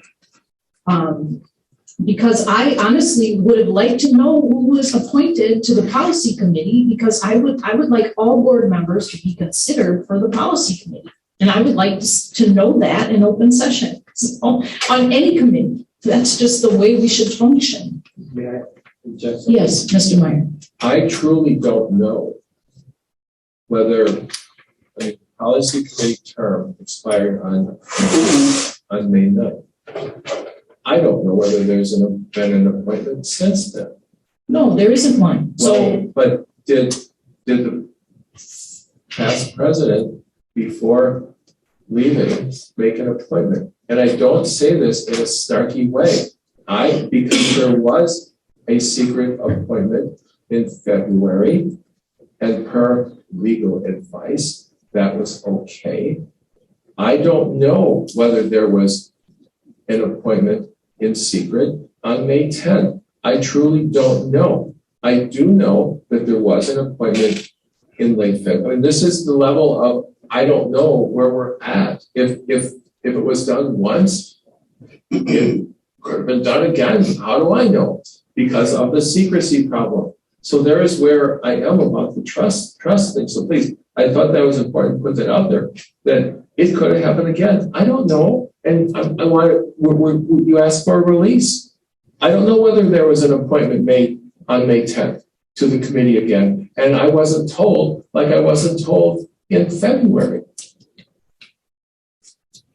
Because I honestly would have liked to know who was appointed to the policy committee, because I would like all board members to be considered for the policy committee. And I would like to know that in open session on any committee. That's just the way we should function. May I interject something? Yes, Mr. Meyer. I truly don't know whether a policy committee term expired on May 9th. I don't know whether there's been an appointment since then. No, there isn't one. So, But did the past president, before leaving, make an appointment? And I don't say this in a snarky way. Because there was a secret appointment in February, and per legal advice, that was okay. I don't know whether there was an appointment in secret on May 10th. I truly don't know. I do know that there was an appointment in late February. And this is the level of, I don't know where we're at. If it was done once, it could have been done again. How do I know? Because of the secrecy problem. So there is where I am about the trust thing. So please, I thought that was important to put that out there, that it could have happened again. I don't know. And I want to, you asked for a release. I don't know whether there was an appointment made on May 10th to the committee again. And I wasn't told, like I wasn't told in February.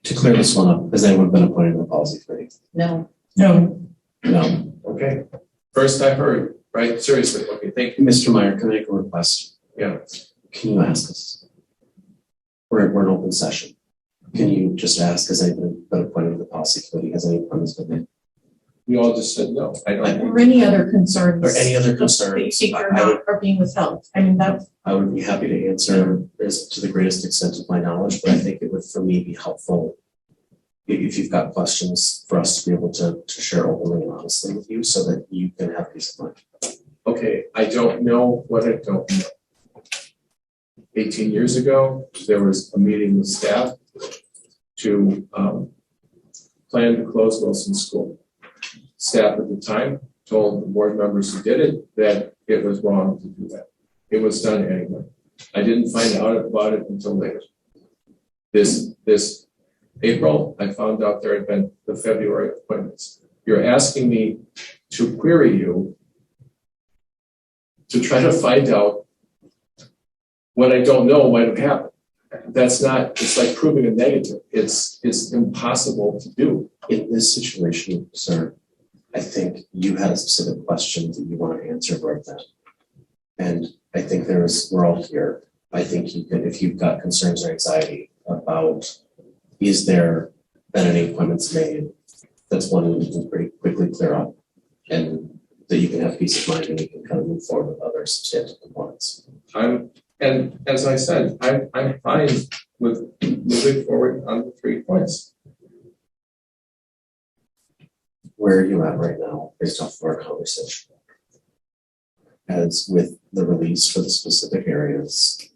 To clear this one up, has anyone been appointed to the policy committee? No. no, No. Okay. First I heard, right? Seriously. Okay, thank you. Mr. Meyer, can I make a request? Yeah. Can you ask us? We're in open session. Can you just ask, has anyone been appointed to the policy committee? Has any appointments been made? We all just said no. I don't. Or any other concerns. Or any other that concerns? you think are not, are being withheld. I mean, that, I would be happy to answer this to the greatest extent of my knowledge, but I think it would, for me, be helpful if you've got questions for us to be able to share openly and honestly with you so that you can have peace of mind. Okay, I don't know what I don't know. 18 years ago, there was a meeting with staff to plan to close Wilson School. Staff at the time told the board members who did it that it was wrong to do that. It was done anyway. I didn't find out about it until later. This April, I found out there had been the February appointments. You're asking me to query you to try to find out what I don't know might have happened. That's not, it's like proving a negative. It's impossible to do. In this situation, sir, I think you had a specific question that you want to answer right then. And I think we're all here. I think you can, if you've got concerns or anxiety about, is there been any appointments made, that's one that you can pretty quickly clear up, and that you can have peace of mind and you can kind of move forward with other substantive components. And as I said, I'm fine with moving forward on the 3 points. Where are you at right now based off of our conversation? As with the release for the specific areas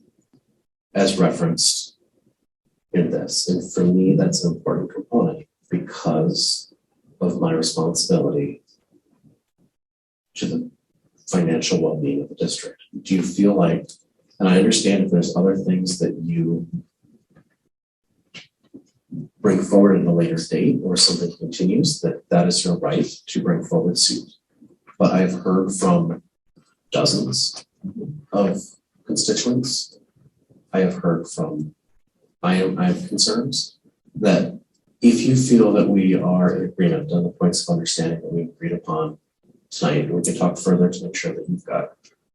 as referenced in this. And for me, that's an important component because of my responsibility to the financial well-being of the district. Do you feel like, and I understand if there's other things that you bring forward at a later date or something continues, that is your right to bring forward suit. But I've heard from dozens of constituents. I have heard from, I have concerns that if you feel that we are in agreement on the points of understanding that we agreed upon tonight, we can talk further to make sure that you've got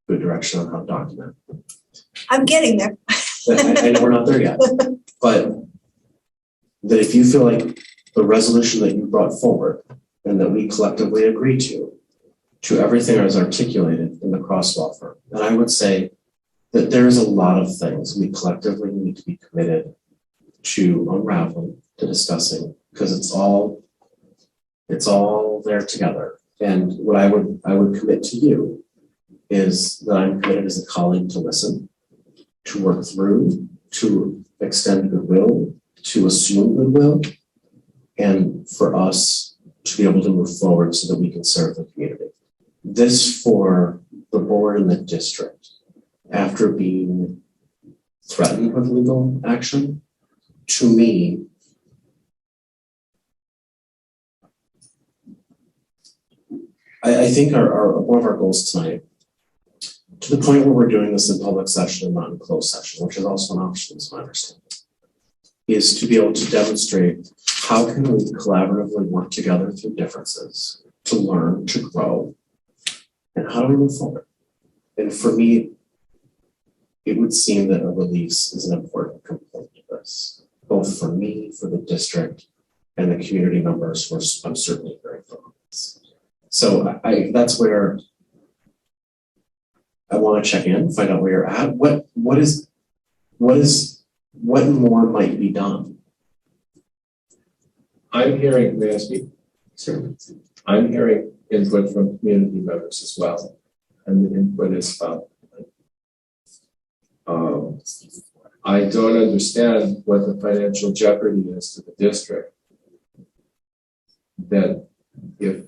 good direction on how to document. I'm getting there. I know we're not there yet, but that if you feel like the resolution that you brought forward and that we collectively agreed to everything as articulated in the crosswalk firm, and I would say that there is a lot of things we collectively need to be committed to unraveling, to discussing, because it's all there together. And what I would commit to you is that I'm committed as a colleague to listen, to work through, to extend goodwill, to assume goodwill, and for us to be able to move forward so that we can serve the community. This for the board and the district, after being threatened with legal action, to me, I think our one of our goals tonight, to the point where we're doing this in public session and not in closed session, which is also an option, as I understand, is to be able to demonstrate how can we collaboratively work together through differences to learn, to grow, and how do we move forward? And for me, it would seem that a release is an important component of this, both for me, for the district, and the community members who I'm certainly very focused on this. So that's where I want to check in, find out where you're at. What more might be done? I'm hearing, may I speak? Certainly. I'm hearing input from community members as well. And the input is about, I don't understand what the financial jeopardy is to the district. That if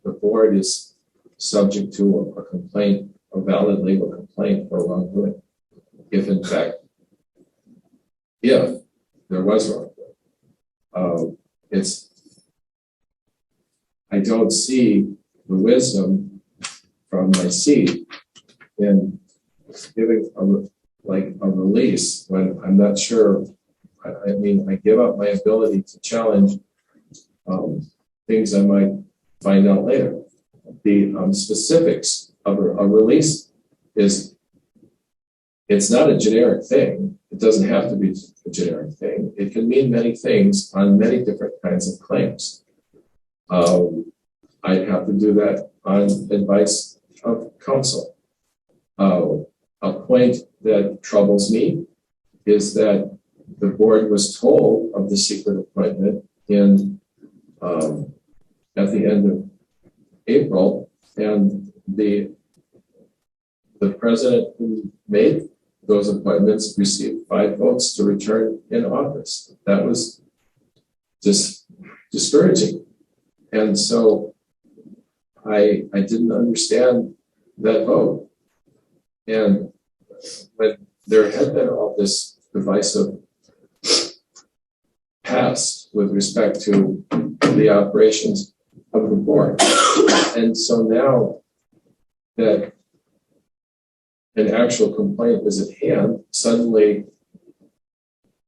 the board is subject to a complaint, a valid legal complaint for wrongdoing, if in fact, if there was wrongdoing, I don't see the wisdom from my seat in giving a release when I'm not sure. I mean, I give up my ability to challenge things I might find out later. The specifics of a release is, it's not a generic thing. It doesn't have to be a generic thing. It can mean many things on many different kinds of claims. I'd have to do that on advice of counsel. A point that troubles me is that the board was told of the secret appointment at the end of April, and the president who made those appointments received 5 votes to return in office. That was just discouraging. And so I didn't understand that vote. And when there had been all this divisive past with respect to the operations of the board. And so now that an actual complaint is at hand, suddenly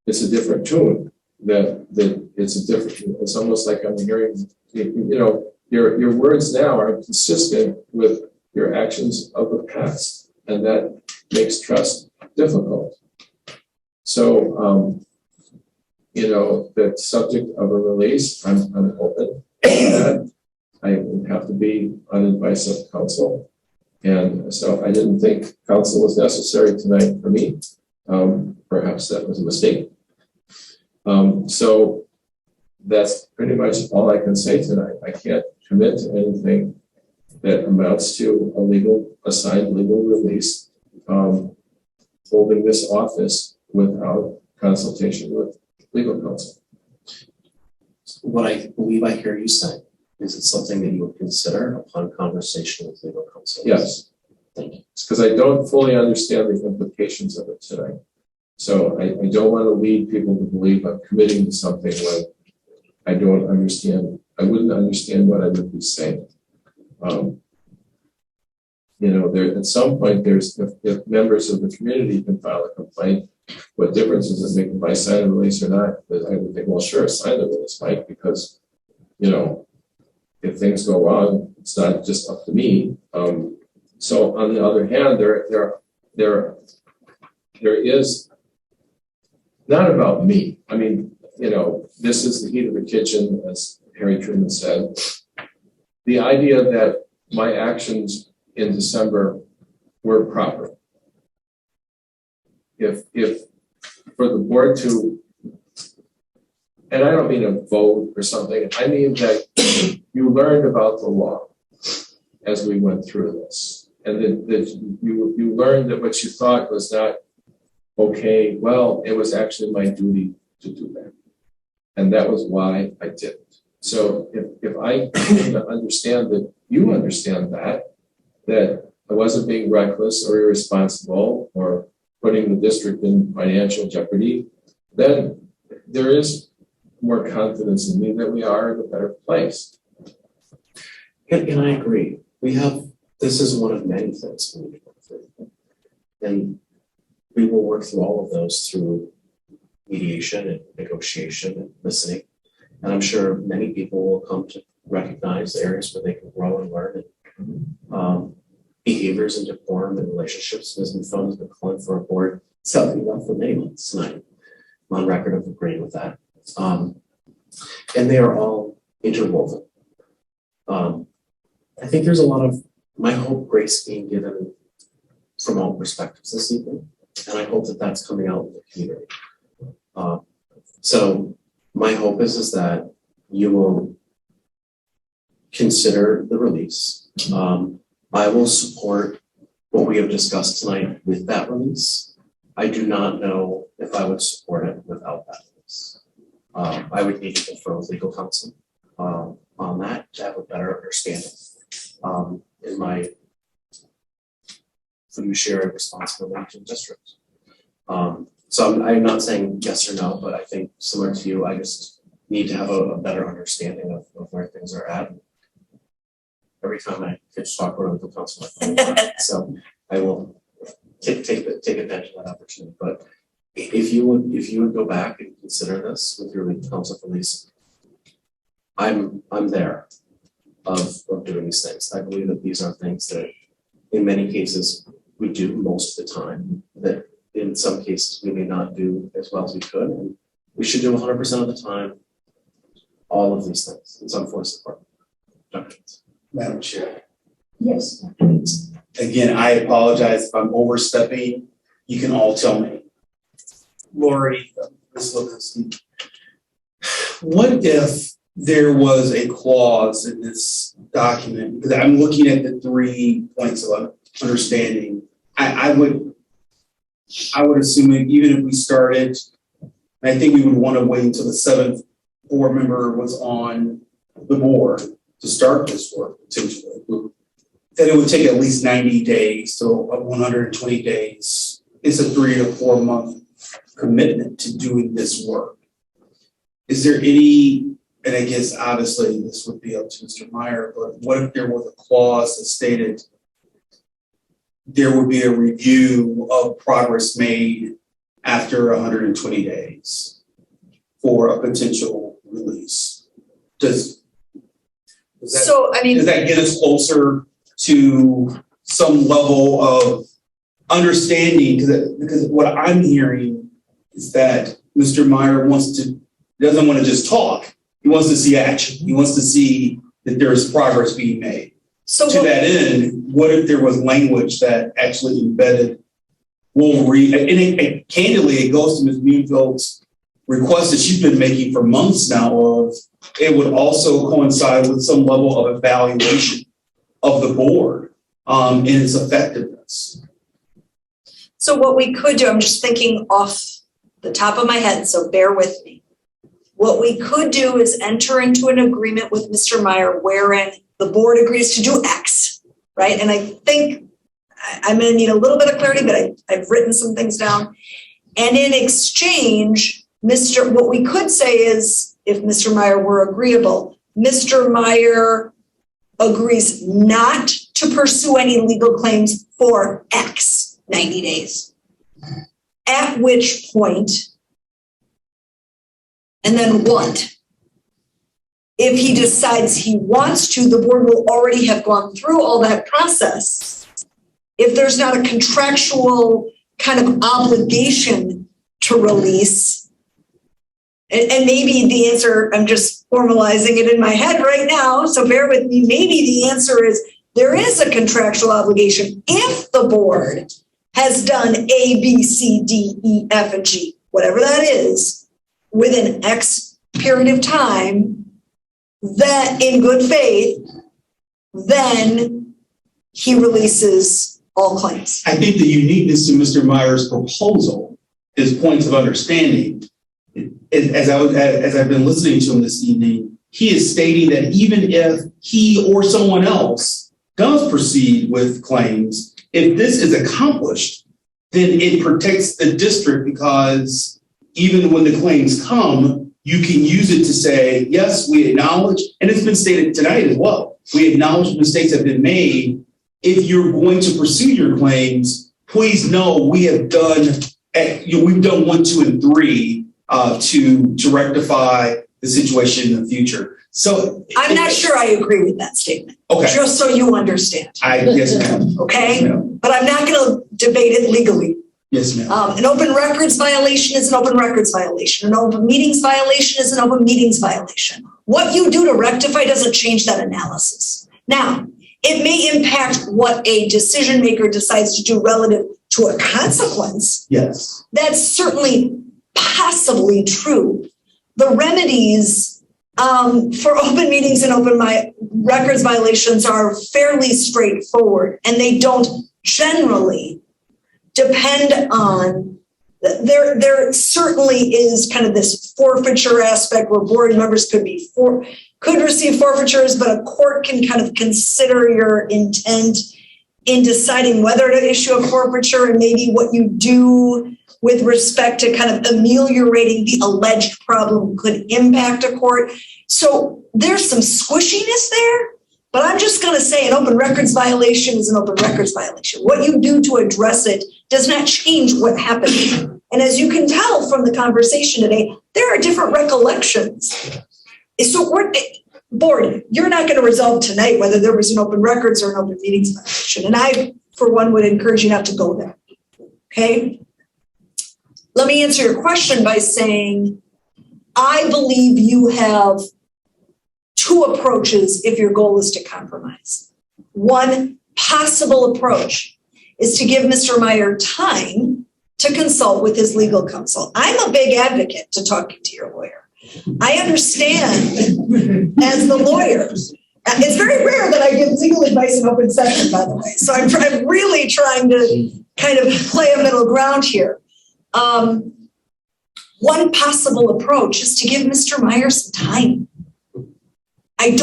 it's a different tune. That it's almost like I'm hearing, your words now are consistent with your actions of the past, and that makes trust difficult. So the subject of a release, I'm open to that. I would have to be on advice of counsel. And so I didn't think counsel was necessary tonight for me. Perhaps that was a mistake. So that's pretty much all I can say tonight. I can't commit to anything that amounts to a assigned legal release, holding this office without consultation with legal counsel. What I believe I hear you saying is it something that you would consider upon conversation with legal counsel? Yes. Thank you. Because I don't fully understand the implications of it tonight. So I don't want to lead people to believe I'm committing to something when I don't understand. I wouldn't understand what I would be saying. There at some point, if members of the community can file a complaint, what difference does it make if I sign a release or not? But I would think, well, sure, sign the release, Mike, because if things go wrong, it's not just up to me. So on the other hand, there is not about me. I mean, this is the heat of the kitchen, as Harry Truman said. The idea that my actions in December were proper. If for the board to, and I don't mean a vote or something, I mean that you learned about the law as we went through this. And that you learned that what you thought was not okay, well, it was actually my duty to do that. And that was why I did it. So if I came to understand that you understand that I wasn't being reckless or irresponsible or putting the district in financial jeopardy, then there is more confidence in me that we are in a better place. And I agree. This is one of many things we need to work through. And we will work through all of those through mediation and negotiation and listening. And I'm sure many people will come to recognize the areas where they can grow and learn. And behaviors and decorum and relationships. Ms. McPhone has been calling for a board something up for many months tonight. I'm on record of agreeing with that. And they are all interwoven. I think there's a lot of, my hope, grace being given from all perspectives this evening. And I hope that that's coming out in the community. So my hope is that you will consider the release. I will support what we have discussed tonight with that release. I do not know if I would support it without that release. I would need to confer with legal counsel on that to have a better understanding in my fiduciary responsibility to the district. So I'm not saying yes or no, but I think similar to you, I just need to have a better understanding of where things are at. Every time I get to talk with legal counsel, so I will take advantage of that opportunity. But if you would go back and consider this with your legal counsel release, I'm there of doing these things. I believe that these are things that in many cases we do most of the time, that in some cases we may not do as well as we could, and we should do 100% of the time all of these things in some form support. Dr. Madam Chair. Yes. Again, I apologize if I'm overstepping. You can all tell me. Lori, Ms. Lipinski, what if there was a clause in this document? Because I'm looking at the 3 points of understanding. I would assume that even if we started, I think we would want to wait until the 7th board member was on the board to start this work potentially, that it would take at least 90 days to 120 days. It's a 3 to 4 month commitment to doing this work. Is there any, and I guess obviously this would be up to Mr. Meyer, but what if there was a clause that stated there would be a review of progress made after 120 days for a potential release? Does that get us closer to some level of understanding? Because what I'm hearing is that Mr. Meyer doesn't want to just talk. He wants to see action. He wants to see that there's progress being made. So To that end, what if there was language that actually embedded, and candidly, it goes to Ms. Munfield's request that she's been making for months now of, it would also coincide with some level of evaluation of the board in its effectiveness. So what we could do, I'm just thinking off the top of my head, so bear with me. What we could do is enter into an agreement with Mr. Meyer wherein the board agrees to do X, right? And I think I'm gonna need a little bit of clarity, but I've written some things down. And in exchange, what we could say is, if Mr. Meyer were agreeable, Mr. Meyer agrees not to pursue any legal claims for X, 90 days. At which point, and then what? If he decides he wants to, the board will already have gone through all that process. If there's not a contractual kind of obligation to release, and maybe the answer, I'm just formalizing it in my head right now, so bear with me, maybe the answer is there is a contractual obligation if the board has done A, B, C, D, E, F, and G, whatever that is, within X period of time, that in good faith, then he releases all claims. I think the uniqueness to Mr. Meyer's proposal is points of understanding. As I've been listening to him this evening, he is stating that even if he or someone else does proceed with claims, if this is accomplished, then it protects the district, because even when the claims come, you can use it to say, yes, we acknowledge, and it's been stated tonight as well, we acknowledge mistakes have been made. If you're going to pursue your claims, please know we have done, we've done 1, 2, and 3 to rectify the situation in the future. So I'm not sure I agree with that statement. Okay. Just so you understand. Yes, ma'am. Okay? Yes, ma'am. But I'm not going to debate it legally. Yes, ma'am. An open records violation is an open records violation. An open meetings violation is an open meetings violation. What you do to rectify doesn't change that analysis. Now, it may impact what a decision maker decides to do relative to a consequence. Yes. That's certainly possibly true. The remedies for open meetings and open records violations are fairly straightforward, and they don't generally depend on, there certainly is kind of this forfeiture aspect where board members could receive forfeitures, but a court can kind of consider your intent in deciding whether to issue a forfeiture, and maybe what you do with respect to kind of ameliorating the alleged problem could impact a court. So there's some squishiness there, but I'm just going to say an open records violation is an open records violation. What you do to address it does not change what happened. And as you can tell from the conversation today, there are different recollections. So board, you're not going to resolve tonight whether there was an open records or an open meetings violation. And I, for one, would encourage you not to go there. Okay? Let me answer your question by saying, I believe you have 2 approaches if your goal is to compromise. One possible approach is to give Mr. Meyer time to consult with his legal counsel. I'm a big advocate to talking to your lawyer. I understand as the lawyer. It's very rare that I give legal advice in open session, by the way. So I'm really trying to kind of play a middle ground here. One possible approach is to give Mr. Meyer some time. I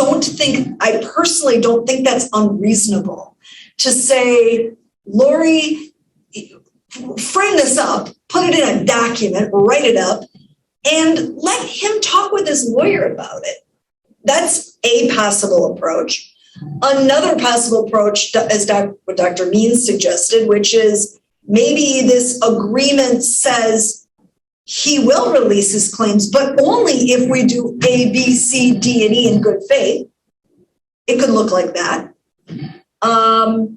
personally don't think that's unreasonable to say, Lori, frame this up, put it in a document, write it up, and let him talk with his lawyer about it. That's a possible approach. Another possible approach is what Dr. Means suggested, which is maybe this agreement says he will release his claims, but only if we do A, B, C, D, and E in good faith. It could look like that. Or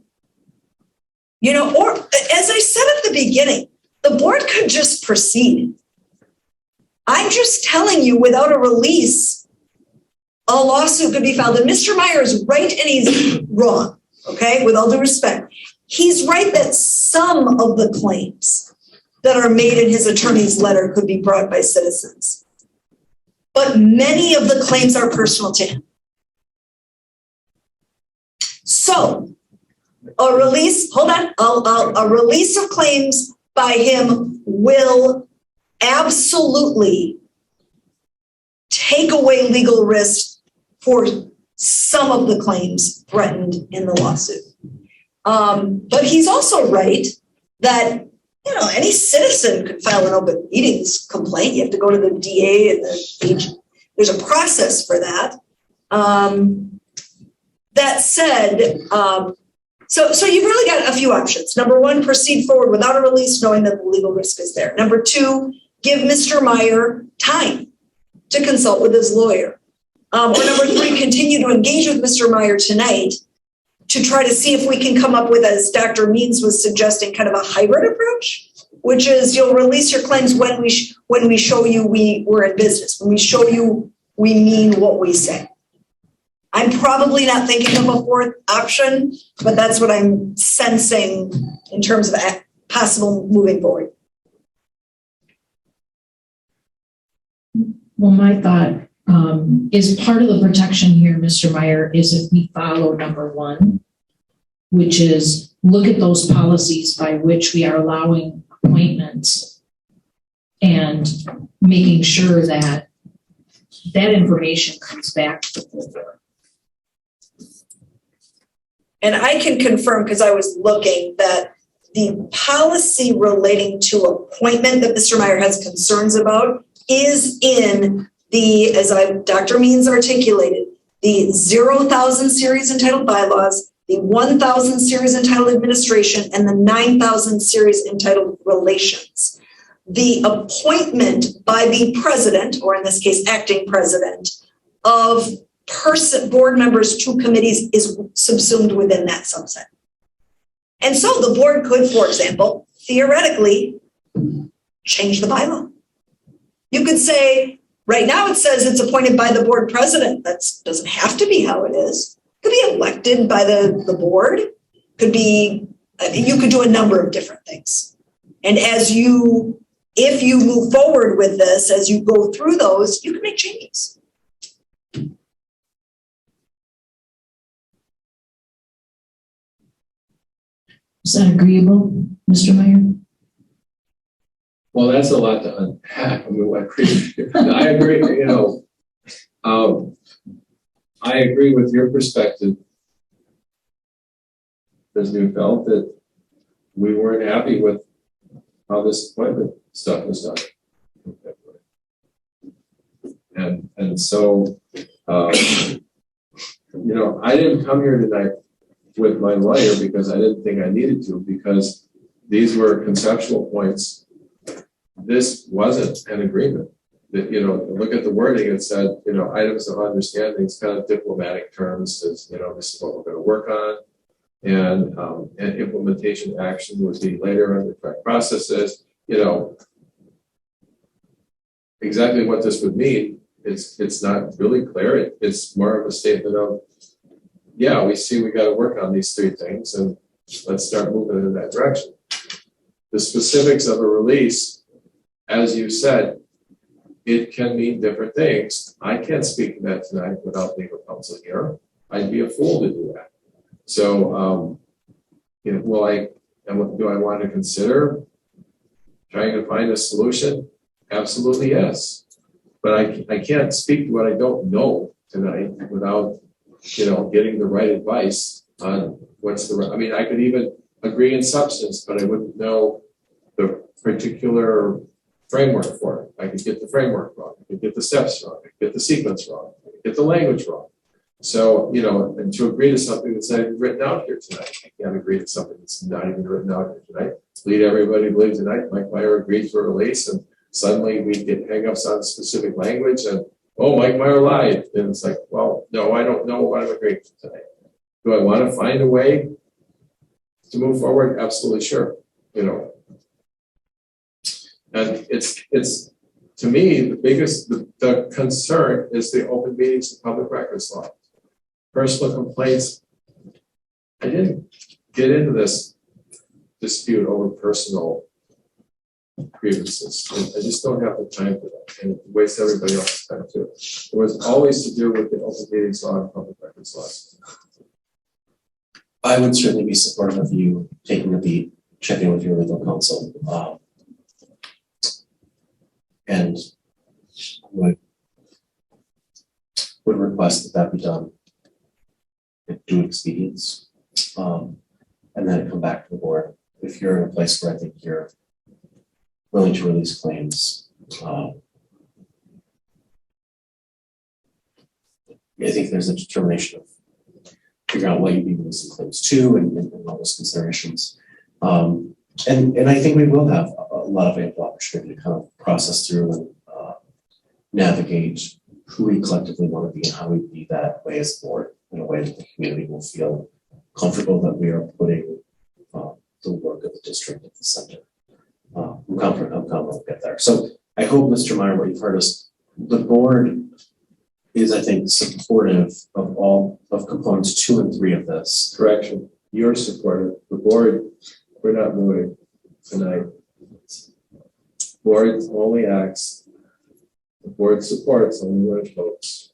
as I said at the beginning, the board could just proceed. I'm just telling you, without a release, a lawsuit could be filed. And Mr. Meyer is right and he's wrong, okay, with all due respect. He's right that some of the claims that are made in his attorney's letter could be brought by citizens. But many of the claims are personal to him. So a release, hold on, a release of claims by him will absolutely take away legal risk for some of the claims threatened in the lawsuit. But he's also right that, you know, any citizen could file an open meetings complaint. You have to go to the DA and there's a process for that. That said, so you've really got a few options. Number one, proceed forward without a release, knowing that the legal risk is there. Number two, give Mr. Meyer time to consult with his lawyer. Or number three, continue to engage with Mr. Meyer tonight to try to see if we can come up with, as Dr. Means was suggesting, kind of a hybrid approach, which is you'll release your claims when we show you we're in business. When we show you we mean what we say. I'm probably not thinking of a fourth option, but that's what I'm sensing in terms of possible moving forward. Well, my thought is part of the protection here, Mr. Meyer, is if we follow number one, which is look at those policies by which we are allowing appointments and making sure that that information comes back to the board. And I can confirm, because I was looking, that the policy relating to appointment that Mr. Meyer has concerns about is in the, as Dr. Means articulated, the 0,000 series entitled bylaws, the 1,000 series entitled administration, and the 9,000 series entitled relations. The appointment by the president, or in this case, acting president, of board members to committees is subsumed within that subset. And so the board could, for example, theoretically change the bylaw. You could say, right now it says it's appointed by the board president. That doesn't have to be how it is. It could be elected by the board. Could be, you could do a number of different things. And if you move forward with this, as you go through those, you can make changes. Is that agreeable, Mr. Meyer? Well, that's a lot to unpack. I mean, I agree, you know, I agree with your perspective. Because we felt that we weren't happy with how this appointment stuff was done. And so, you know, I didn't come here tonight with my lawyer because I didn't think I needed to, because these were conceptual points. This wasn't an agreement. That, you know, look at the wording. It said, you know, items of understanding, kind of diplomatic terms. As you know, this is what we're going to work on, and implementation action would be later on the correct processes. You know, exactly what this would mean. It's not really clear. It's more of a statement of, yeah, we see we got to work on these three things, and let's start moving in that direction. The specifics of a release, as you said, it can mean different things. I can't speak to that tonight without legal counsel here. I'd be a fool to do that. So, you know, do I want to consider trying to find a solution? Absolutely, yes. But I can't speak to what I don't know tonight without, you know, getting the right advice on what's the right. I mean, I could even agree in substance, but I wouldn't know the particular framework for it. I could get the framework wrong. I could get the steps wrong. I could get the sequence wrong. I could get the language wrong. So, you know, and to agree to something that's not even written out here tonight, I can't agree to something that's not even written out here tonight. Lead everybody to believe tonight, Mike Meyer agreed to a release, and suddenly we get hang-ups on specific language, and oh, Mike Meyer lied. And it's like, well, no, I don't know what I'm agreeing to tonight. Do I want to find a way to move forward? Absolutely, sure. You know, and it's to me, the concern is the open meetings and public records law. Personal complaints, I didn't get into this dispute over personal grievances. I just don't have the time for that, and it wastes everybody else's time too. It was always to do with the open meetings law and public records laws. I would certainly be supportive of you taking a beat, checking with your legal counsel, and would request that be done in due expedience, and then it come back to the board. If you're in a place where I think you're willing to release claims, I think there's a determination of figure out what you'd be releasing claims to and all those considerations. And I think we will have a lot of ample opportunity to kind of process through and navigate who we collectively want to be and how we be that way as a board in a way that the community will feel comfortable that we are putting the work of the district at the center. I'm confident we'll get there. So I hope, Mr. Meyer, what you've heard is the board is, I think, supportive of all of components 2 and 3 of this. Correction, you're supportive. The board, we're not moving tonight. Board only acts. The board supports only when it votes.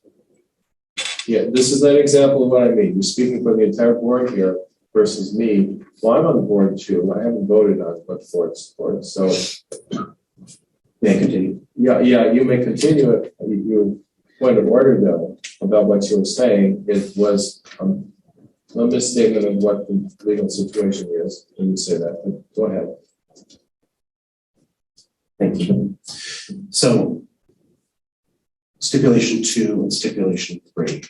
Yeah, this is an example of what I mean. You're speaking for the entire board here versus me. Well, I'm on the board too. I haven't voted on what the board supports. So May I continue? yeah, you may continue it. You point of order though about what you were saying. It was a misstatement of what the legal situation is when you say that. But go ahead. Thank you. So stipulation 2 and stipulation 3.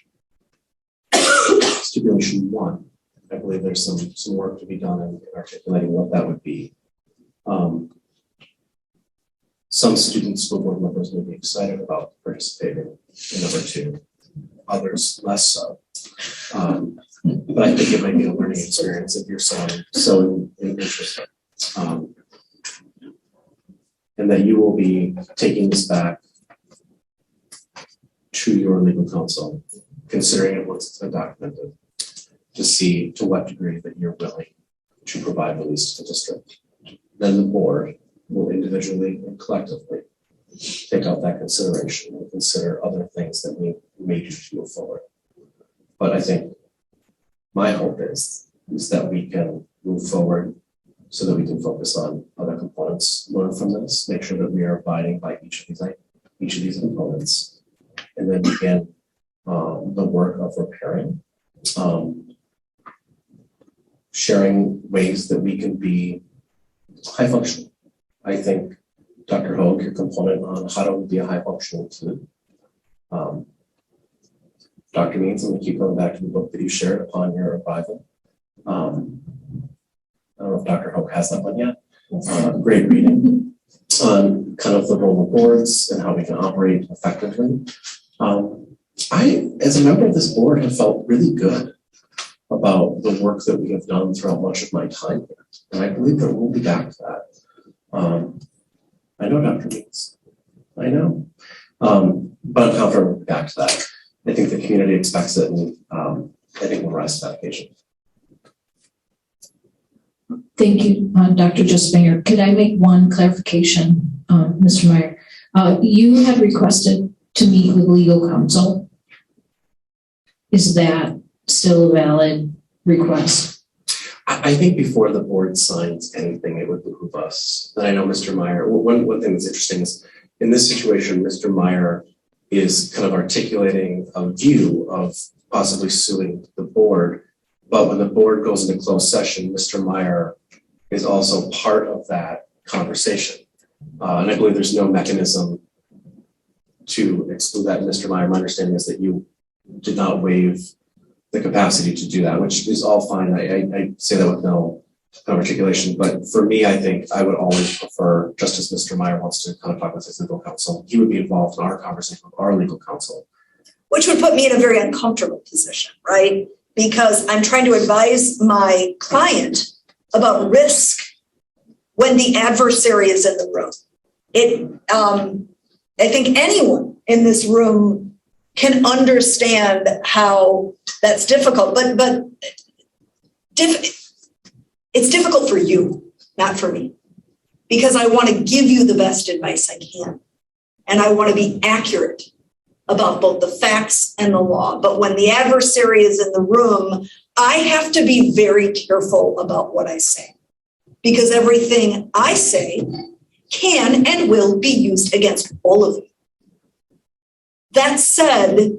Stipulation 1, I believe there's some work to be done in articulating what that would be. Some students, school board members may be excited about participating in number 2, others less so. But I think it might be a learning experience if you're so interested. And that you will be taking this back to your legal counsel, considering it once it's been documented, to see to what degree that you're willing to provide release to the district. Then the board will individually and collectively take out that consideration and consider other things that we may do to move forward. But I think my hope is that we can move forward so that we can focus on other components, learn from this, make sure that we are abiding by each of these components, and then begin the work of repairing, sharing ways that we can be high functioning. I think, Dr. Hogue, your component on how to be a high functioning team. Dr. Means, I'm going to keep going back to the book that you shared upon your arrival. I don't know if Dr. Hogue has that one yet. Great reading on kind of the role of boards and how we can operate effectively. I, as a member of this board, have felt really good about the work that we have done throughout much of my time here. And I believe that we'll be back to that. I know Dr. Means. I know. But I'm confident we'll be back to that. I think the community expects it, and I think we'll rise to that occasion. Thank you, Dr. Justmayer. Could I make one clarification, Mr. Meyer? You had requested to meet with legal counsel. Is that still a valid request? I think before the board signs anything, it would behoove us. And I know Mr. Meyer, one thing that's interesting is in this situation, Mr. Meyer is kind of articulating a view of possibly suing the board. But when the board goes into closed session, Mr. Meyer is also part of that conversation. And I believe there's no mechanism to exclude that. Mr. Meyer, my understanding is that you did not waive the capacity to do that, which is all fine. I say that with no articulation, but for me, I think I would always prefer, just as Mr. Meyer wants to kind of talk with his legal counsel, he would be involved in our conversation with our legal counsel. Which would put me in a very uncomfortable position, right? Because I'm trying to advise my client about risk when the adversary is in the room. I think anyone in this room can understand how that's difficult, but it's difficult for you, not for me, because I want to give you the best advice I can. And I want to be accurate about both the facts and the law. But when the adversary is in the room, I have to be very careful about what I say, because everything I say can and will be used against all of you. That said,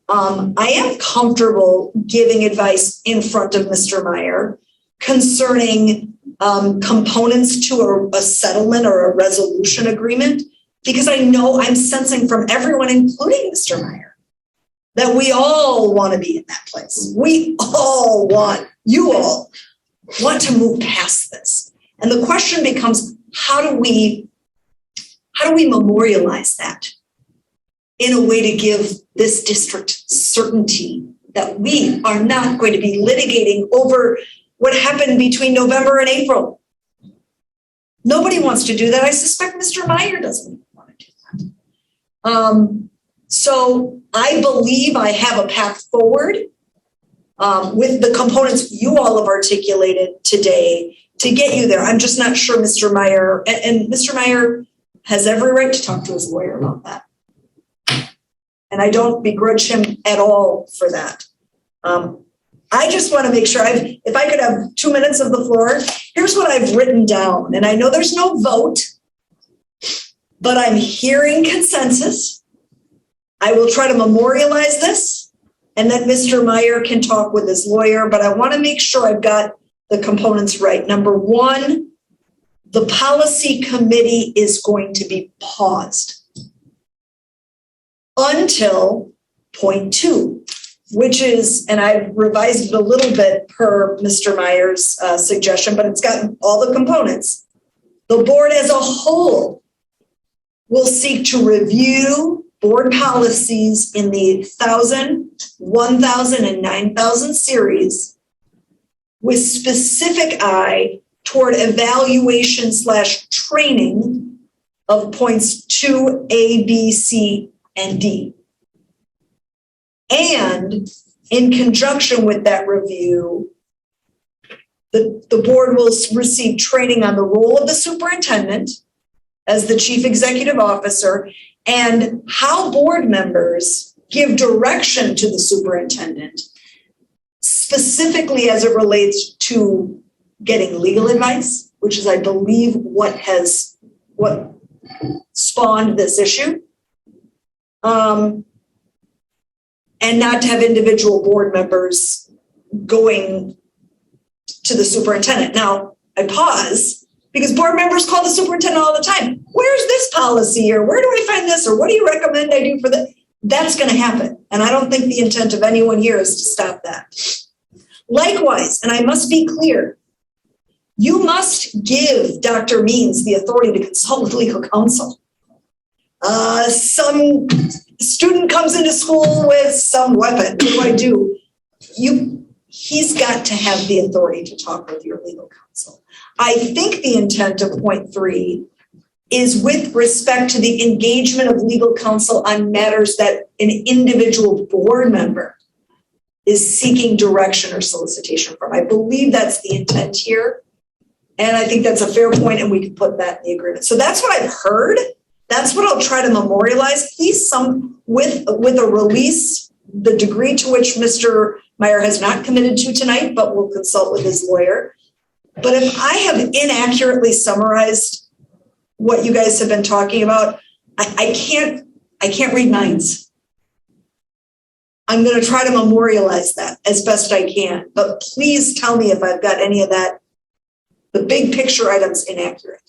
I am comfortable giving advice in front of Mr. Meyer concerning components to a settlement or a resolution agreement, because I know I'm sensing from everyone, including Mr. Meyer, that we all want to be in that place. We all want, you all want to move past this. And the question becomes, how do we memorialize that in a way to give this district certainty that we are not going to be litigating over what happened between November and April? Nobody wants to do that. I suspect Mr. Meyer doesn't want to do that. So I believe I have a path forward with the components you all have articulated today to get you there. I'm just not sure Mr. Meyer, and Mr. Meyer has every right to talk to his lawyer about that. And I don't begrudge him at all for that. I just want to make sure, if I could have 2 minutes of the floor, here's what I've written down. And I know there's no vote, but I'm hearing consensus. I will try to memorialize this, and then Mr. Meyer can talk with his lawyer, but I want to make sure I've got the components right. Number one, the policy committee is going to be paused until point 2, which is, and I've revised it a little bit per Mr. Meyer's suggestion, but it's got all the components. The board as a whole will seek to review board policies in the 1,000, 1,000, and 9,000 series with specific eye toward evaluation / training of points 2A, B, C, and D. And in conjunction with that review, the board will receive training on the role of the superintendent as the chief executive officer and how board members give direction to the superintendent, specifically as it relates to getting legal advice, which is, I believe, what spawned this issue. And not to have individual board members going to the superintendent. Now, I pause because board members call the superintendent all the time. Where's this policy, or where do I find this, or what do you recommend I do for that? That's going to happen. And I don't think the intent of anyone here is to stop that. Likewise, and I must be clear, you must give Dr. Means the authority to consult with legal counsel. Some student comes into school with some weapon. What do I do? He's got to have the authority to talk with your legal counsel. I think the intent of point 3 is with respect to the engagement of legal counsel on matters that an individual board member is seeking direction or solicitation from. I believe that's the intent here. And I think that's a fair point, and we can put that in the agreement. So that's what I've heard. That's what I'll try to memorialize. Please, with a release, the degree to which Mr. Meyer has not committed to tonight, but will consult with his lawyer. But if I have inaccurately summarized what you guys have been talking about, I can't read minds. I'm going to try to memorialize that as best I can. But please tell me if I've got any of that, the big picture items, inaccurate.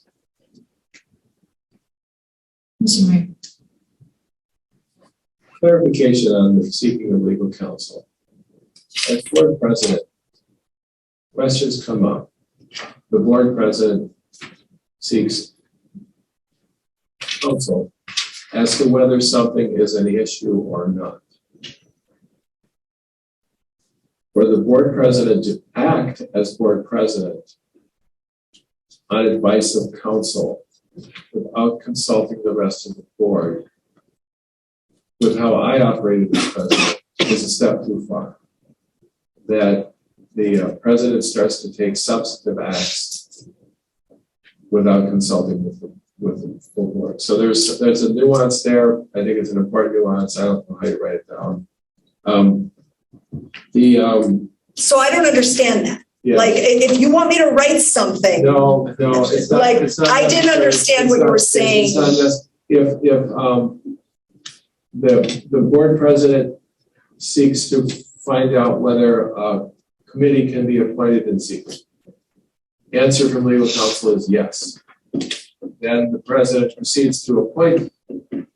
Mr. Meyer. Clarification on the seeking of legal counsel. As board president, questions come up. The board president seeks counsel as to whether something is an issue or not. For the board president to act as board president on advice of counsel without consulting the rest of the board with how I operated as president is a step too far. That the president starts to take substantive acts without consulting with the full board. So there's a nuance there. I think it's an important nuance. I don't know how you write it down. So I don't understand that. Yeah. Like, if you want me to write something. No, it's not. Like, it's not I didn't necessary. understand It's what you not- were saying. It's not just, if the board president seeks to find out whether a committee can be appointed in secret. Answer from legal counsel is yes. Then the president proceeds to appoint the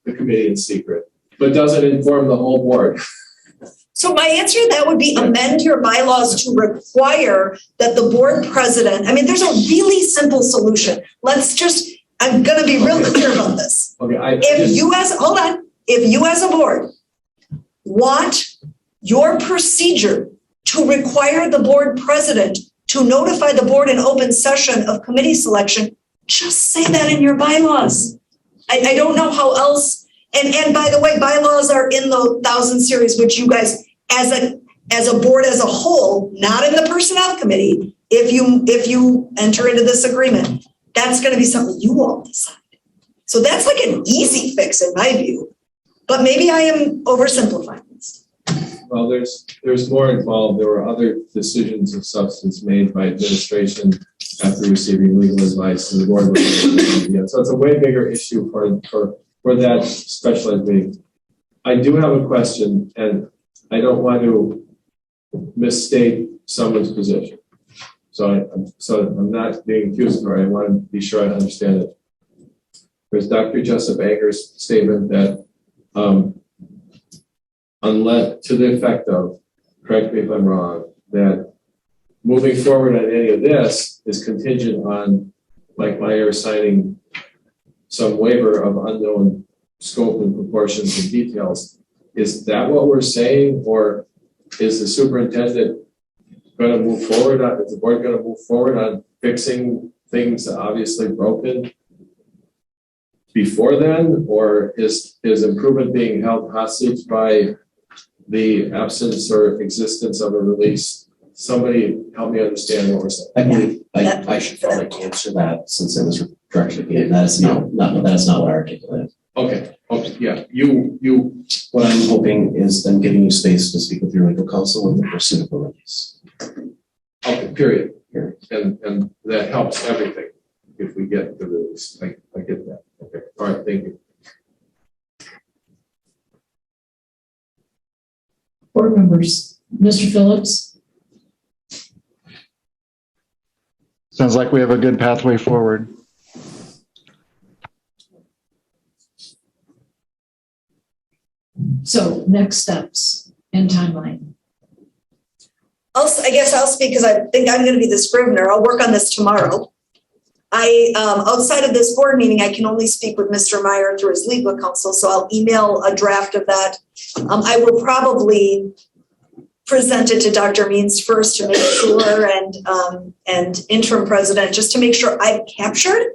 committee in secret, but doesn't inform the whole board. So my answer to that would be amend your bylaws to require that the board president, I mean, there's a really simple solution. I'm gonna be real clear about this. Okay, If you as a board want your procedure to require the board president to notify the board in open session of committee selection, just say that in your bylaws. I don't know how else. And by the way, bylaws are in the 1,000 series, which you guys, as a board as a whole, not in the personnel committee, if you enter into this agreement, that's going to be something you all decide. So that's like an easy fix in my view, but maybe I am oversimplifying this. Well, there's more involved. There were other decisions of substance made by administration after receiving legal advice, and the board was so it's a way bigger issue for that specialized meeting. I do have a question, and I don't want to misstate someone's position. So I'm not being accusatory. I want to be sure I understand it. There's Dr. Jessup Anger's statement that unless, to the effect of, correct me if I'm wrong, that moving forward on any of this is contingent on Mike Meyer signing some waiver of unknown scope and proportions and details. Is that what we're saying, or is the superintendent going to move forward on, is the board going to move forward on fixing things that obviously broken before then, or is improvement being held hostage by the absence or existence of a release? Somebody help me understand what we're saying. I believe I should probably answer that since it was directly given. That is not what I articulated. Okay, yeah, you. What I'm hoping is them giving you space to speak with your legal counsel in the pursuit of a release. Okay, period. And that helps everything if we get the release. I get that. Okay, all right, thank you. Board members, Mr. Phillips? Sounds like we have a good pathway forward. So next steps and timeline. I guess I'll speak because I think I'm going to be the scrivener. I'll work on this tomorrow. Outside of this board meeting, I can only speak with Mr. Meyer through his legal counsel, so I'll email a draft of that. I will probably present it to Dr. Means first to make sure, and interim president, just to make sure I've captured,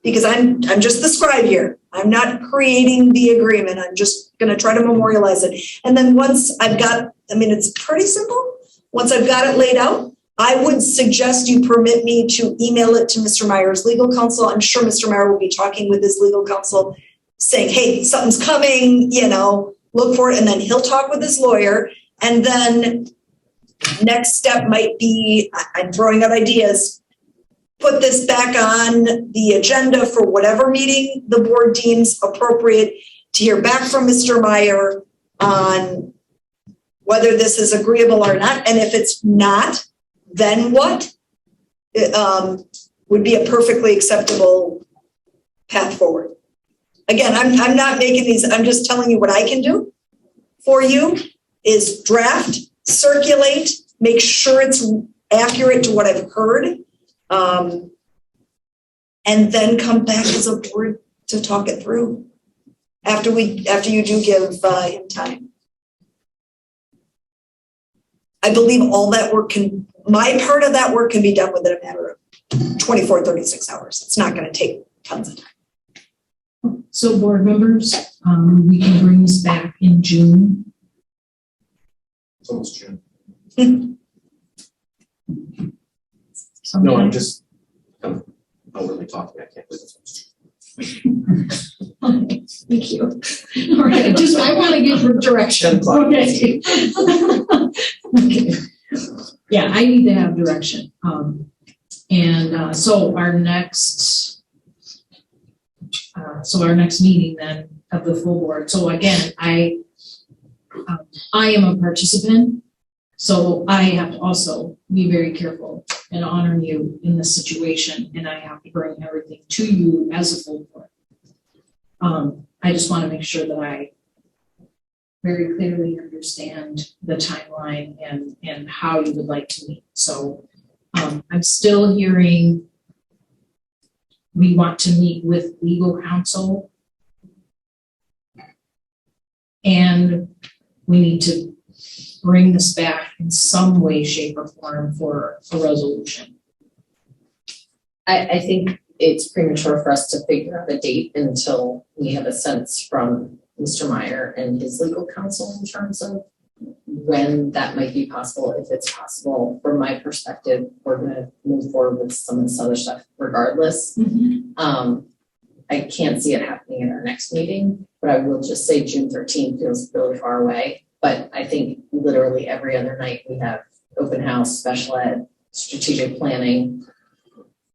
because I'm just the scribe here. I'm not creating the agreement. I'm just going to try to memorialize it. And then once I've got, it's pretty simple. Once I've got it laid out, I would suggest you permit me to email it to Mr. Meyer's legal counsel. I'm sure Mr. Meyer will be talking with his legal counsel saying, hey, something's coming, look for it. And then he'll talk with his lawyer. And then next step might be, I'm throwing out ideas, put this back on the agenda for whatever meeting the board deems appropriate to hear back from Mr. Meyer on whether this is agreeable or not. And if it's not, then what? It would be a perfectly acceptable path forward. Again, I'm not making these, I'm just telling you what I can do for you is draft, circulate, make sure it's accurate to what I've heard, and then come back as a board to talk it through after you do give him time. I believe all that work my part of that work can be done within a matter of 24, 36 hours. It's not going to take tons of time. So board members, we can bring this back in June. It's almost June. No, sometime. I'm just kind of outwardly talking. I can't believe it's almost June. Okay, thank you. All right, I want to give direction. Okay. Okay. Yeah, I need to have direction. So our next meeting then of the full board. So again, I am a participant, so I have to also be very careful and honor you in this situation, and I have to bring everything to you as a full board. I just want to make sure that I very clearly understand the timeline and how you would like to meet. So I'm still hearing we want to meet with legal counsel, and we need to bring this back in some way, shape, or form for a resolution. I think it's premature for us to figure out a date until we have a sense from Mr. Meyer and his legal counsel in terms of when that might be possible, if it's possible. From my perspective, we're gonna move forward with some of this other stuff regardless. I can't see it happening in our next meeting, but I will just say June 13th feels really far away. But I think literally every other night we have open house, special ed, strategic planning,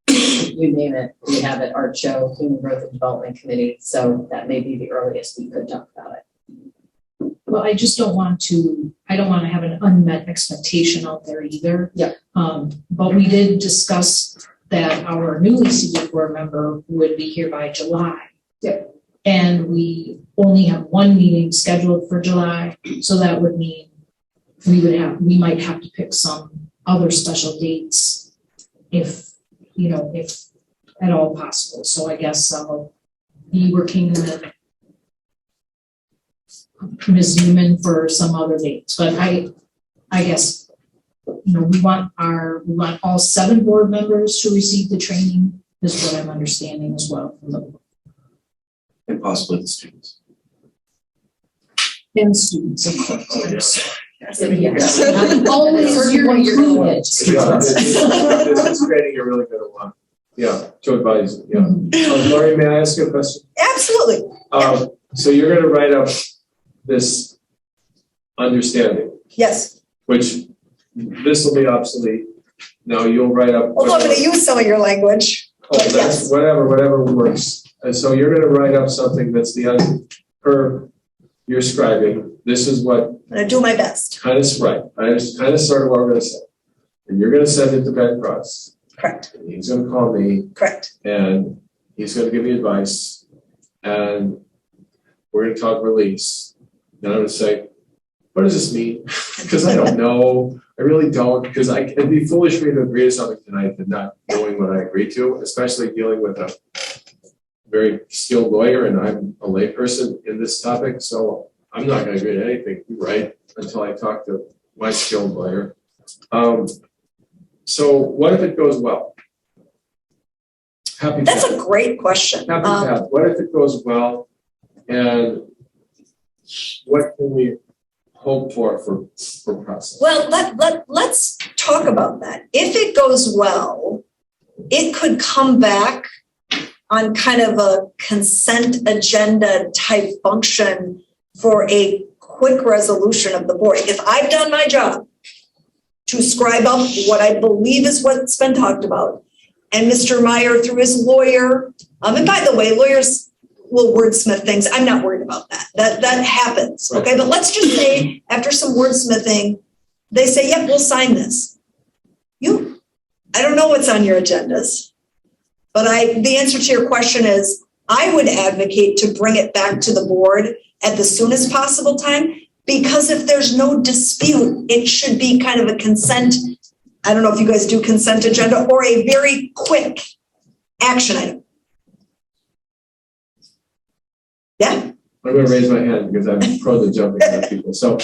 you name it, we have it, art show, human growth and development committee. So that may be the earliest we could talk about it. Well, I just don't want to have an unmet expectation out there either. Yep. But we did discuss that our newly seated board member would be here by July. Yep. And we only have one meeting scheduled for July, so that would mean we might have to pick some other special dates if at all possible. So I guess I'll be working with Ms. Newman for some other dates, but I guess, we want all 7 board members to receive the training, is what I'm understanding as well from the board. And possibly the students. And students, of course. Yes. Always you're included. It's creating a really good one. Yeah, to advise, yeah. Lori, may I ask you a question? Absolutely. So you're gonna write up this understanding, Yes. which this will be obsolete. Now you'll write up. Although I'm going to use some of your language. Oh, But that's yes. whatever works. And so you're gonna write up something that's per your scribing. This is what I'm going to do my best. kind of sort of what we're gonna say. And you're gonna send it to Ben Cross. Correct. And he's gonna call me Correct. and he's gonna give me advice. And we're gonna talk release. And I'm gonna say, what does this mean? Because I don't know. I really don't, because it'd be foolish for me to agree to something tonight and not knowing what I agree to, especially dealing with a very skilled lawyer, and I'm a layperson in this topic, so I'm not going to agree to anything, right, until I talk to my skilled lawyer. So what if it goes well? Happy That's path. a great question. Happy path. What if it goes well, and what can we hope for process? Well, let's talk about that. If it goes well, it could come back on kind of a consent agenda type function for a quick resolution of the board. If I've done my job to scribe up what I believe is what's been talked about, and Mr. Meyer through his lawyer, and by the way, lawyers will wordsmith things. I'm not worried about that. That happens, okay? But let's just say after some wordsmithing, they say, yep, we'll sign this. I don't know what's on your agendas, but the answer to your question is I would advocate to bring it back to the board at the soonest possible time, because if there's no dispute, it should be kind of a consent. I don't know if you guys do consent agenda or a very quick action item. Yeah. I'm going to raise my hand because I'm prone to jumping on people. So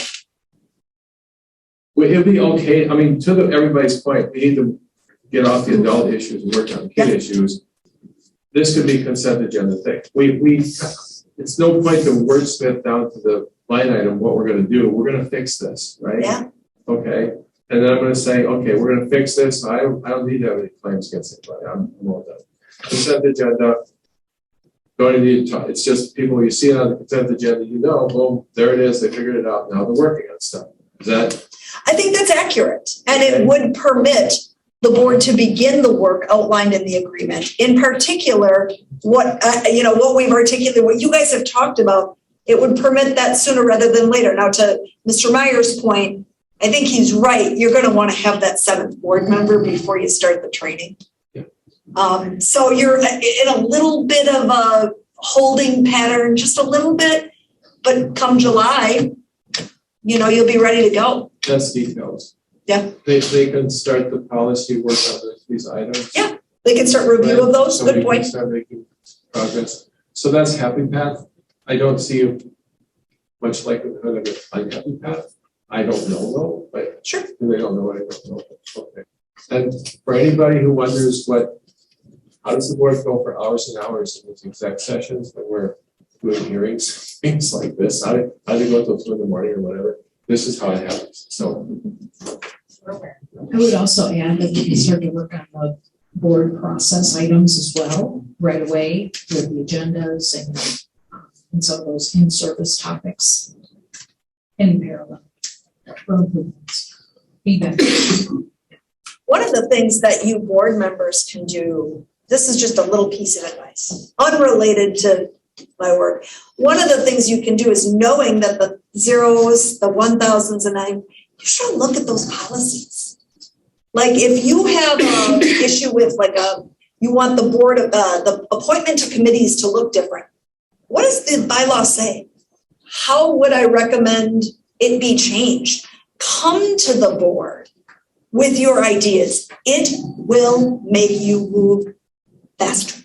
it'll be okay. I mean, to everybody's point, we need to get off the adult issues and work on kid issues. this could be consent agenda thing. It's no point to wordsmith down to the line item what we're gonna do. We're gonna fix this, right? Yeah. Okay, and then I'm gonna say, okay, we're gonna fix this. I don't need to have any claims against anybody. I'm all done. Consent agenda. Don't need to talk. It's just people, you see it on the consent agenda, you know, boom, there it is. They figured it out. Now they're working on stuff. Is that? I think that's accurate, and it would permit the board to begin the work outlined in the agreement. In particular, what we've articulated, what you guys have talked about, it would permit that sooner rather than later. Now, to Mr. Meyer's point, I think he's right. You're going to want to have that 7th board member before you start the training. Yeah. So you're in a little bit of a holding pattern, just a little bit, but come July, you'll be ready to go. That's details. Yeah. They can start the policy work on these items. Yeah, they can start review of those. So Good we can point. start making progress. So that's happy path. I don't see much likelihood of an unhappy path. I don't know though, but Sure. they don't know what I don't know. Okay. And for anybody who wonders how does the board go for hours and hours in these exec sessions when we're doing hearings, things like this? How do they go till 2 in the morning or whatever? This is how it happens. So. I would also add that we can start to work on the board process items as well, right away, with the agendas and some of those in-service topics in parallel. For improvements. Feedback. One of the things that you board members can do, this is just a little piece of advice, unrelated to my work. One of the things you can do is knowing that the zeros, the 1000s and 9, you should look at those policies. Like if you have an issue with you want the board, the appointment to committees to look different. What does the bylaw say? How would I recommend it be changed? Come to the board with your ideas. It will make you move faster.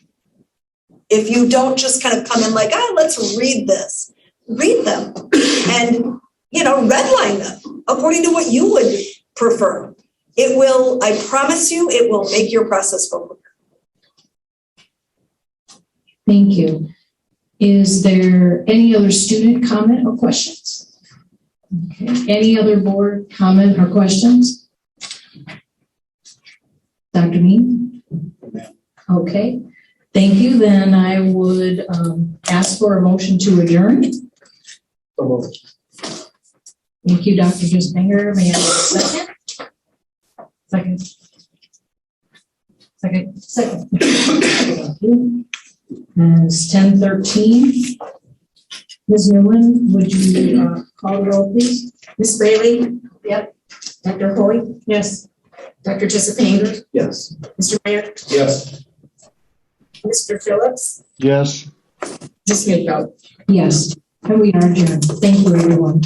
If you don't just kind of come in like, let's read this. Read them and, redline them according to what you would prefer. It will, I promise you, it will make your process go quicker. Thank you. Is there any other student comment or questions? Okay. Any other board comment or questions? Dr. Mead? Okay. Thank you. Then I would ask for a motion to adjourn. Thank you, Dr. Jusbanger. May I have a second? Second. Thank you. And it's 10:13. Ms. Newman, would you call the roll, please? Ms. Braley? Yep. Dr. Hoy? Yes. Dr. Jessup? Yes. Mr. Meyer? Yes. Mr. Phillips? Yes. Ms. Minko? Yes. And we are adjourned. Thank you, everyone.